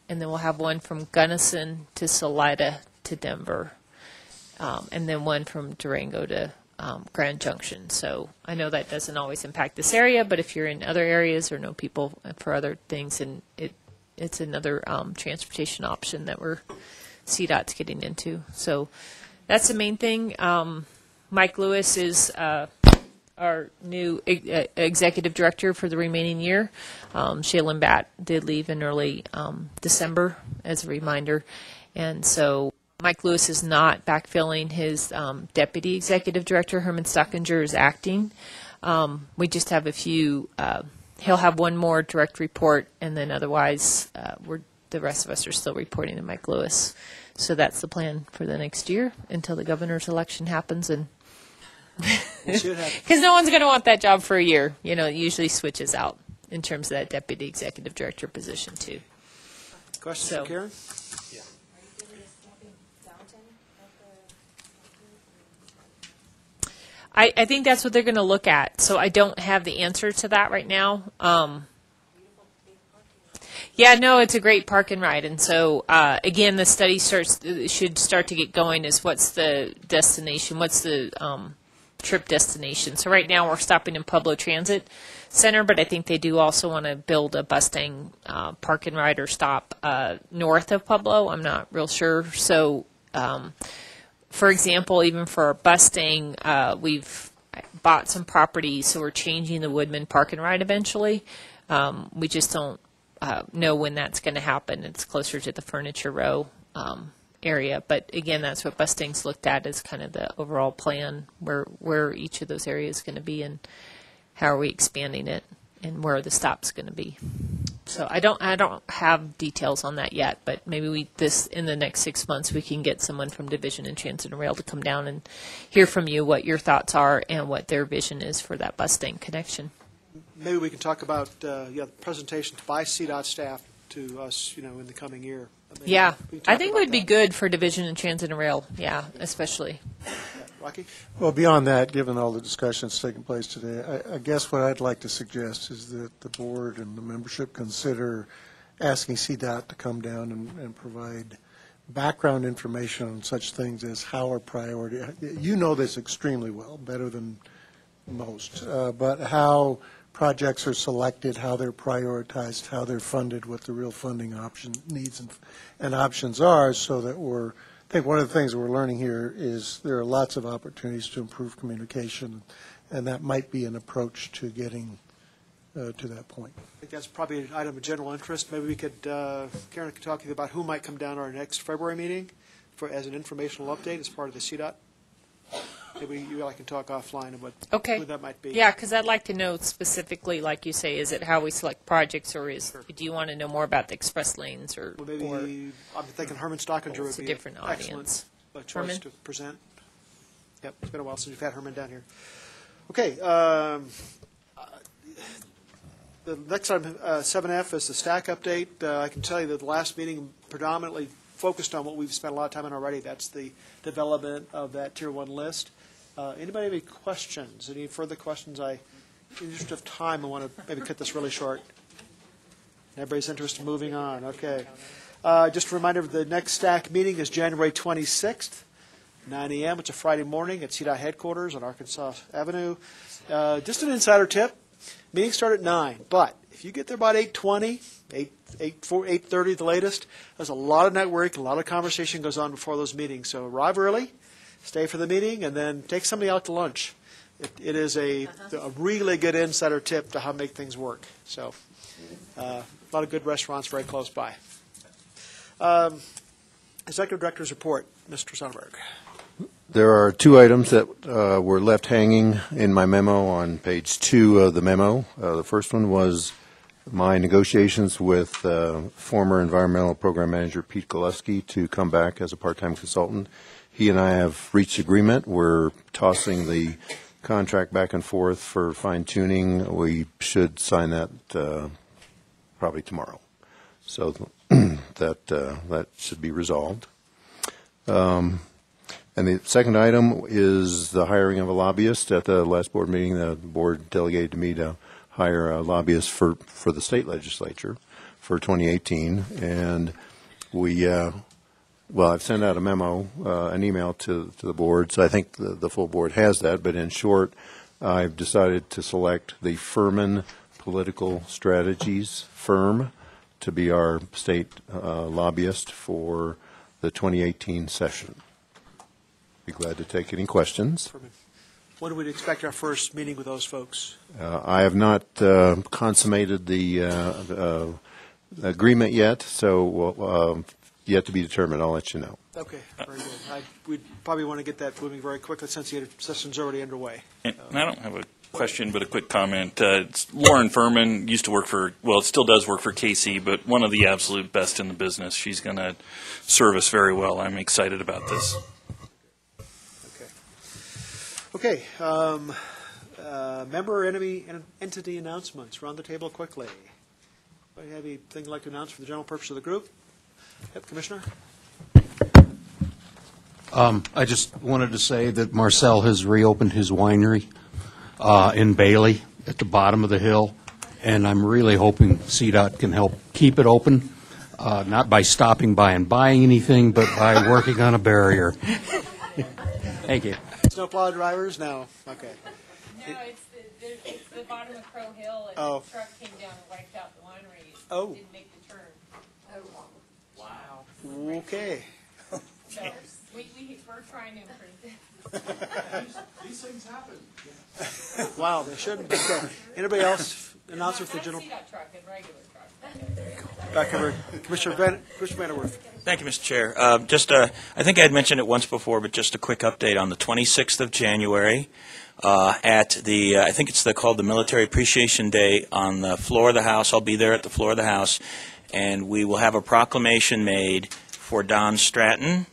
and then we'll have one from Gunnison to Salida to Denver, and then one from Durango to Grand Junction. So I know that doesn't always impact this area, but if you're in other areas or know people for other things, and it's another transportation option that CDOT's getting into. So that's the main thing. Mike Lewis is our new executive director for the remaining year. Shaylin Batt did leave in early December, as a reminder. And so Mike Lewis is not backfilling his deputy executive director. Herman Stockinger is acting. We just have a few. He'll have one more direct report, and then otherwise the rest of us are still reporting to Mike Lewis. So that's the plan for the next year until the governor's election happens. And because no one's going to want that job for a year. You know, it usually switches out in terms of that deputy executive director position, too. Questions for Karen? Yeah. I think that's what they're going to look at. So I don't have the answer to that right now. Yeah, no, it's a great park and ride. And so, again, the study should start to get going is what's the destination, what's the trip destination. So right now we're stopping in Pueblo Transit Center, but I think they do also want to build a Mustang park and ride or stop north of Pueblo. I'm not real sure. So, for example, even for our Mustang, we've bought some property, so we're changing the Woodman park and ride eventually. We just don't know when that's going to happen. It's closer to the Furniture Row area. But again, that's what Mustang's looked at as kind of the overall plan, where each of those areas is going to be and how are we expanding it and where are the stops going to be. So I don't have details on that yet, but maybe in the next 6 months we can get someone from Division and Transit and Rail to come down and hear from you what your thoughts are and what their vision is for that Mustang connection. Maybe we can talk about the presentation by CDOT staff to us, in the coming year. Yeah, I think it would be good for Division and Transit and Rail, especially. Yeah. Rocky? Well, beyond that, given all the discussions taking place today, I guess what I'd like to suggest is that the board and the membership consider asking CDOT to come down and provide background information on such things as how our priority, you know this extremely well, better than most, but how projects are selected, how they're prioritized, how they're funded, what the real funding needs and options are, so that I think one of the things we're learning here is there are lots of opportunities to improve communication, and that might be an approach to getting to that point. I think that's probably an item of general interest. Maybe we could, Karen could talk to you about who might come down to our next February meeting as an informational update as part of the CDOT. Maybe you and I can talk offline about who that might be. Yeah, because I'd like to know specifically, like you say, is it how we select projects, or do you want to know more about the express lanes, or? Well, maybe I'm thinking Herman Stockinger would be a different audience. Excellent choice to present. Yep, it's been a while since you've had Herman down here. Okay, the next item, 7F, is the stack update. I can tell you that the last meeting predominantly focused on what we've spent a lot of time on already. That's the development of that Tier 1 list. Anybody have any questions? Any further questions? In the interest of time, I want to maybe cut this really short. Everybody's interested in moving on. Okay. Just a reminder, the next stack meeting is January 26th, 9 a.m. It's a Friday morning at CDOT headquarters on Arkansas Avenue. Just an insider tip. Meetings start at 9, but if you get there about 8:20, 8:30 the latest, there's a lot of network, a lot of conversation goes on before those meetings. So arrive early, stay for the meeting, and then take somebody out to lunch. It is a really good insider tip to how to make things work. So a lot of good restaurants very close by. Executive Director's report, Mr. Sonnenberg. There are two items that were left hanging in my memo on page 2 of the memo. The first one was my negotiations with former Environmental Program Manager Pete Gillespie to come back as a part-time consultant. He and I have reached agreement. We're tossing the contract back and forth for fine-tuning. We should sign that probably tomorrow. So that should be resolved. And the second item is the hiring of a lobbyist. At the last board meeting, the board delegated to me to hire a lobbyist for the state legislature for 2018. And we well, I've sent out a memo, an email to the board, so I think the full board has that. But in short, I've decided to select the Furman Political Strategies firm to be our state lobbyist for the 2018 session. Be glad to take any questions. When do we expect our first meeting with those folks? I have not consummated the agreement yet, so yet to be determined. I'll let you know. Okay, very good. We'd probably want to get that moving very quickly since the session's already underway. And I don't have a question, but a quick comment. Lauren Furman used to work for, well, it still does work for Casey, but one of the absolute best in the business. She's going to serve us very well. I'm excited about this. Okay. Member entity announcements. Round the table quickly. Anybody have anything you'd like to announce for the general purpose of the group? Yep, Commissioner. I just wanted to say that Marcel has reopened his winery in Bailey at the bottom of the hill, and I'm really hoping CDOT can help keep it open, not by stopping by and buying anything, but by working on a barrier. Thank you. Snowplow drivers? No. Okay. No, it's the bottom of Crow Hill, and Oh. the truck came down and wiped out the winery. Oh. Didn't make the turn. Wow. Okay. So we're trying to improve it. These things happen. Wow, they shouldn't. Okay. Anybody else announce with the general? CDOT truck and regular truck. Back over. Commissioner Vanderwerf. Thank you, Mr. Chair. I think I had mentioned it once before, but just a quick update. On the 26th of January, at the, I think it's called the Military Appreciation Day on the floor of the House. I'll be there at the floor of the House, and we will have a proclamation made for Don Stratton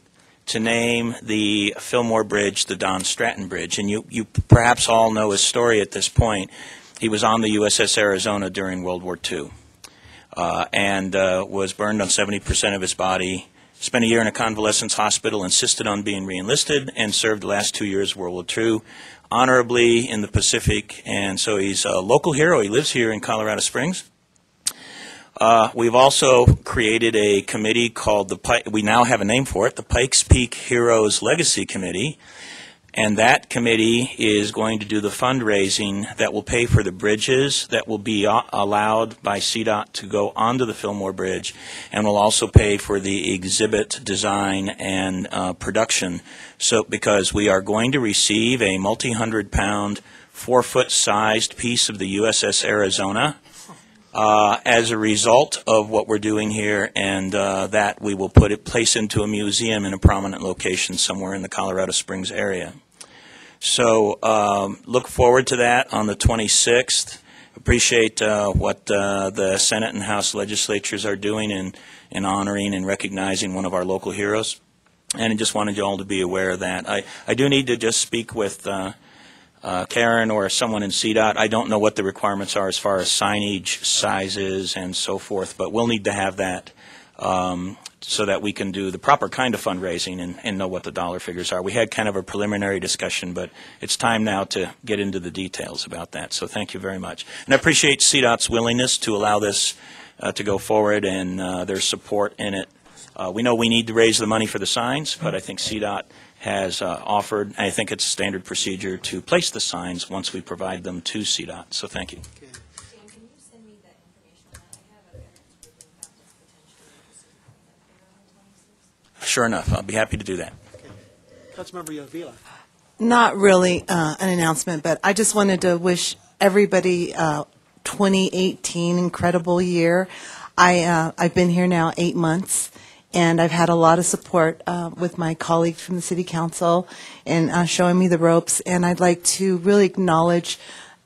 to name the Fillmore Bridge the Don Stratton Bridge. And you perhaps all know his story at this point. He was on the USS Arizona during World War II. And was burned on 70% of his body, spent a year in a convalescence hospital, insisted on being reenlisted, and served the last 2 years of World War II honorably in the Pacific. And so he's a local hero. He lives here in Colorado Springs. We've also created a committee called we now have a name for it, the Pikes Peak Heroes Legacy Committee. And that committee is going to do the fundraising that will pay for the bridges that will be allowed by CDOT to go onto the Fillmore Bridge, and will also pay for the exhibit design and production. So, because we are going to receive a multi-100-pound, 4-foot-sized piece of the USS Arizona as a result of what we're doing here, and that we will place into a museum in a prominent location somewhere in the Colorado Springs area. So look forward to that on the 26th. Appreciate what the Senate and House legislatures are doing in honoring and recognizing one of our local heroes. And I just wanted you all to be aware of that. I do need to just speak with Karen or someone in CDOT. I don't know what the requirements are as far as signage sizes and so forth, but we'll need to have that so that we can do the proper kind of fundraising and know what the dollar figures are. We had kind of a preliminary discussion, but it's time now to get into the details about that. So thank you very much. And I appreciate CDOT's willingness to allow this to go forward and their support in it. We know we need to raise the money for the signs, but I think CDOT has offered, I think it's standard procedure to place the signs once we provide them to CDOT. So thank you. Dan, can you send me that information on that? I have a parents group in Fountain potentially interested in having that there on the 26th. Sure enough, I'll be happy to do that. Councilmember Avila. Not really an announcement, but I just wanted to wish everybody 2018 incredible year. I've been here now 8 months, and I've had a lot of support with my colleagues from the City Council and showing me the ropes. And I'd like to really acknowledge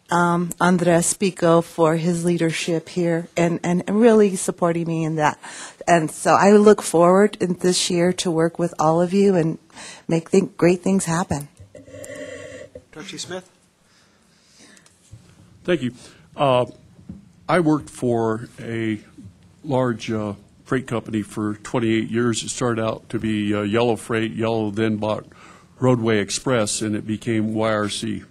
Andres Pico for his leadership here and really supporting me in that. And so I look forward in this year to work with all of you and make great things happen. Trustee Smith. Thank you. I worked for a large freight company for 28 years. It started out to be Yellow Freight. Yellow then bought Roadway Express, and it became YRC.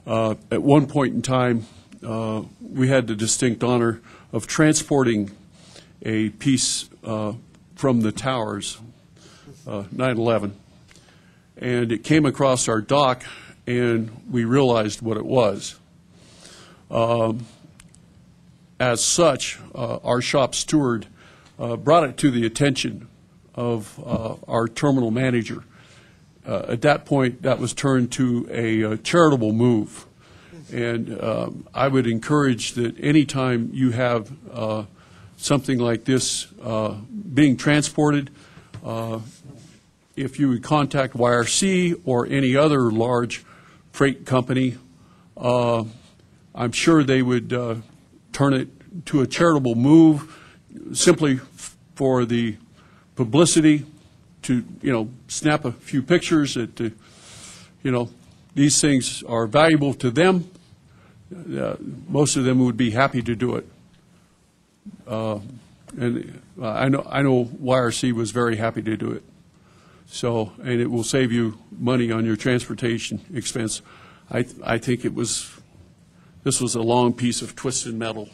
At one point in time, we had the distinct honor of transporting a piece from the towers 9/11. And it came across our dock, and we realized what it was. As such, our shop steward brought it to the attention of our terminal manager. At that point, that was turned to a charitable move. And I would encourage that anytime you have something like this being transported, if you would contact YRC or any other large freight company, I'm sure they would turn it to a charitable move simply for the publicity to, snap a few pictures that, these things are valuable to them. Most of them would be happy to do it. And I know YRC was very happy to do it. So, and it will save you money on your transportation expense. I think this was a long piece of twisted metal,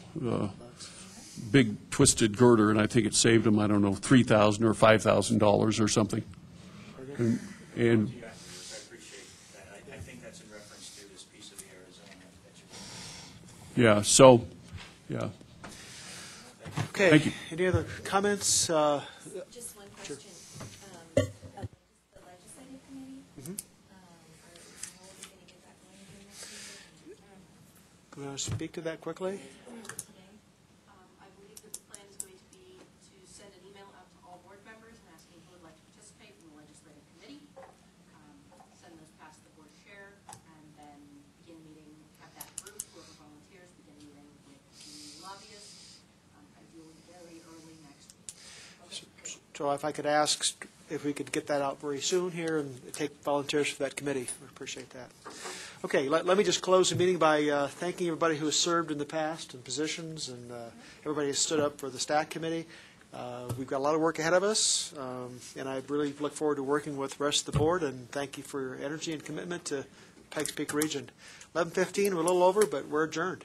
big twisted girder, and I think it saved them, I don't know, $3,000 or $5,000 or something. And I appreciate that. I think that's in reference to this piece of the Arizona that you yeah, so, yeah. Okay. Thank you. Any other comments? Just one question. The legislative committee, how are we going to get that going again next week? Can I speak to that quickly? I believe that the plan is going to be to send an email out to all board members and asking who would like to participate in the legislative committee, send those past the board chair, and then begin meeting, have that group, whoever volunteers, begin meeting with the lobbyists, ideally very early next week. So if I could ask if we could get that out very soon here and take volunteers for that committee. We appreciate that. Okay, let me just close the meeting by thanking everybody who has served in the past in positions and everybody who stood up for the STAC committee. We've got a lot of work ahead of us, and I really look forward to working with the rest of the board, and thank you for your energy and commitment to Pikes Peak region. 11:15, we're a little over, but we're adjourned.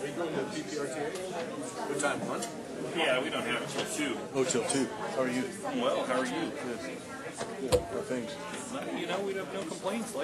Are you going to PPACG? What time, 1? Yeah, we don't have it till 2. Oh, till 2. How are you? Well, how are you? Good. Good. How are things? We have no complaints.